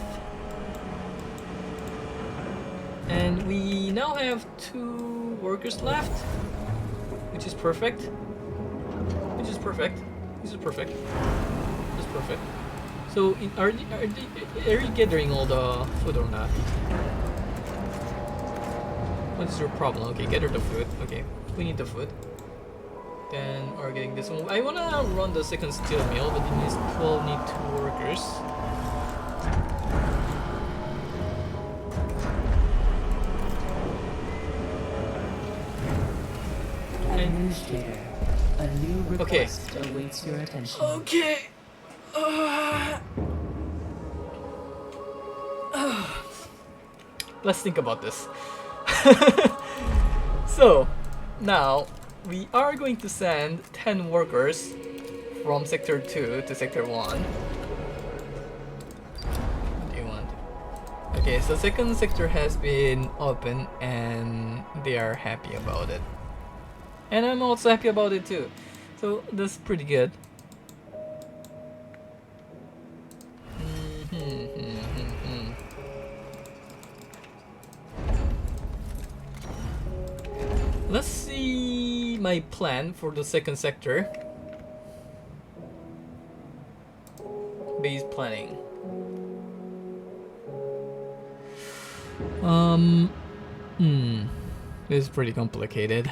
And we now have 2 workers left, which is perfect. Which is perfect. This is perfect. This is perfect. So, are you gathering all the food or not? What is your problem? Okay, gather the food. Okay, we need the food. Then we're getting this one. I wanna run the second steel mill, but it needs 2 workers.
Administrator, a new request awaits your attention.
Okay. Let's think about this. So, now we are going to send 10 workers from Sector 2 to Sector 1. What do you want? Okay, so second sector has been open and they are happy about it. And I'm also happy about it too. So that's pretty good. Let's see my plan for the second sector. Base planning. This is pretty complicated.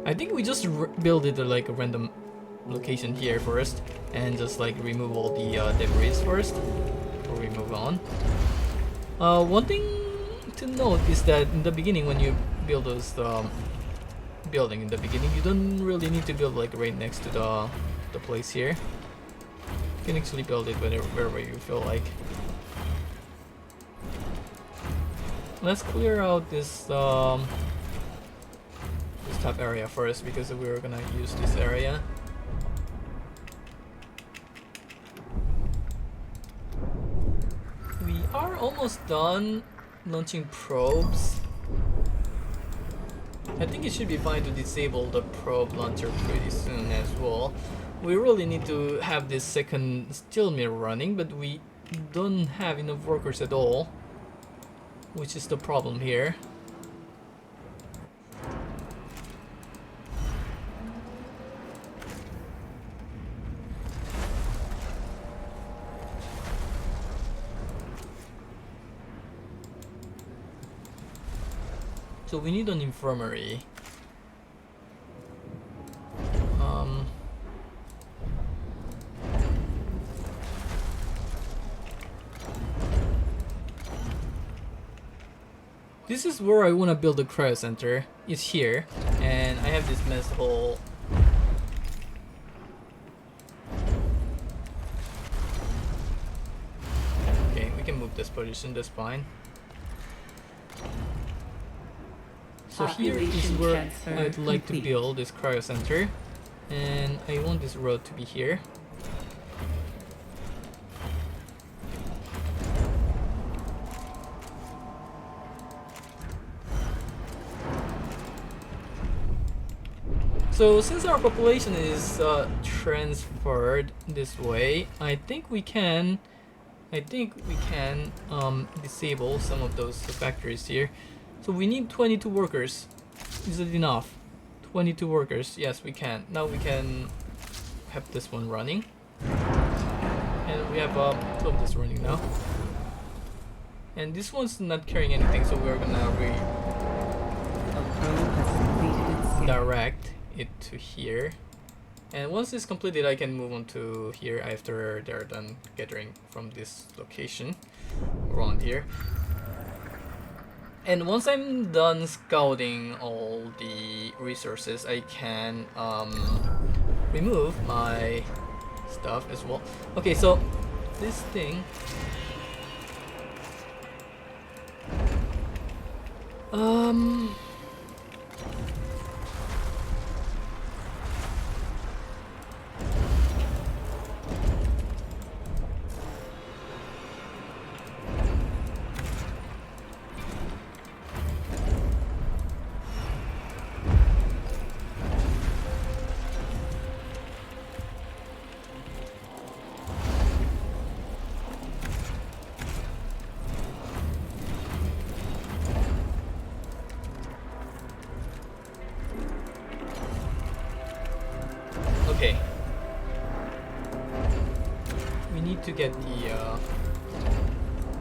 I think we just build it like a random location here first, and just like remove all the debris first before we move on. One thing to note is that in the beginning, when you build those building in the beginning, you don't really need to build like right next to the place here. You can actually build it wherever you feel like. Let's clear out this top area first because we're gonna use this area. We are almost done launching probes. I think it should be fine to disable the probe launcher pretty soon as well. We really need to have this second steel mill running, but we don't have enough workers at all, which is the problem here. So we need an infirmary. This is where I want to build a cryo center. It's here, and I have this mess hole. Okay, we can move this position, that's fine. So here is where I'd like to build this cryo center, and I want this road to be here. So since our population is transferred this way, I think we can disable some of those factories here. So we need 22 workers. Is it enough? 22 workers. Yes, we can. Now we can have this one running. And we have 2 of this running now. And this one's not carrying anything, so we're gonna direct it to here. And once it's completed, I can move on to here after they're done gathering from this location around here. And once I'm done scouting all the resources, I can remove my stuff as well. Okay, so this thing, okay. We need to get the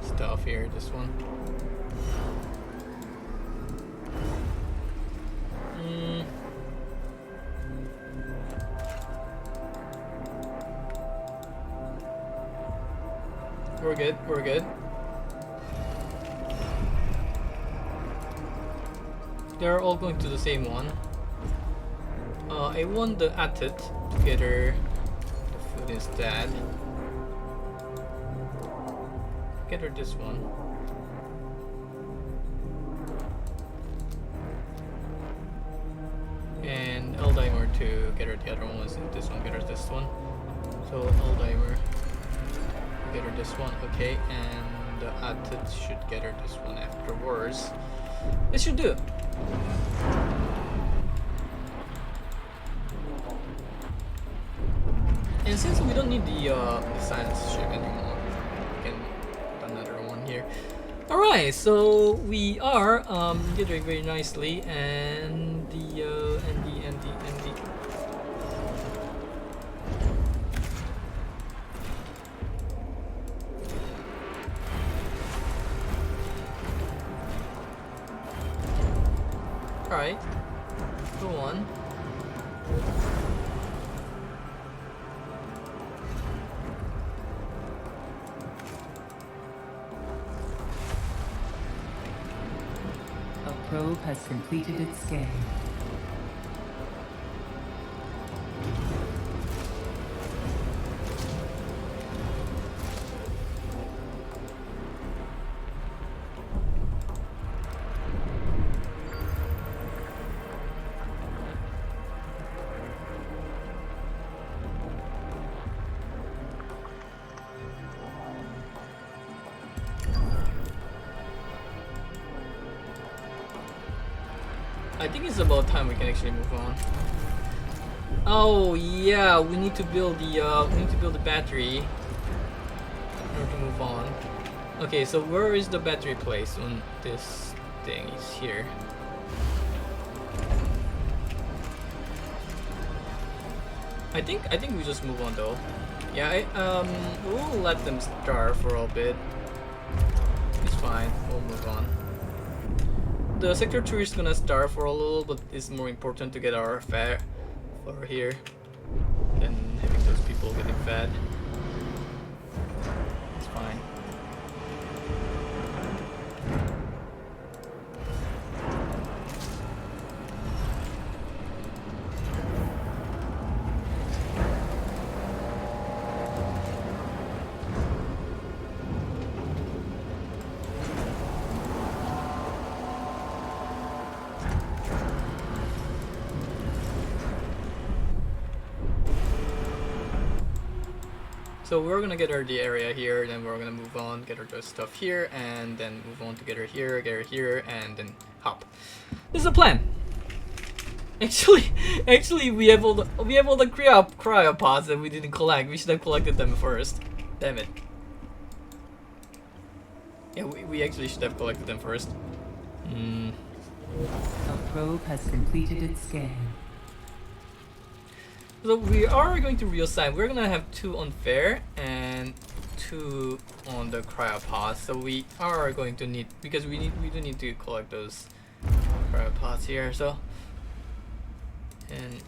stuff here, this one. We're good, we're good. They're all going to the same one. I want the attet to gather the food instead. Gather this one. And Eldimer to gather the other ones, and this one gathers this one. So Eldimer gather this one, okay, and the attet should gather this one afterwards. This should do. And since we don't need the science ship anymore, we can put another one here. Alright, so we are gathering very nicely, and the Alright, go on.
probe has completed its scan.
I think it's about time we can actually move on. Oh yeah, we need to build the battery in order to move on. Okay, so where is the battery placed on this thing? It's here. I think we just move on though. Yeah, we'll let them starve for a bit. It's fine. We'll move on. The sector 2 is gonna starve for a little, but it's more important to get our fare over here than having those people getting fed. It's fine. So we're gonna get her the area here, then we're gonna move on, get her the stuff here, and then move on to get her here, and then hop. This is a plan. Actually, we have all the cryopods that we didn't collect. We should have collected them first. Damn it. Yeah, we actually should have collected them first.
A probe has completed its scan.
So we are going to reassign. We're gonna have 2 on fair and 2 on the cryopods. So we are going to need, because we do need to collect those cryopods here. So, and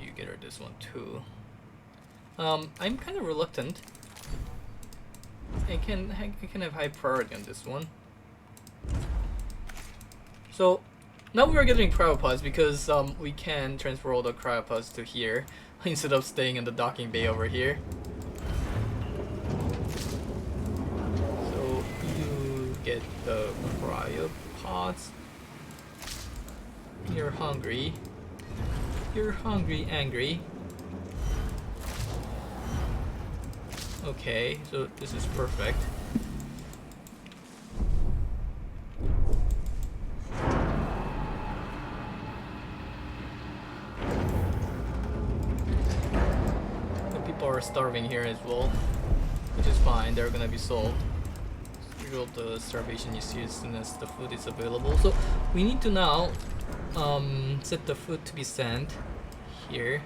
you get her this one too. I'm kind of reluctant. I can have high priority on this one. So now we are getting cryopods because we can transfer all the cryopods to here instead of staying in the docking bay over here. So you get the cryopods. You're hungry. You're hungry, angry. Okay, so this is perfect. Are starving here as well, which is fine. They're gonna be solved. Schedule the starvation you see as soon as the food is available. So we need to now set the food to be sent here.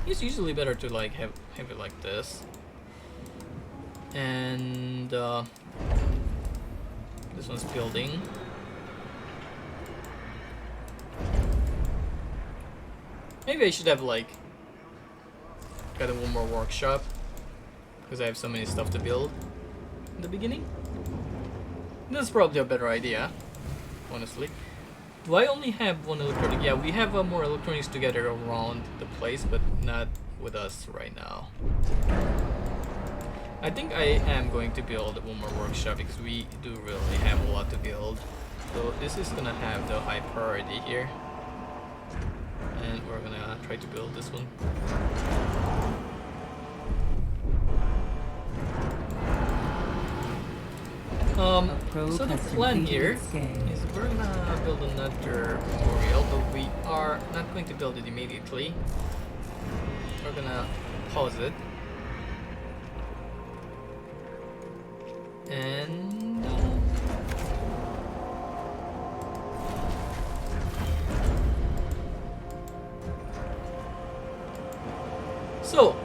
It's usually better to like have it like this, and this one's building. Maybe I should have like got one more workshop because I have so many stuff to build in the beginning. That's probably a better idea, honestly. Do I only have one electronic? Yeah, we have more electronics together around the place, but not with us right now. I think I am going to build one more workshop because we do really have a lot to build. So this is gonna have the high priority here. And we're gonna try to build this one. So the plan here is we're gonna build another memorial, but we are not going to build it immediately. We're gonna pause it. And so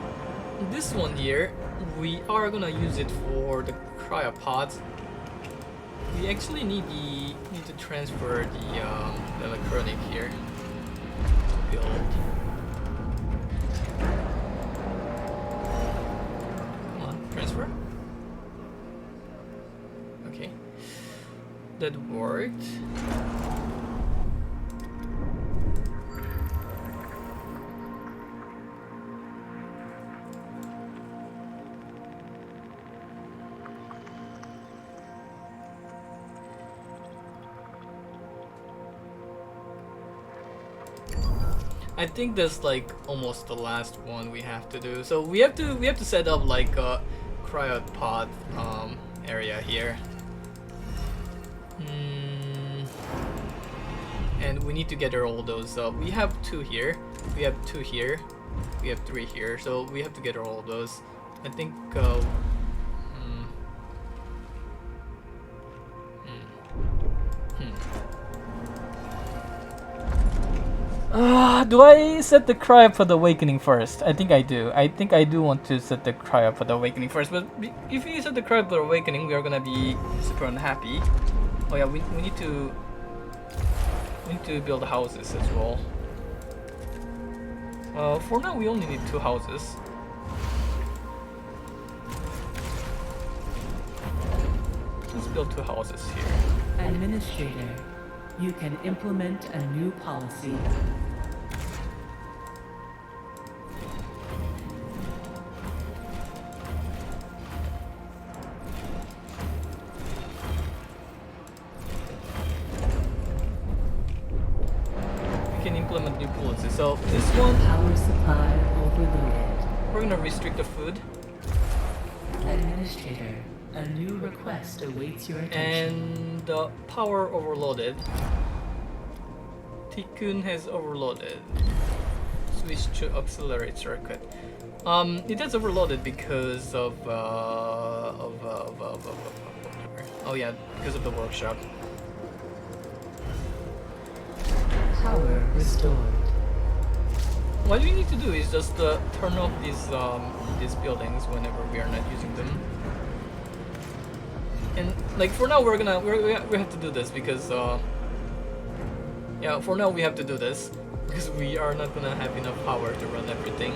this one here, we are gonna use it for the cryopods. We actually need to transfer the electronic here to build. that worked. I think that's like almost the last one we have to do. So we have to set up like a cryopod area here. And we need to gather all those up. We have 2 here, we have 2 here, we have 3 here, so we have to gather all of those. I think do I set the cryopod awakening first? I think I do. I think I do want to set the cryopod awakening first, but if we set the cryopod awakening, we are gonna be super unhappy. Oh yeah, we need to build houses as well. For now, we only need 2 houses. Let's build 2 houses here.
Administrator, you can implement a new policy.
Implement new policies. So this one,
Power supply overloaded.
we're gonna restrict the food.
Administrator, a new request awaits your attention.
And power overloaded. Tycoon has overloaded. Switch to accelerate circuit. It has overloaded because of oh yeah, because of the workshop.
Power restored.
What we need to do is just turn off these buildings whenever we are not using them. And like for now, we have to do this because yeah, for now we have to do this because we are not gonna have enough power to run everything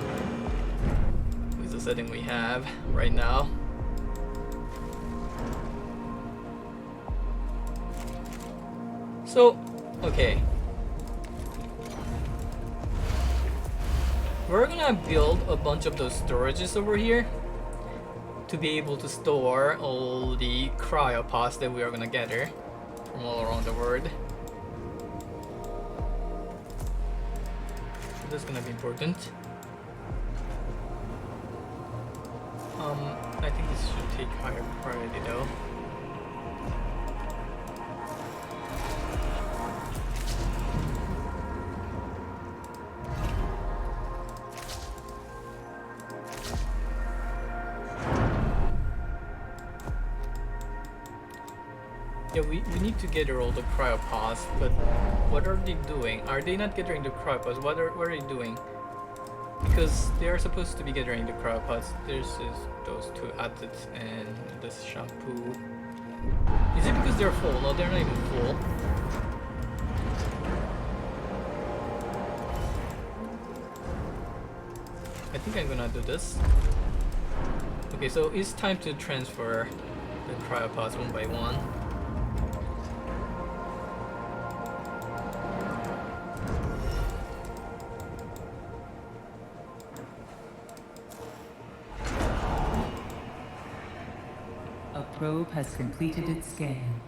with the setting we have right now. So, okay. We're gonna build a bunch of those storages over here to be able to store all the cryopods that we are gonna gather from all around the world. So that's gonna be important. I think this should take higher priority though. Yeah, we need to gather all the cryopods, but what are they doing? Are they not gathering the cryopods? What are they doing? Because they are supposed to be gathering the cryopods. There's those 2 addeds and this shampoo. Is it because they're full? No, they're not even full. I think I'm gonna do this. Okay, so it's time to transfer the cryopods one by one.
A probe has completed its scan.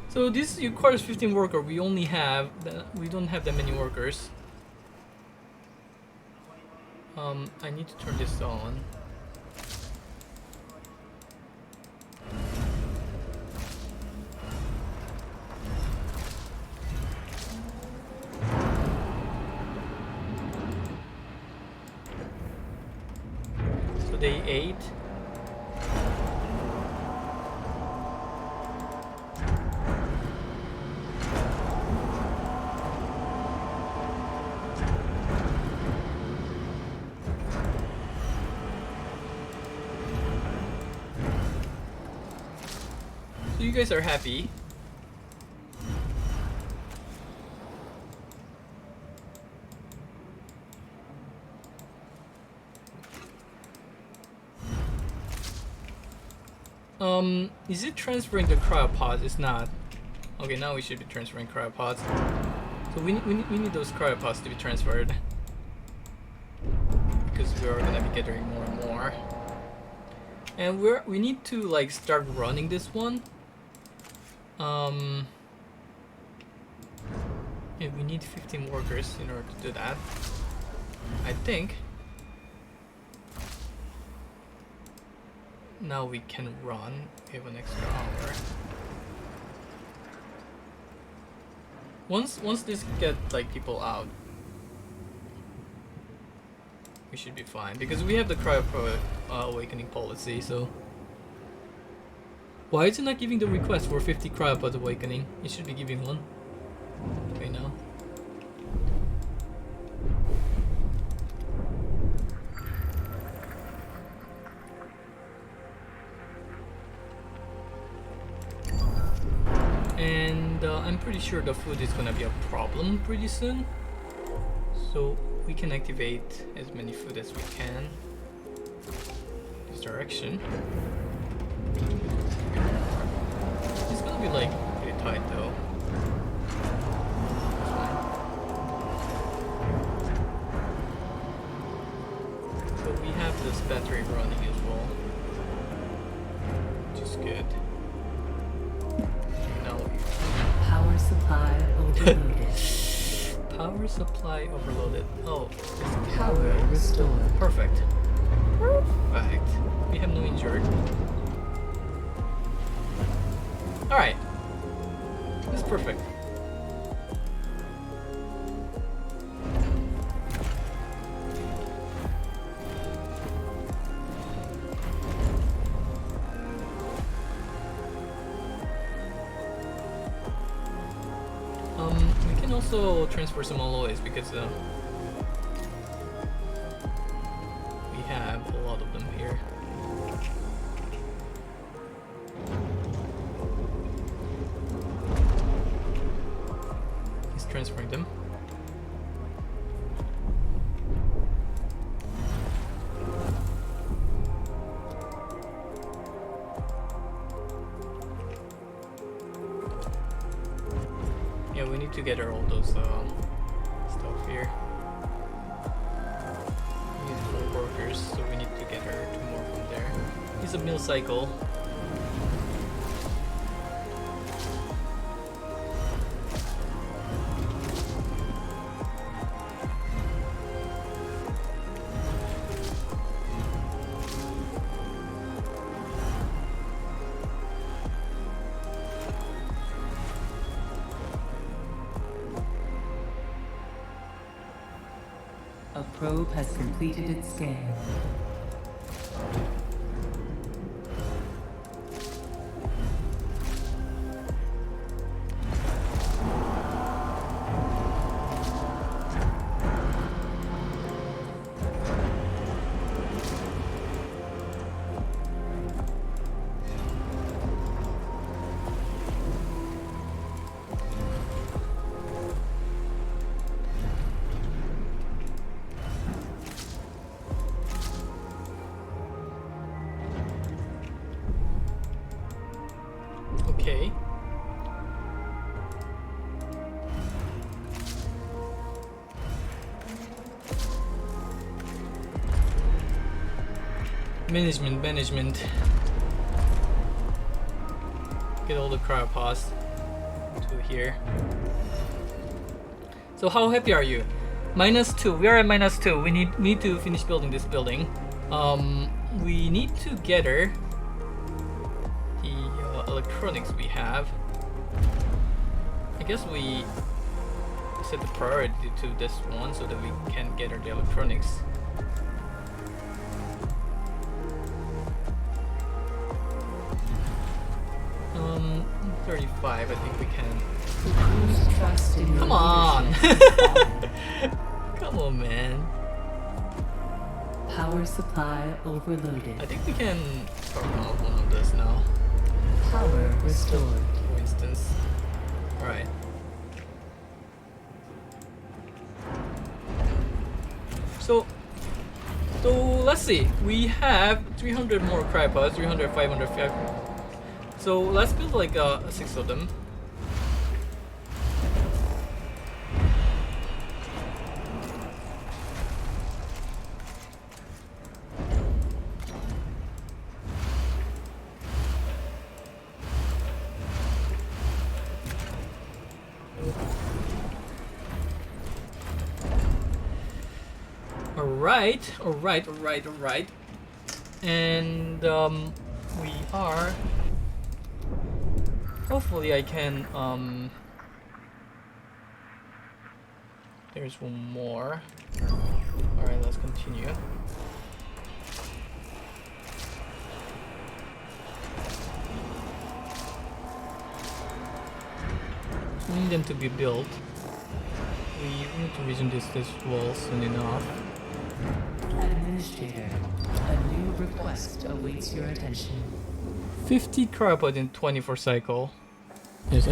So this requires 15 workers. We don't have that many workers. I need to turn this on. So they ate. You guys are happy. Is it transferring the cryopods? It's not. Okay, now we should be transferring cryopods. So we need those cryopods to be transferred. Because we're gonna be gathering more and more. And we need to like start running this one. And we need 15 workers in order to do that. I think. Now we can run. We have an extra hour. Once this get like people out, we should be fine because we have the cryopod awakening policy. So why is it not giving the request for 50 cryopod awakening? It should be giving one right now. And I'm pretty sure the food is gonna be a problem pretty soon, so we can activate as many food as we can this direction. It's gonna be like pretty tight though. So we have this battery running as well, which is good.
Power supply overloaded.
Power supply overloaded. Oh,
Power restored.
Perfect. Perfect. We have no injured. Alright. That's perfect. We can also transfer some alloys because we have a lot of them here. He's transferring them. Yeah, we need to gather all those stuff here. We need 4 workers, so we need to gather 2 more from there. It's a mill cycle.
A probe has completed its scan.
Okay. Management. Get all the cryopods to here. So how happy are you? -2. We are at -2. We need to finish building this building. We need to gather the electronics we have. I guess we set the priority to this one so that we can gather the electronics. Um, 35, I think we can. Come on! Come on, man.
Power supply overloaded.
I think we can turn off one of this now.
Power restored.
For instance. Alright. So let's see. We have 300 more cryopods, 300, 500, So let's build like 6 of them. Alright. And we are. Hopefully I can there's one more. Alright, let's continue. We need them to be built. We need to resume this wall soon enough.
Administrator, a new request awaits your attention.
50 cryopod in 24 cycle. Yes,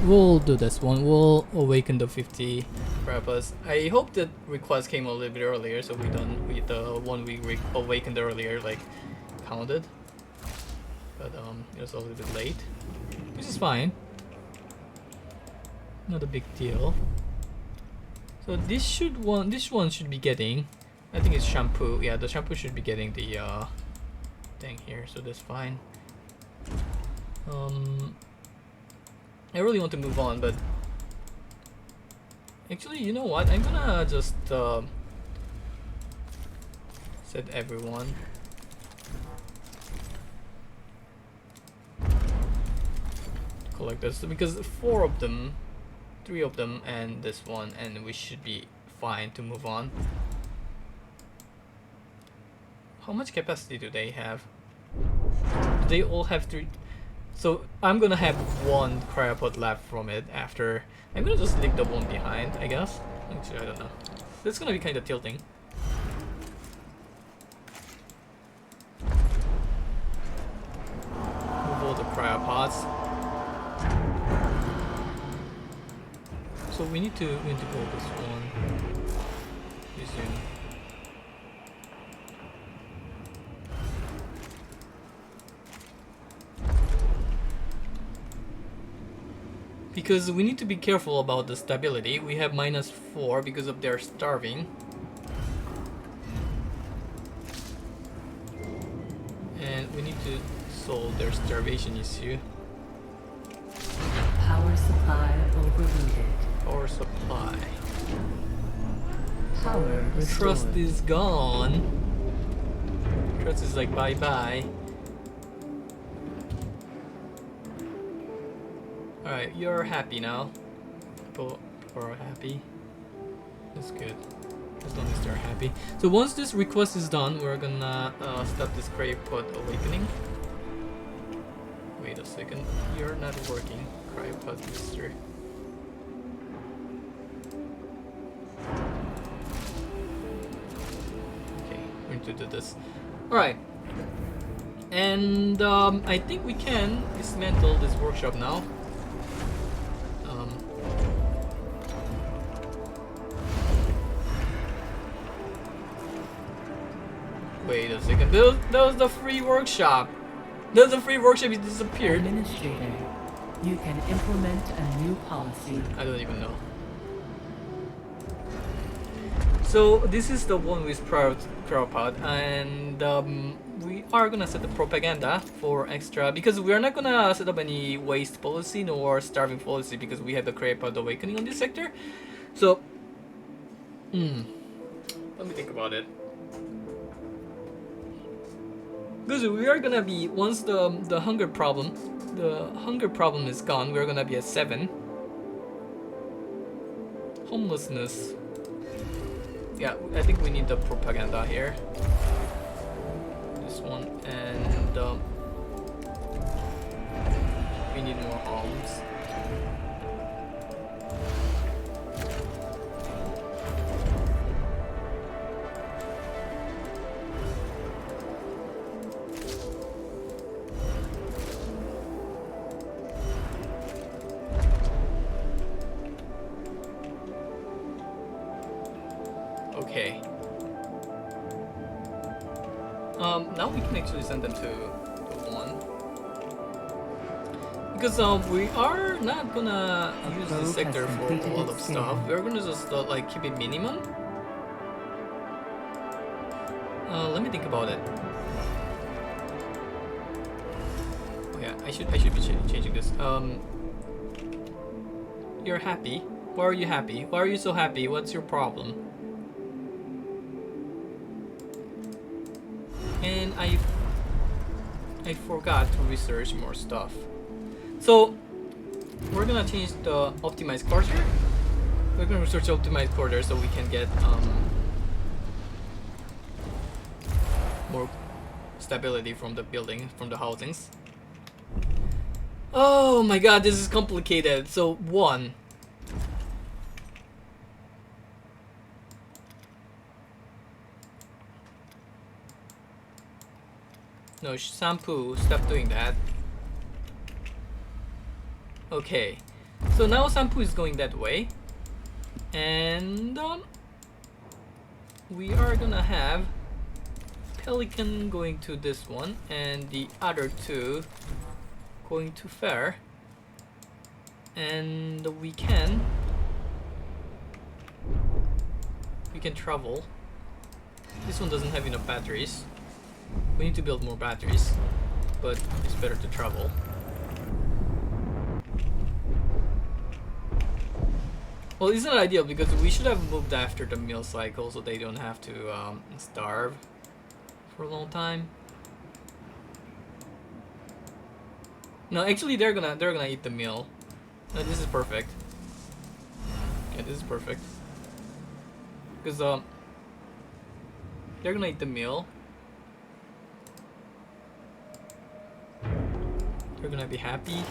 we'll do this one. We'll awaken the 50 cryopods. I hope that request came a little bit earlier, so we don't with the one we awakened earlier like counted. But it was a little bit late, which is fine. Not a big deal. So this one should be getting. I think it's shampoo. Yeah, the shampoo should be getting the thing here, so that's fine. I really want to move on, but actually, you know what? I'm gonna just set everyone. Collect this because 4 of them, 3 of them, and this one, and we should be fine to move on. How much capacity do they have? Do they all have 3? So I'm gonna have 1 cryopod left from it after. I'm gonna just leave the one behind, I guess. Actually, I don't know. It's gonna be kind of tilting. Move all the cryopods. So we need to go this one. Resume. Because we need to be careful about the stability. We have -4 because of their starving. And we need to solve their starvation issue.
Power supply overloaded.
Power supply.
Power restored.
Trust is gone. Trust is like bye-bye. Alright, you're happy now. People are happy. That's good. As long as they're happy. So once this request is done, we're gonna stop this cryopod awakening. Wait a second. You're not working, cryopod mister. Okay, we're going to do this. Alright. And I think we can dismantle this workshop now. Wait a second. That was the free workshop. That was the free workshop. It disappeared.
Administrator, you can implement a new policy.
I don't even know. So this is the one with cryopod, and we are gonna set the propaganda for extra because we are not gonna set up any waste policy nor starving policy because we have the cryopod awakening on this sector. So, let me think about it. Because we are gonna be once the hunger problem is gone, we're gonna be at 7. Homelessness. Yeah, I think we need the propaganda here. This one, and we need more arms. Okay. Now we can actually send them to 1. Because we are not gonna use this
probe has
sector for a
completed
lot
its
of stuff.
scan.
We're gonna just like keep it minimum. Let me think about it. Oh yeah, I should be changing this. You're happy. Why are you happy? Why are you so happy? What's your problem? And I forgot to research more stuff. So we're gonna change the optimized quarter. We're gonna research optimized quarter so we can get more stability from the building, from the housings. Oh my god, this is complicated. So 1. No, shampoo, stop doing that. Okay, so now shampoo is going that way. And we are gonna have Pelican going to this one and the other 2 going to Fair. And we can travel. This one doesn't have enough batteries. We need to build more batteries, but it's better to travel. Well, it's not ideal because we should have moved after the meal cycle so they don't have to starve for a long time. No, actually they're gonna eat the meal. No, this is perfect. Yeah, this is perfect. Because they're gonna eat the meal. They're gonna be happy.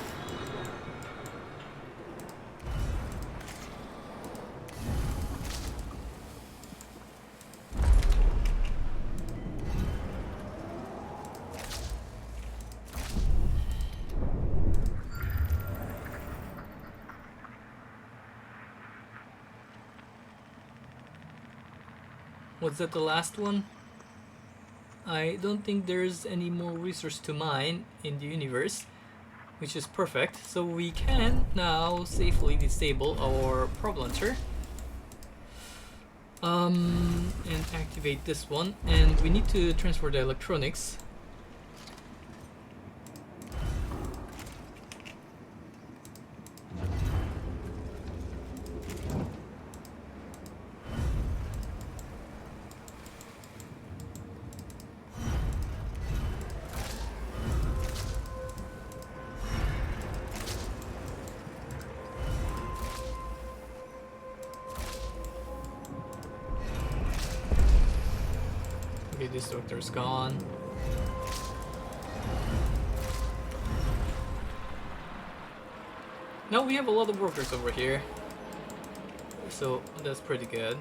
Was that the last one? I don't think there's any more resource to mine in the universe, which is perfect. So we can now safely disable our probe launcher. And activate this one. And we need to transfer the electronics. Okay, this doctor's gone. Now we have a lot of workers over here, so that's pretty good.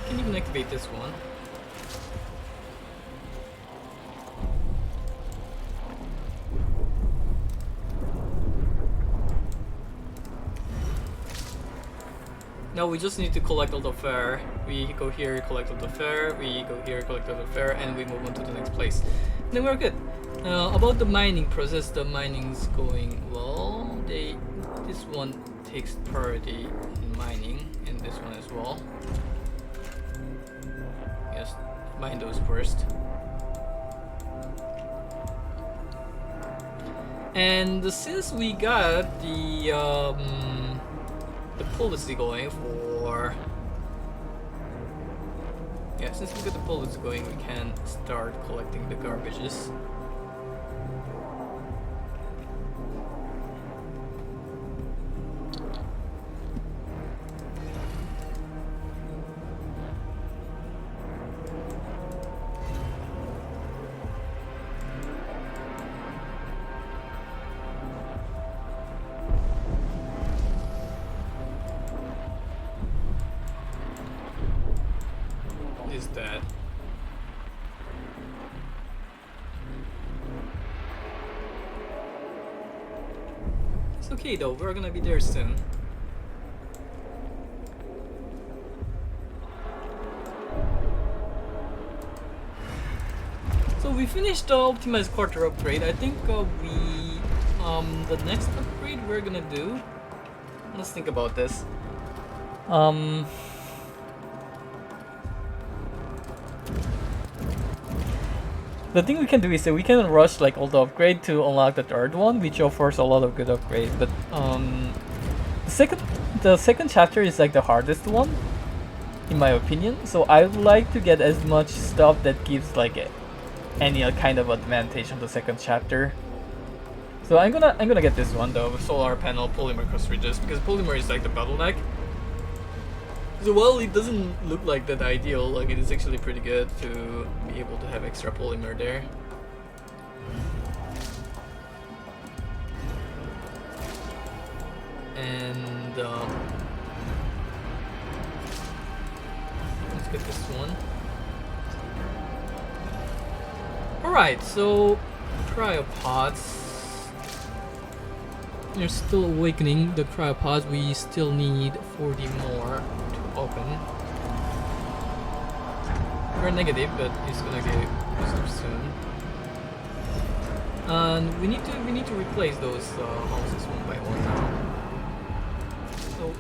Can even activate this one. No, we just need to collect all the fare. We go here, collect all the fare. We go here, collect all the fare, and we move on to the next place. Then we're good. About the mining process, the mining's going well. This one takes priority in mining, and this one as well. Yes, mine those first. And since we got the policy going for... Yeah, since we got the policy going, we can start collecting the garbages. Is that it's okay though, we're gonna be there soon. we finished the optimized quarter upgrade. I think the next upgrade we're gonna do. Let's think about this. The thing we can do is that we can rush like all the upgrade to unlock the third one, which offers a lot of good upgrades. But the second chapter is like the hardest one, in my opinion. So I would like to get as much stuff that gives like any kind of advantage on the second chapter. So I'm gonna get this one though, solar panel polymer cartridges, because polymer is like the bottleneck. So while it doesn't look like that ideal, like it is actually pretty good to be able to have extra polymer there. And let's get this one. Alright, so cryopods. They're still awakening the cryopods. We still need 40 more to open. We're negative, but it's gonna get boosted soon. And we need to replace those houses one by one now. So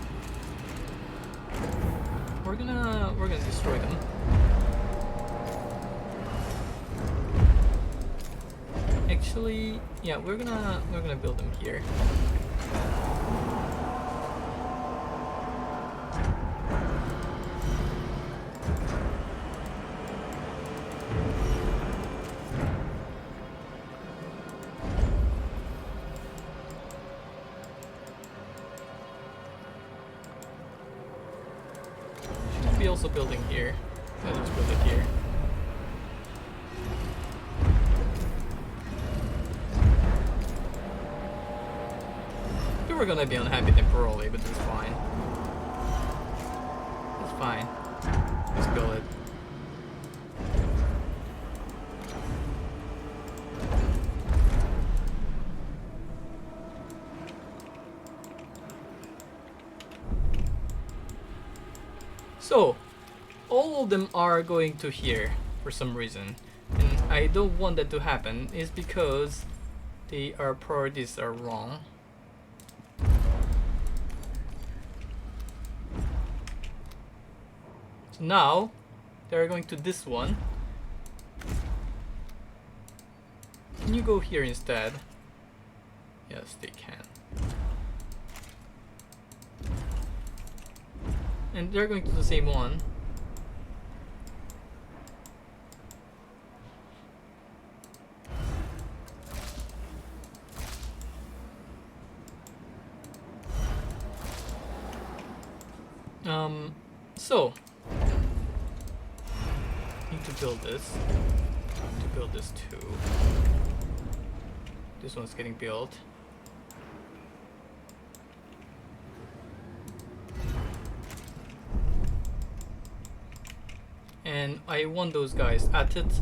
we're gonna destroy them. Actually, yeah, we're gonna build them here. Should be also building here. Yeah, let's build it here. We're gonna be unhappy temporarily, but it's fine. It's fine. Let's build it. So, all of them are going to here for some reason, and I don't want that to happen. Is because our priorities are wrong. Now they're going to this one. Can you go here instead? Yes, they can. And they're going to the same one. So need to build this. To build this too. This one's getting built. And I want those guys, Atit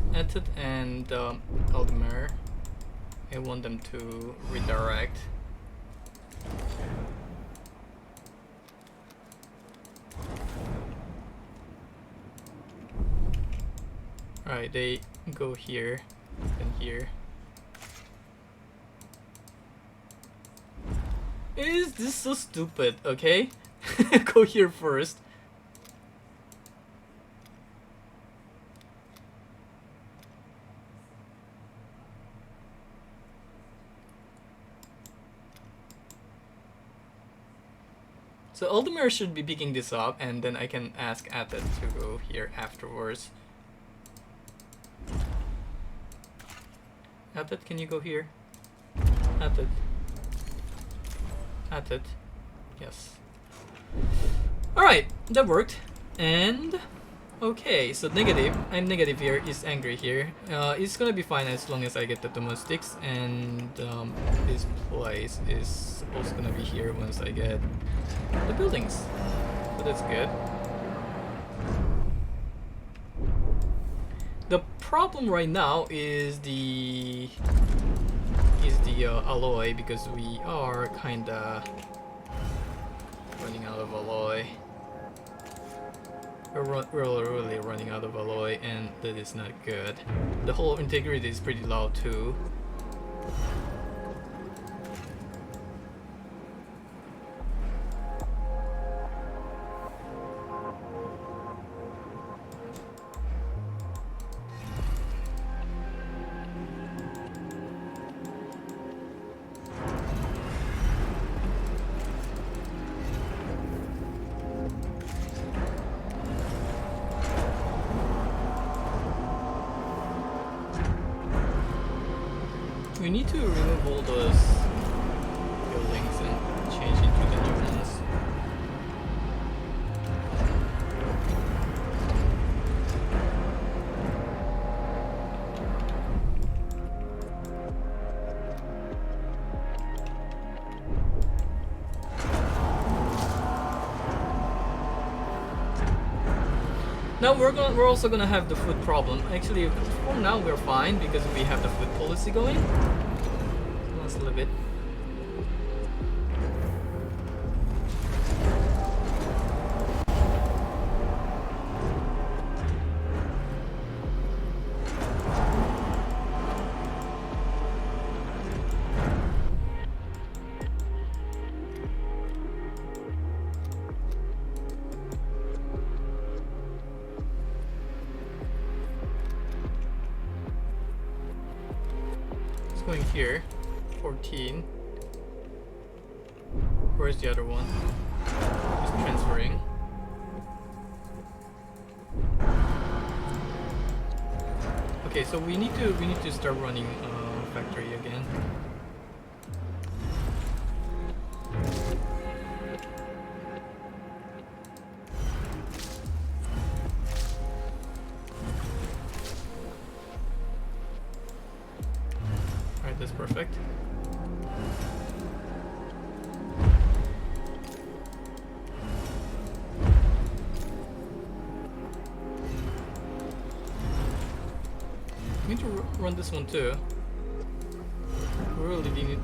and Aldemir. I want them to redirect. Alright, they go here and here. Is this so stupid, okay? Go here first. So Aldemir should be picking this up, and then I can ask Atit to go here afterwards. Atit, can you go here? Atit. Atit. Yes. Alright, that worked. And okay, so negative. I'm negative here, is angry here. It's gonna be fine as long as I get the domestics, and this place is supposed gonna be here once I get the buildings. So that's good. The problem right now is the alloy, because we are kinda running out of alloy. We're really running out of alloy, and that is not good. The whole integrity is pretty low too. We need to remove all those buildings and change into the new ones. Now we're also gonna have the food problem. Actually, for now we're fine because we have the food policy going. Let's live it. Going here, 14. Where's the other one? Just transferring. Okay, so we need to start running factory again. That's perfect. We need to run this one too. We really need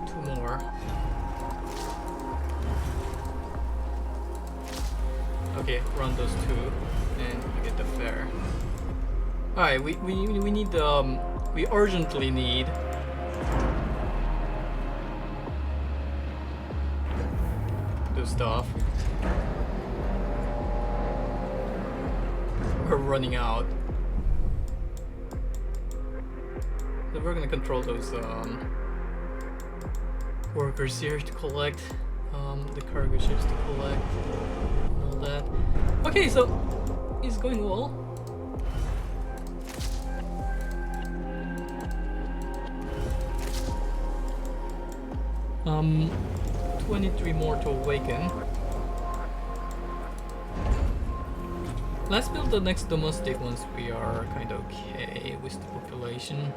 2 more. Okay, run those 2 and we get the fare. Alright, we need we urgently need the stuff. We're running out. So we're gonna control those workers here to collect the cargo ships to collect and all that. Okay, so it's going well. 23 more to awaken. Let's build the next domestic once we are kind of okay with the population.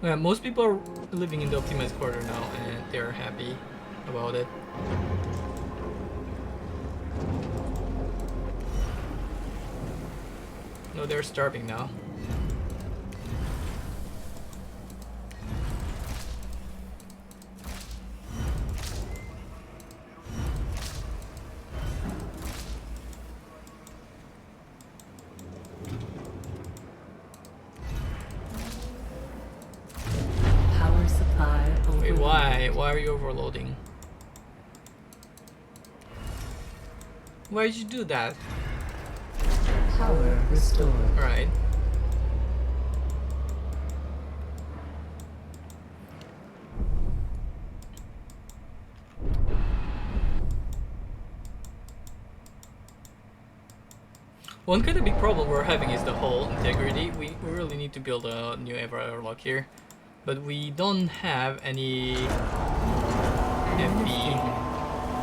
Yeah, most people are living in the optimized quarter now and they're happy about it. No, they're starving now. Why are you overloading? Why did you do that?
Power restored.
Alright. One kind of big problem we're having is the hull integrity. We really need to build a new airlock here. But we don't have any FB.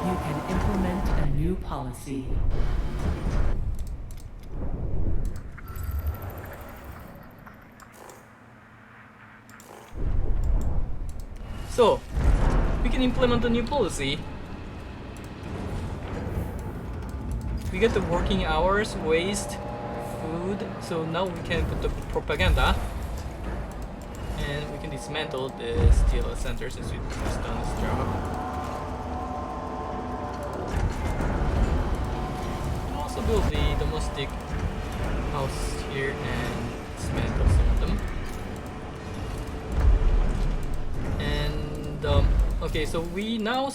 You can implement a new policy.
So, we can implement a new policy. We get the working hours, waste, food. So now we can put the propaganda. And we can dismantle the steel center since we've done this job. And also build the domestic house here and dismantle some of them. And okay, so we now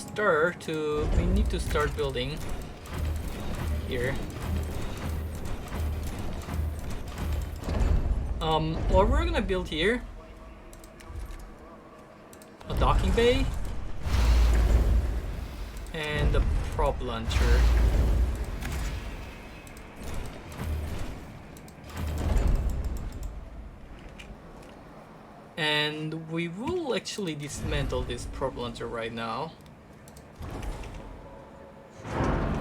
we need to start building here. What we're gonna build here, a docking bay and a prop launcher. And we will actually dismantle this prop launcher right now. Yeah,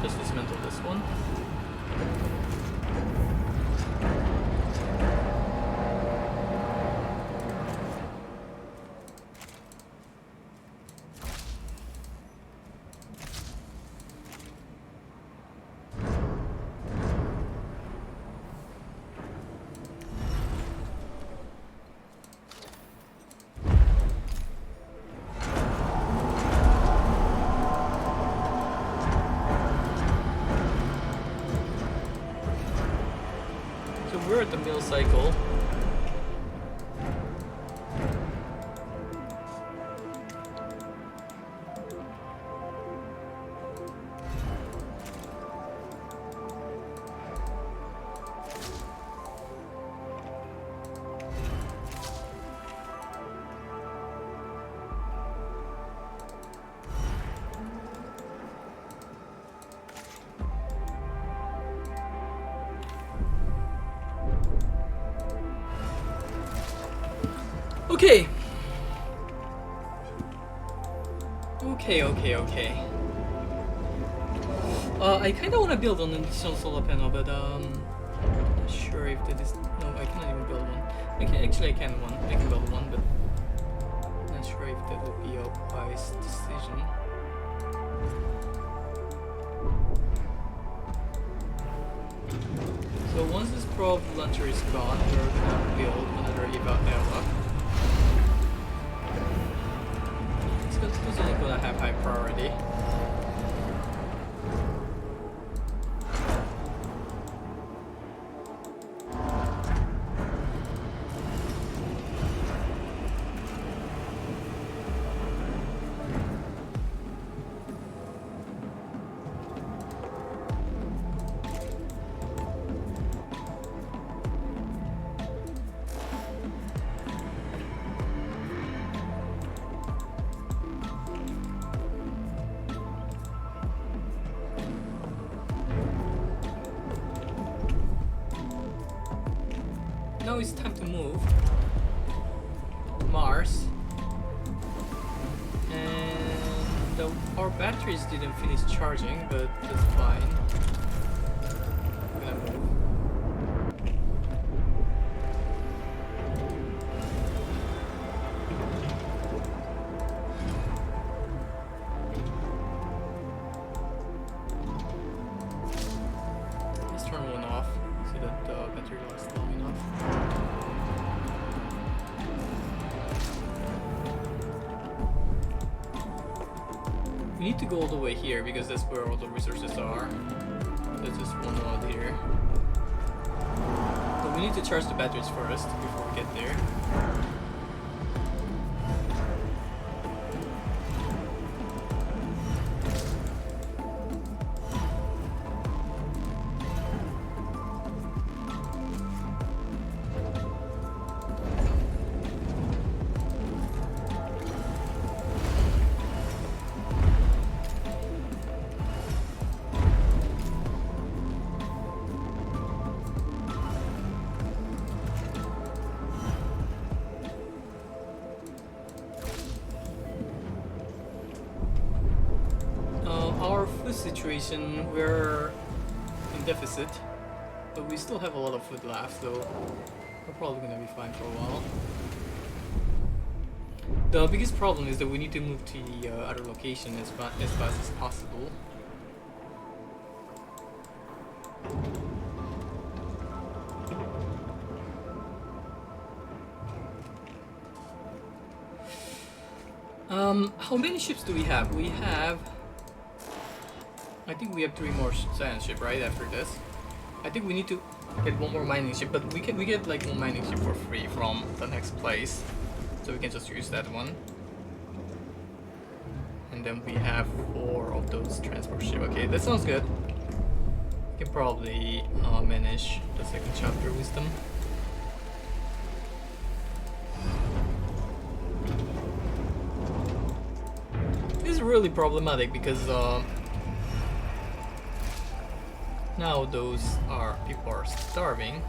just dismantle this one. We're at the mill cycle. Okay. Okay. I kind of want to build an additional solar panel, but not sure if that is. No, I cannot even build one. I can one. I can build one, but not sure if that would be a wise decision. So once this probe launcher is gone, we're gonna build another epilogue. This is only gonna have high priority. Now it's time to move Mars, and our batteries didn't finish charging, but that's fine. We're gonna move. Let's turn one off so that the battery lasts long enough. We need to go all the way here because that's where all the resources are. There's just one node here. But we need to charge the batteries first before we get there. Our food situation, we're in deficit, but we still have a lot of food left, so we're probably gonna be fine for a while. The biggest problem is that we need to move to the other location as fast as possible. How many ships do we have? We have... I think we have 3 more science ship, right, after this. I think we need to get 1 more mining ship, but we get like 1 mining ship for free from the next place. So we can just use that one. And then we have 4 of those transport ships. Okay, that sounds good. We can probably manage the second chapter with them. This is really problematic because now those people are starving.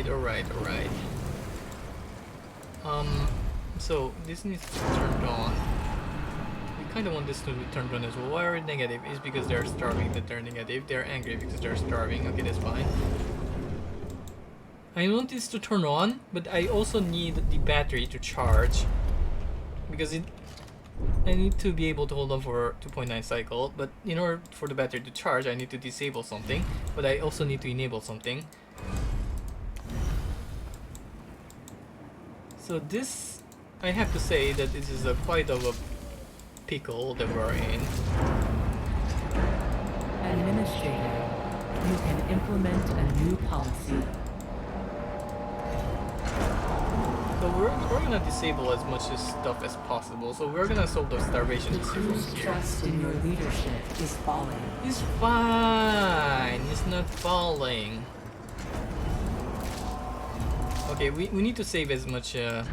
Alright. So this needs to be turned on. We kind of want this to be turned on as well. Why are it negative? Is because they're starving that they're negative. They're angry because they're starving. Okay, that's fine. I want this to turn on, but I also need the battery to charge because I need to be able to hold on for 2.9 cycle, but in order for the battery to charge, I need to disable something, but I also need to enable something. So this, I have to say that this is quite of a pickle that we're in.
Administrator, you can implement a new policy.
So we're gonna disable as much stuff as possible. So we're gonna solve the starvation
The
issue
crew's
here.
trust in your leadership is falling.
It's fine. It's not falling. Okay, we need to save as much. This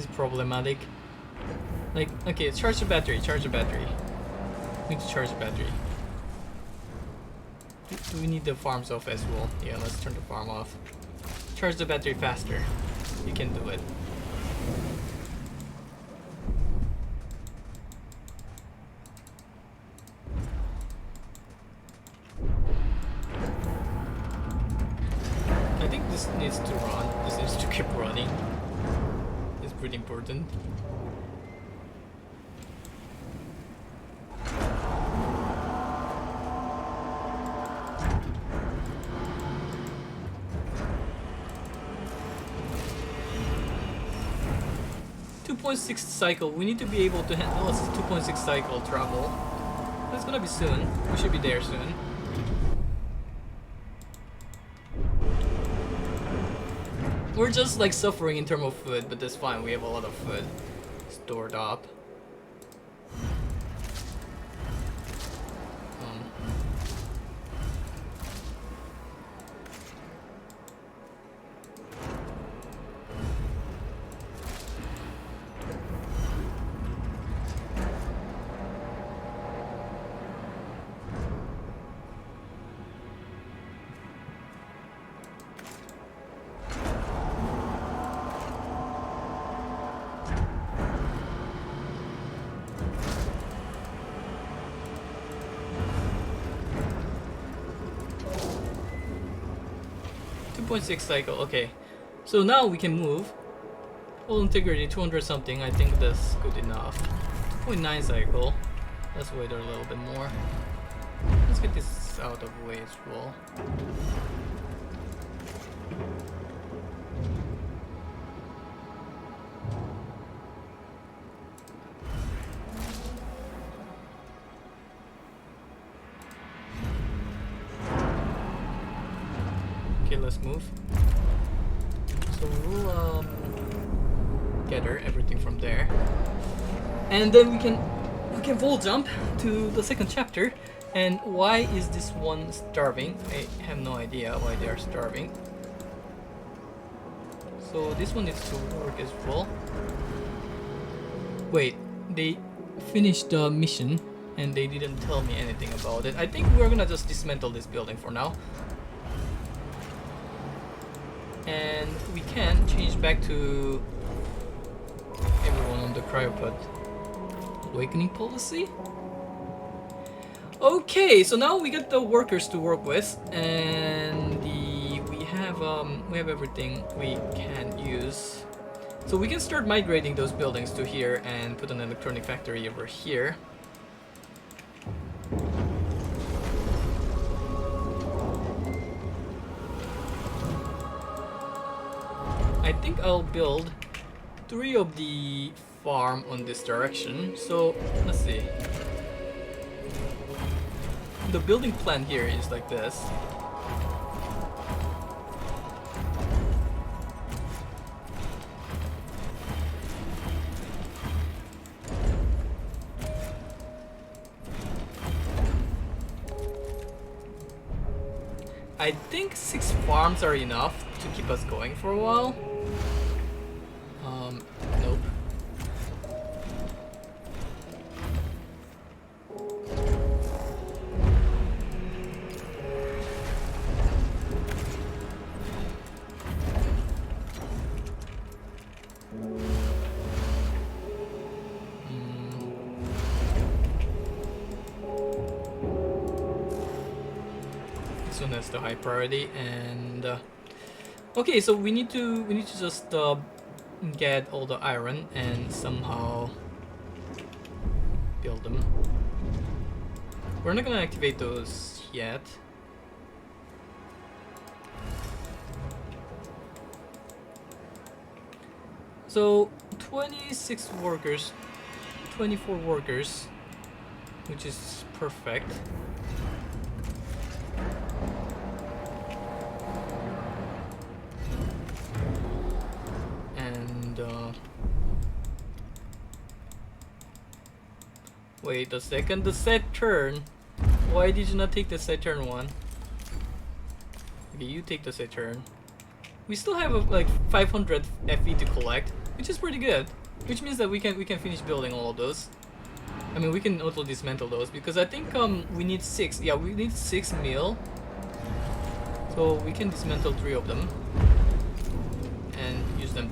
is problematic. Like, okay, charge the battery. We need to charge the battery. Do we need the farms off as well? Yeah, let's turn the farm off. Charge the battery faster. You can do it. I think this needs to run. This needs to keep running. It's pretty important. .6 cycle. We need to be able to handle 2.6 cycle travel. That's gonna be soon. We should be there soon. We're just like suffering in terms of food, but that's fine. We have a lot of food stored up. .6 cycle, okay. So now we can move. Full integrity, 200 something, I think that's good enough. 2.9 cycle. Let's wait a little bit more. Let's get this out of the way as well. Okay, let's move. So we'll gather everything from there, and then we can full jump to the second chapter. And why is this one starving? I have no idea why they are starving. So this one needs to work as well. Wait, they finished the mission and they didn't tell me anything about it. I think we're gonna just dismantle this building for now. And we can change back to everyone on the cryopod. Awakening policy? Okay, so now we got the workers to work with, and we have everything we can use. So we can start migrating those buildings to here and put an electronic factory over here. I think I'll build 3 of the farm on this direction. So let's see. The building plan here is like this. I think 6 farms are enough to keep us going for a while. Nope. This one has the high priority, and okay, so we need to just get all the iron and somehow build them. We're not gonna activate those yet. So 26 workers, 24 workers, which is perfect. And wait a second, the set turn. Why did you not take the set turn one? Okay, you take the set turn. We still have like 500 FE to collect, which is pretty good. Which means that we can finish building all of those. I mean, we can auto dismantle those because I think we need 6. Yeah, we need 6 mil. So we can dismantle 3 of them and use them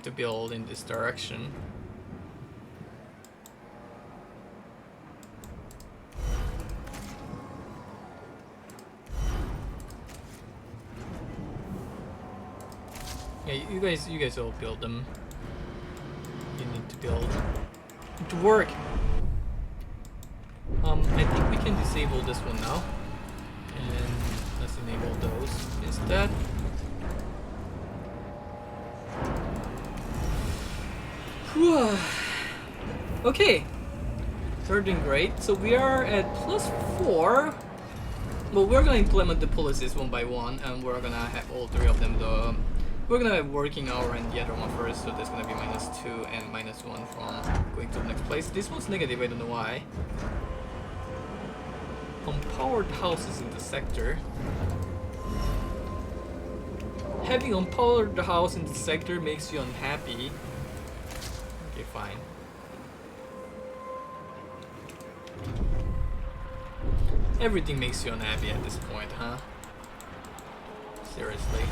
to build in this direction. Yeah, you guys all build them. You need to build to work. I think we can disable this one now, and let's enable those instead. Whew. Okay, so we're doing great. So we are at +4. Well, we're gonna implement the policies one by one, and we're gonna have all 3 of them. We're gonna have working hour and the other one first, so there's gonna be -2 and -1 from going to the next place. This one's negative, I don't know why. Unpowered houses in the sector. Having unpowered house in the sector makes you unhappy. Okay, fine. Everything makes you unhappy at this point, huh? Seriously.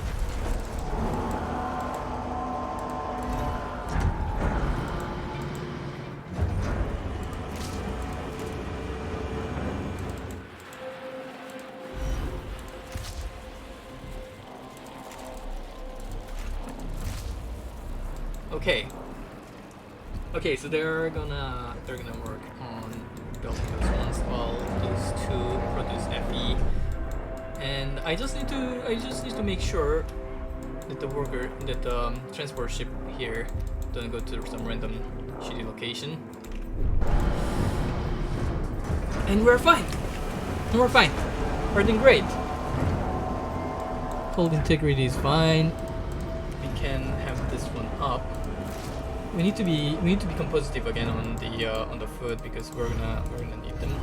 Okay. Okay, so they're gonna work on building those ones while those 2 produce FE. And I just need to make sure that the transport ship here doesn't go to some random shitty location. And we're fine. We're fine. We're doing great. Cold integrity is fine. We can have this one up. We need to be compositive again on the food because we're gonna need them.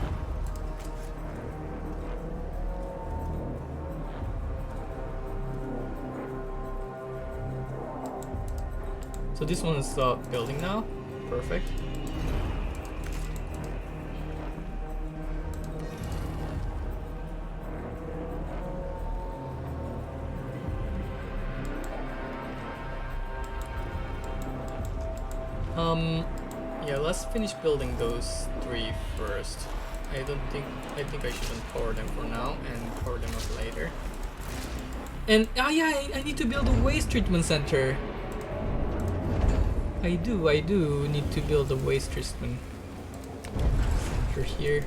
So this one is building now. Perfect. Yeah, let's finish building those 3 first. I think I shouldn't power them for now and power them up later. And yeah, I need to build a waste treatment center. I do need to build a waste treatment center here.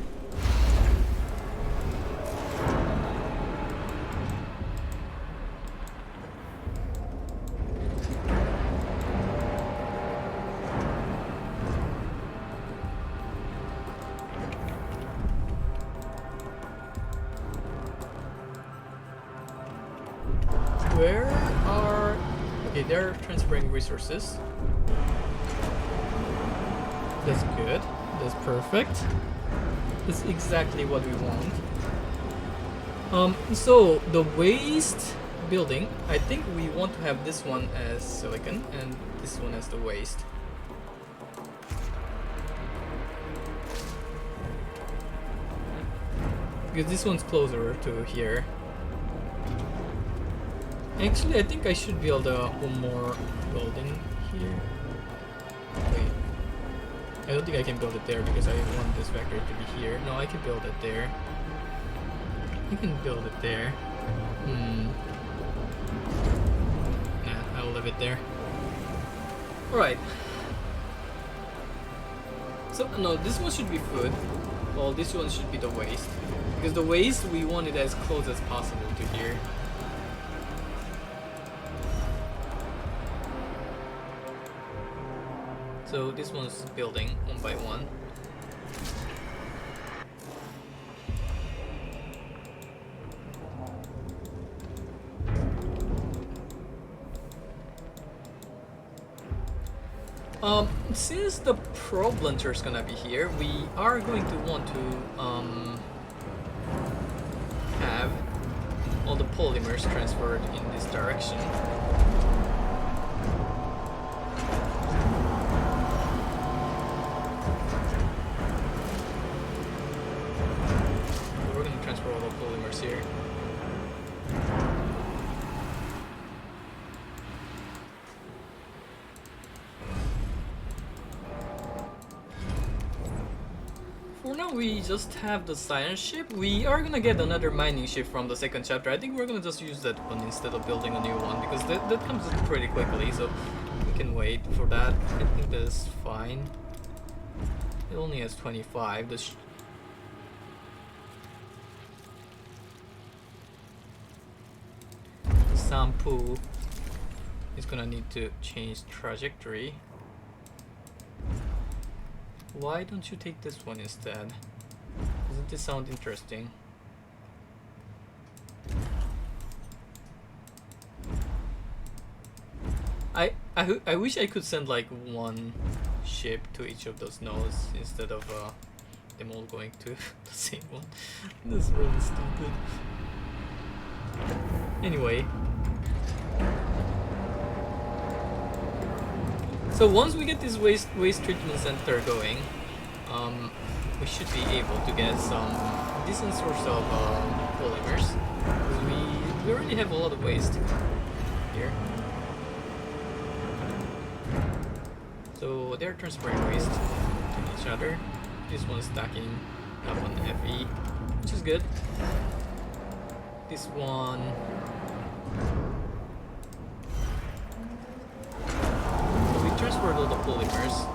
Where are... Okay, they're transferring resources. That's good. That's perfect. That's exactly what we want. So the waste building, I think we want to have this one as silicon and this one as the waste. Because this one's closer to here. Actually, I think I should build one more building here. Wait. I don't think I can build it there because I want this factory to be here. No, I can build it there. I can build it there. Nah, I'll leave it there. Alright. So, no, this one should be food. Well, this one should be the waste. Because the waste, we want it as close as possible to here. So this one's building one by one. Since the probe launcher is gonna be here, we are going to want to have all the polymers transferred in this direction. We're going to transfer all the polymers here. For now, we just have the science ship. We are gonna get another mining ship from the second chapter. I think we're gonna just use that one instead of building a new one because that comes in pretty quickly, so we can wait for that. I think that's fine. It only has 25. The Sampu is gonna need to change trajectory. Why don't you take this one instead? Doesn't this sound interesting? I wish I could send like one ship to each of those nodes instead of them all going to the same one. That's really stupid. Anyway. So once we get this waste treatment center going, we should be able to get some decent source of polymers. We already have a lot of waste here. So they're transferring waste to each other. This one's stacking up on FE, which is good. This one. Transferred all the polymers.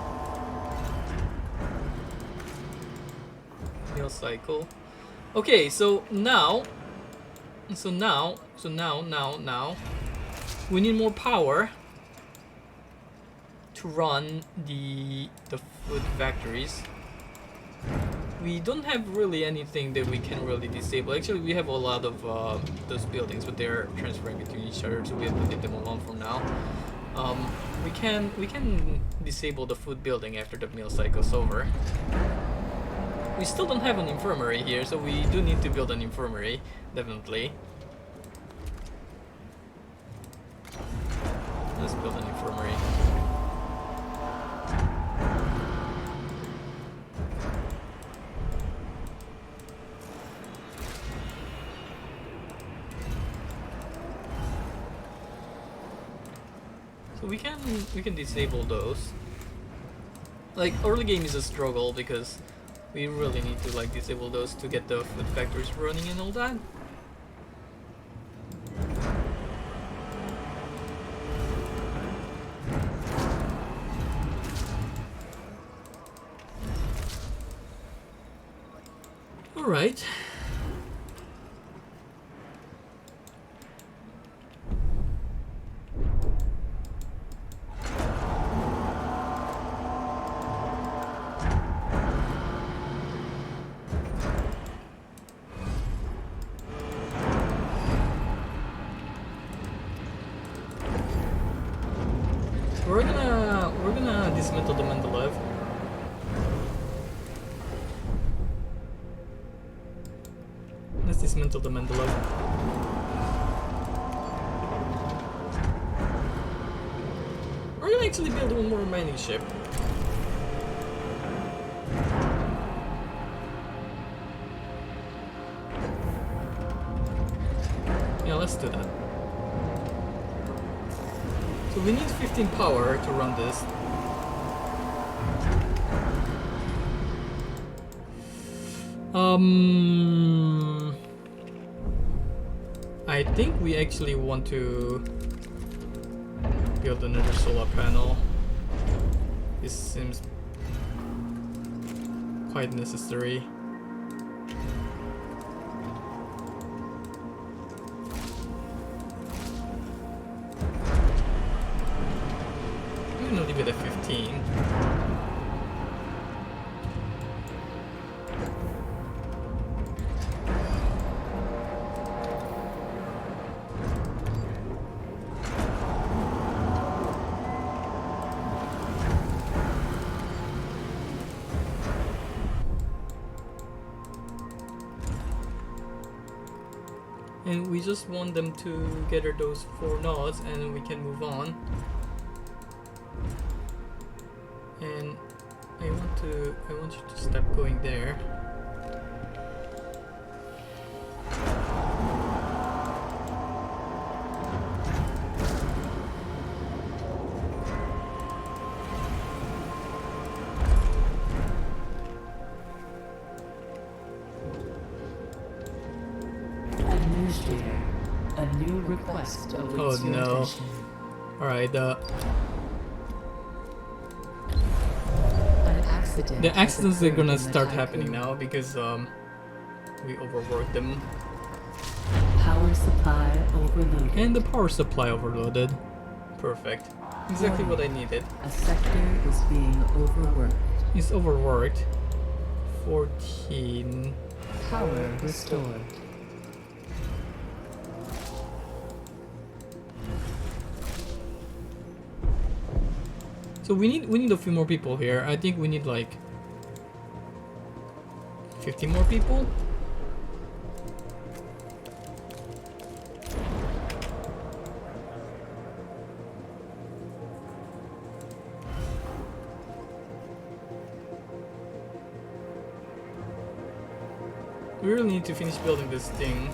Mill cycle. Okay, so now we need more power to run the food factories. We don't have really anything that we can really disable. Actually, we have a lot of those buildings, but they're transferring between each other, so we have to leave them alone for now. We can disable the food building after the meal cycle's over. We still don't have an infirmary here, so we do need to build an infirmary, definitely. Let's build an infirmary. So we can disable those. Like, early game is a struggle because we really need to like disable those to get the food factories running and all that. All right. We're gonna dismantle the Mendeleev. Let's dismantle the Mendeleev. We're gonna actually build one more mining ship. Yeah, let's do that. So we need 15 power to run this. I think we actually want to build another solar panel. This seems quite necessary. I'm gonna leave it at 15. And we just want them to gather those 4 nodes and we can move on. And I want you to stop going there.
Administrator, a new request awaits
Oh
your
no.
attention.
Alright,
An accident
the
has
accidents are
occurred
gonna
in the
start
Tycoon.
happening now because we overworked them.
Power supply overloaded.
And the power supply overloaded. Perfect. Exactly what I needed.
A sector is being overworked.
It's overworked. 14.
Power restored.
So we need a few more people here. I think we need like 50 more people. We really need to finish building this thing.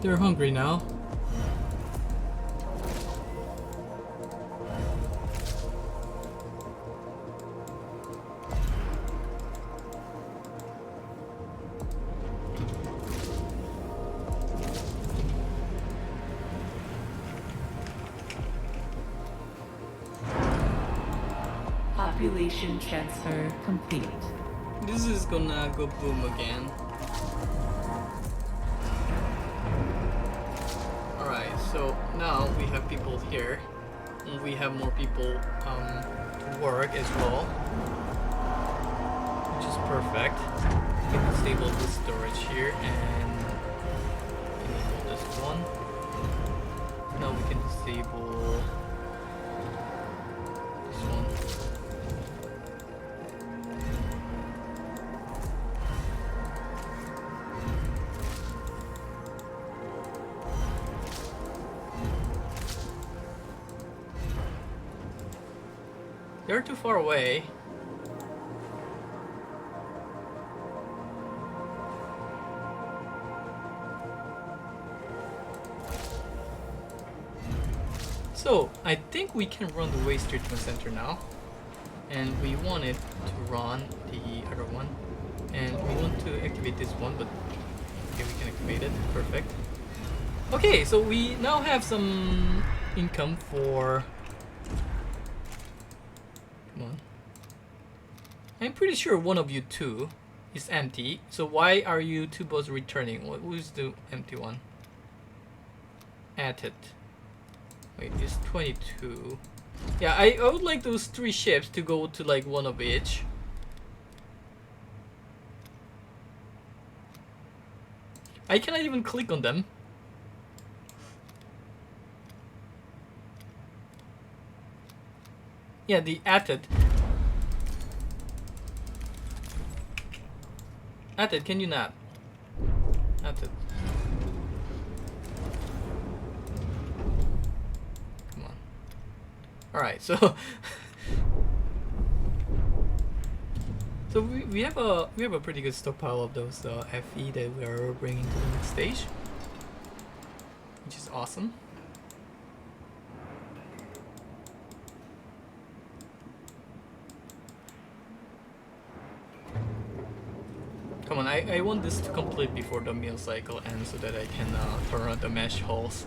They're hungry now.
Population transfer complete.
This is gonna go boom again. Alright, so now we have people here. And we have more people to work as well. Which is perfect. We can disable this storage here and enable this one. Now we can disable this one. They're too far away. So, I think we can run the waste treatment center now. And we want it to run the other one. And we want to activate this one, but okay, we can activate it. Perfect. Okay, so we now have some income for... Come on. I'm pretty sure one of you two is empty. So why are you two both returning? Who's the empty one? At it. Wait, it's 22. Yeah, I would like those 3 ships to go to like one of each. I cannot even click on them. Yeah, the Atted. Atted, can you not? Atted. Come on. Alright, so so we have a pretty good stockpile of those FE that we are bringing to the next stage, which is awesome. Come on, I want this to complete before the meal cycle ends so that I can turn on the mesh holes.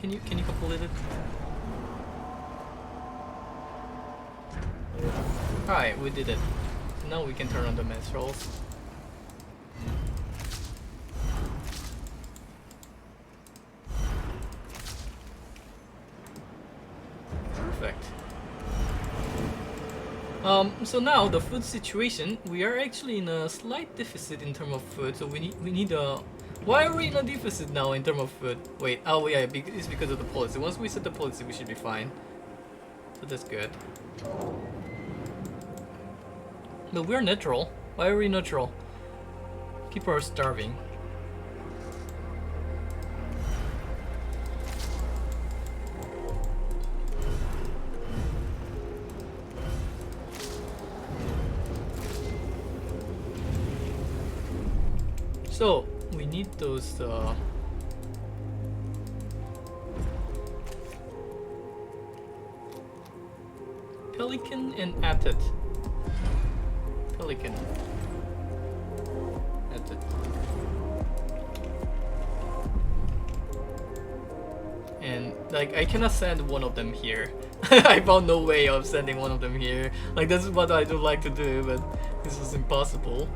Can you complete it? Alright, we did it. So now we can turn on the mesh holes. Perfect. So now the food situation, we are actually in a slight deficit in terms of food. So we need a. Why are we in a deficit now in terms of food? Wait, oh yeah, it's because of the policy. Once we set the policy, we should be fine. So that's good. But we're neutral. Why are we neutral? People are starving. So we need those Pelican and Atted. Pelican. Atted. And like I cannot send one of them here. I found no way of sending one of them here. Like this is what I do like to do, but this is impossible.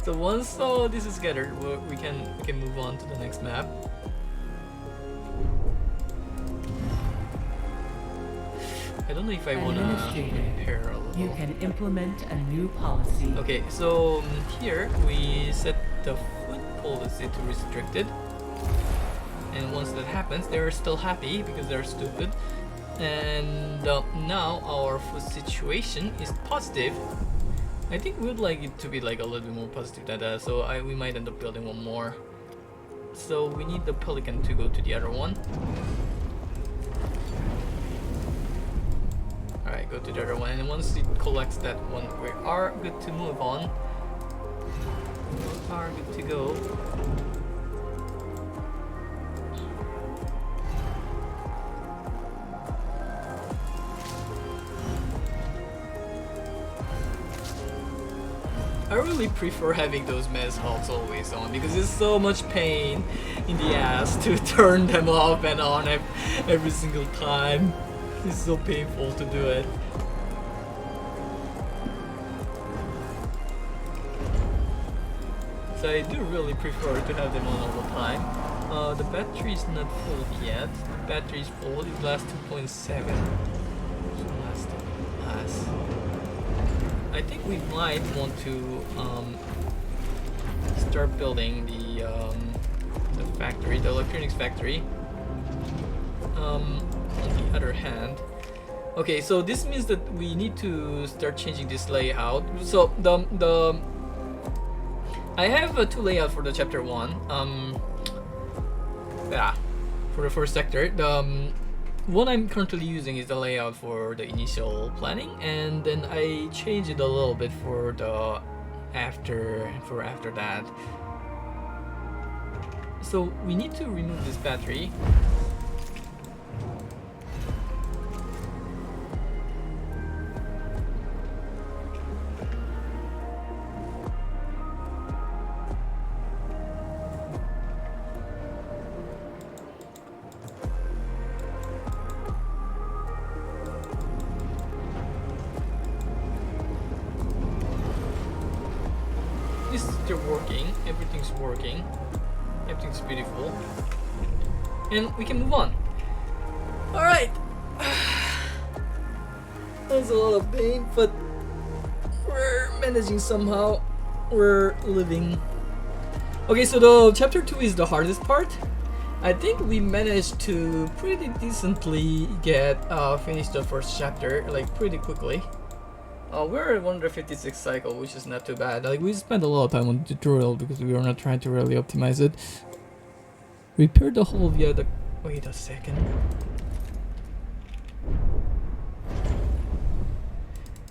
So once this is gathered, we can move on to the next map. I don't know if I wanna repair a little.
You can implement a new policy.
Okay, so here we set the food policy to restricted, and once that happens, they're still happy because they're stupid. And now our food situation is positive. I think we would like it to be like a little bit more positive than that, so we might end up building one more. So we need the Pelican to go to the other one. Alright, go to the other one, and once it collects that one, we are good to move on. We are good to go. I really prefer having those mess halts always on because it's so much pain in the ass to turn them off and on every single time. It's so painful to do it. So I do really prefer to have them on all the time. The battery is not full yet. The battery is full. It lasts 2.7. So last. I think we might want to start building the factory, the electronics factory. On the other hand, Okay, so this means that we need to start changing this layout. So the I have two layouts for the chapter 1. Yeah, for the first sector. The one I'm currently using is the layout for the initial planning, and then I change it a little bit for the after that. So we need to remove this battery. This is still working. Everything's working. Everything's beautiful. And we can move on. Alright. That was a lot of pain, but we're managing somehow. We're living. Okay, so the chapter 2 is the hardest part. I think we managed to pretty decently get finish the first chapter like pretty quickly. We're at 156 cycle, which is not too bad. Like, we spent a lot of time on the tutorial because we were not trying to really optimize it. Repair the hull via the... Wait a second.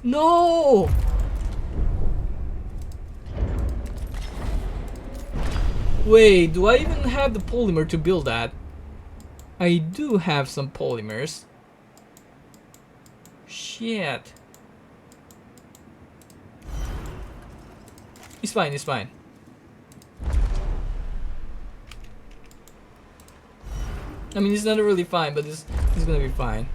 No! Wait, do I even have the polymer to build that? I do have some polymers. Shit. It's fine, it's fine. I mean, it's not really fine, but it's gonna be fine.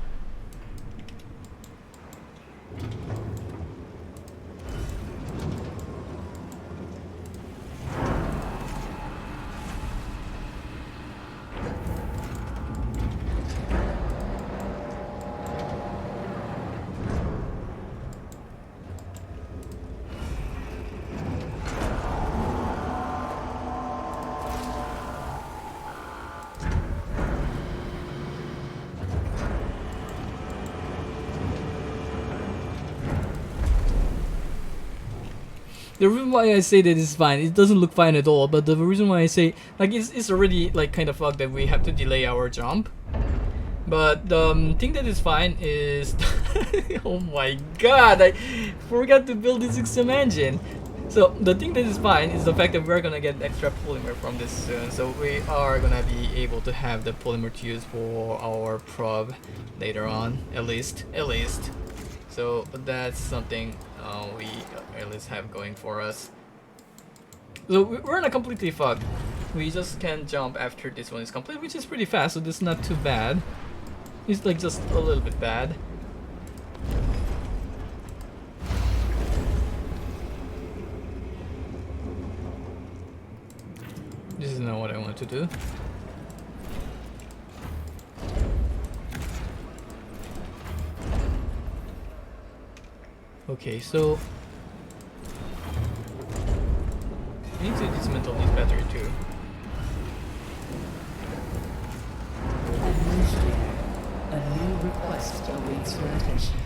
The reason why I say that it's fine, it doesn't look fine at all, but the reason why I say, like, it's already, like, kind of fucked that we have to delay our jump. But the thing that is fine is... oh my god, I forgot to build this Ixion engine. So, the thing that is fine is the fact that we're gonna get extra polymer from this soon. So, we are gonna be able to have the polymer to use for our probe later on, at least. So, that's something we at least have going for us. So we're not completely fucked. We just can jump after this one is complete, which is pretty fast, so this is not too bad. It's like just a little bit bad. This is not what I want to do. Okay, so I need to dismantle this battery too.
Administrator, a new request awaits your attention.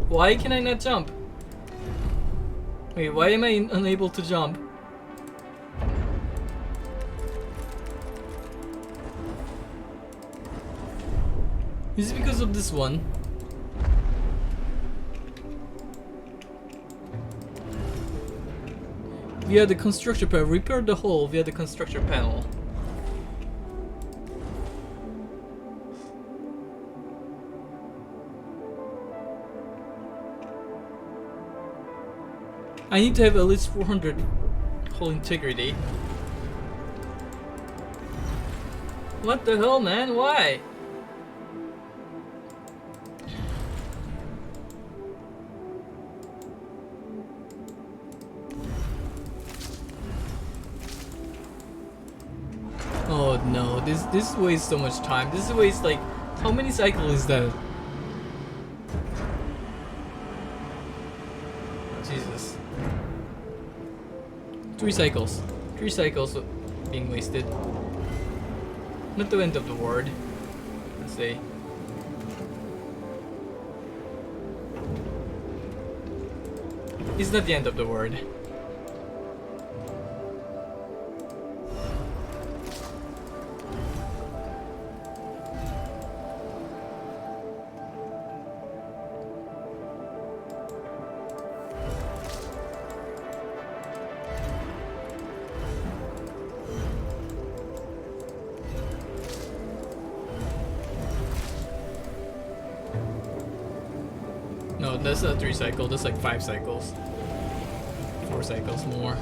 Why can I not jump? Wait, why am I unable to jump? Is it because of this one? Via the construction panel. Repair the hull via the construction panel. I need to have at least 400 hull integrity. What the hell, man? Why? Oh no, this wastes so much time. This wastes like, how many cycles is that? Jesus. 3 cycles. 3 cycles being wasted. Not the end of the world. Let's see. It's not the end of the world. No, that's not 3 cycles, that's like 5 cycles. 4 cycles more.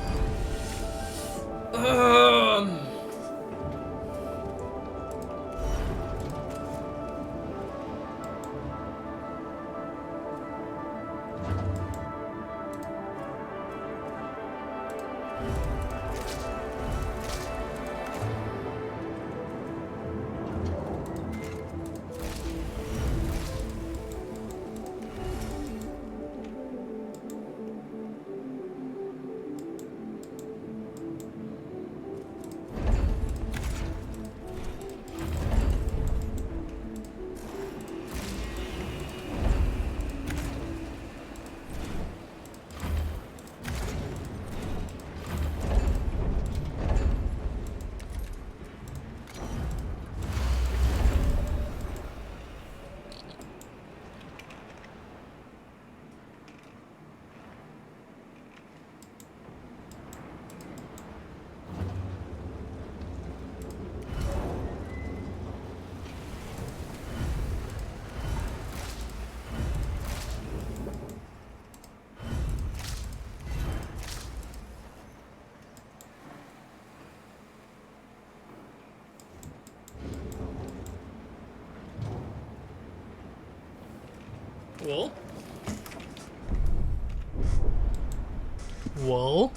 Well,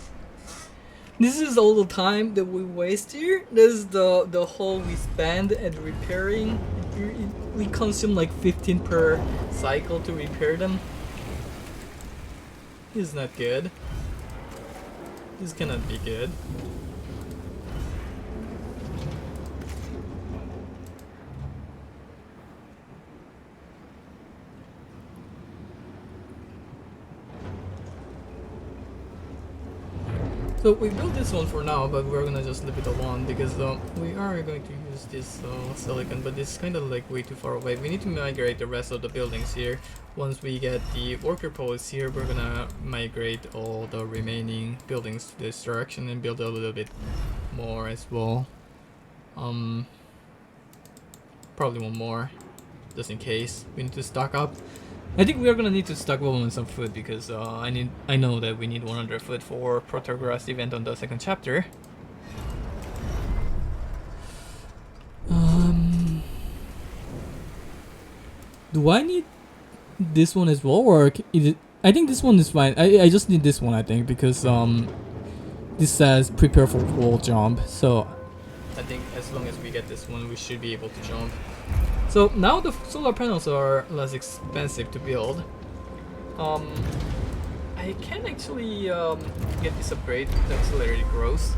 this is all the time that we waste here. This is the whole we spend at repairing. We consume like 15 per cycle to repair them. This is not good. This cannot be good. So we built this one for now, but we're gonna just leave it alone because we are going to use this silicon, but it's kind of like way too far away. We need to migrate the rest of the buildings here. Once we get the worker posts here, we're gonna migrate all the remaining buildings to this direction and build a little bit more as well. Probably one more, just in case. We need to stock up. I think we are gonna need to stock up on some food because I know that we need 100 food for Protagoras event on the 2nd chapter. Do I need this one as well, or is it? I think this one is fine. I just need this one, I think, because this says prepare for wall jump. So I think as long as we get this one, we should be able to jump. So now the solar panels are less expensive to build. I can actually get this upgrade to accelerated growth.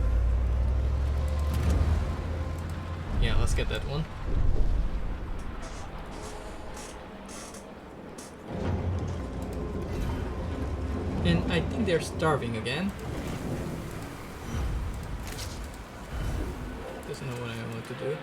Yeah, let's get that one. And I think they're starving again. Doesn't know what I want to do.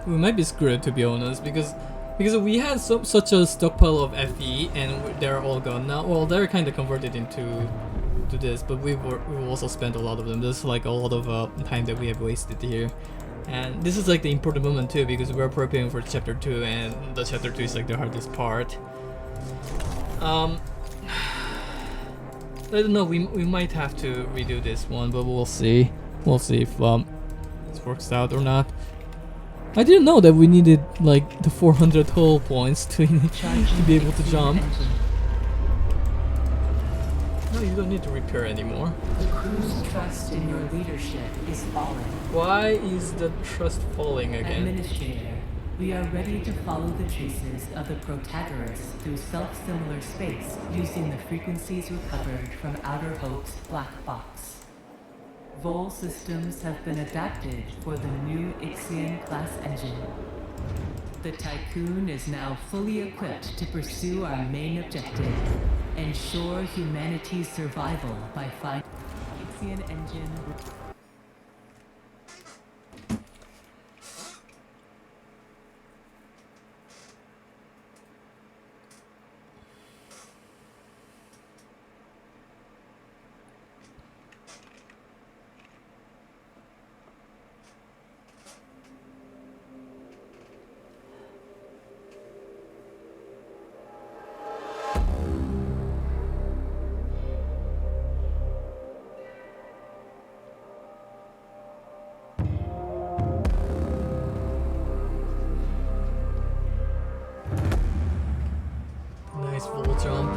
we might be screwed, to be honest, because we had such a stockpile of FE and they're all gone now. Well, they're kind of converted into this, but we've also spent a lot of them. There's like a lot of time that we have wasted here, and this is like the important moment too, because we're preparing for chapter 2, and the chapter 2 is like the hardest part. I don't know, we might have to redo this one, but we'll see. We'll see if this works out or not. I didn't know that we needed like the 400 hull points to be able to jump. No, you don't need to repair anymore.
The crew's trust in your leadership is falling.
Why is the trust falling again?
Administrator, we are ready to follow the traces of the Protagoras through self-similar space using the frequencies recovered from Outer Hope's black box. Vol systems have been adapted for the new Ixion class engine. The Tycoon is now fully equipped to pursue our main objective: ensure humanity's survival by finding Ixion engine.
Nice full jump.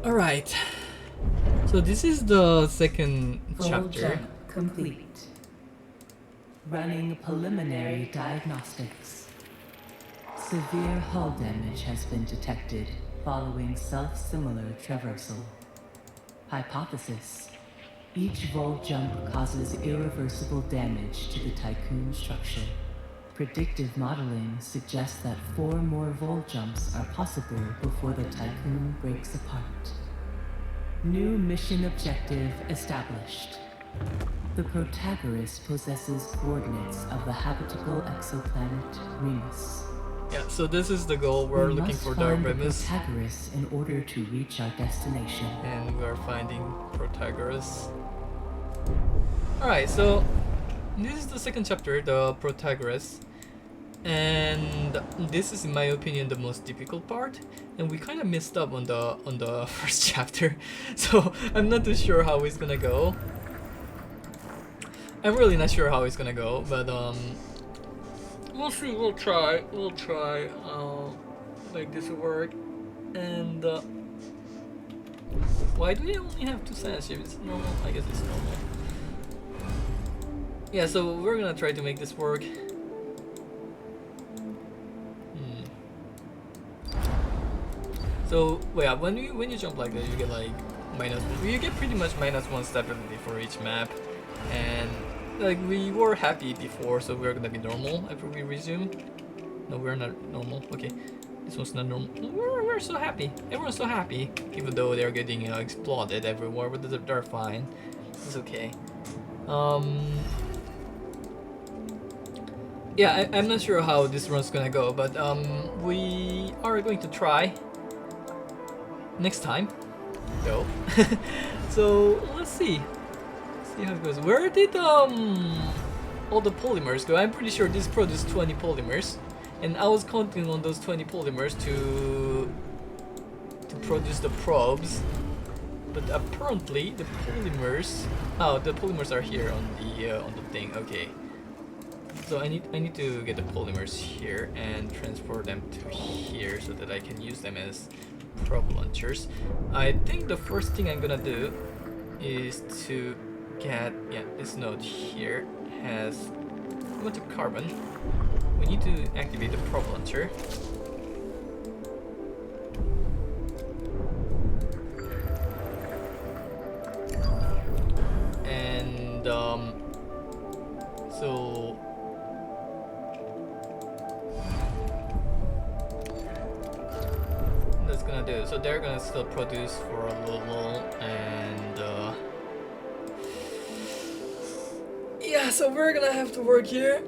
Alright, so this is the second chapter.
Jump complete. Running preliminary diagnostics. Severe hull damage has been detected following self-similar traversal. Hypothesis: each vol jump causes irreversible damage to the Tycoon structure. Predictive modeling suggests that 4 more vol jumps are possible before the Tycoon breaks apart. New mission objective established. The Protagoras possesses coordinates of the habitable exoplanet Remus.
Yeah, so this is the goal. We're looking for the Remus.
Protagoras in order to reach our destination.
And we're finding Protagoras. Alright, so this is the second chapter, the Protagoras. And this is, in my opinion, the most difficult part, and we kind of messed up on the first chapter, so I'm not too sure how it's gonna go. I'm really not sure how it's gonna go, but we'll see. We'll try make this work. And why do we only have 2 science ships? It's normal. I guess it's normal. Yeah, so we're gonna try to make this work. So yeah, when you jump like that, you get like you get pretty much -1 stability for each map, and like we were happy before, so we're gonna be normal after we resume. No, we're not normal. Okay, this one's not normal. We're so happy. Everyone's so happy, even though they're getting exploded everywhere, but they're fine. It's okay. Yeah, I'm not sure how this run's gonna go, but we are going to try next time. Go. So let's see how it goes. Where did all the polymers go? I'm pretty sure this produced 20 polymers, and I was counting on those 20 polymers to produce the probes, but apparently the polymers are here on the thing. Okay, So I need to get the polymers here and transport them to here so that I can use them as probe launchers. I think the first thing I'm gonna do is to get, yeah, this node here has a bunch of carbon. We need to activate the probe launcher. And so that's gonna do. So they're gonna still produce for a little, and yeah, so we're gonna have to work here.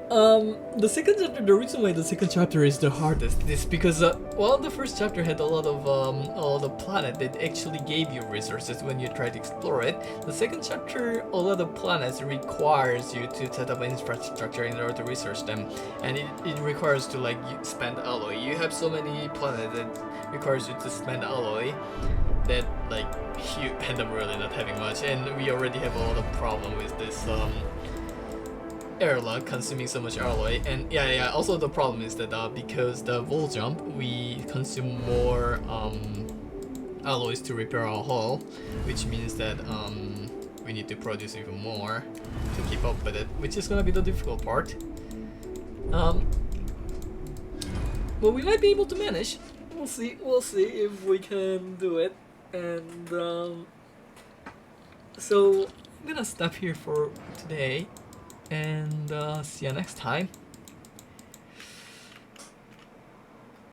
The second chapter, the reason why the second chapter is the hardest is because while the first chapter had a lot of planet that actually gave you resources when you try to explore it, the second chapter, a lot of planets requires you to set up an infrastructure in order to research them, and it requires to like spend alloy. You have so many planets that requires you to spend alloy that like you end up really not having much, and we already have a lot of problem with this airlock consuming so much alloy. And yeah, also the problem is that because the vol jump, we consume more alloys to repair our hull, which means that we need to produce even more to keep up with it, which is gonna be the difficult part. But we might be able to manage. We'll see if we can do it. And so I'm gonna stop here for today, and see you next time.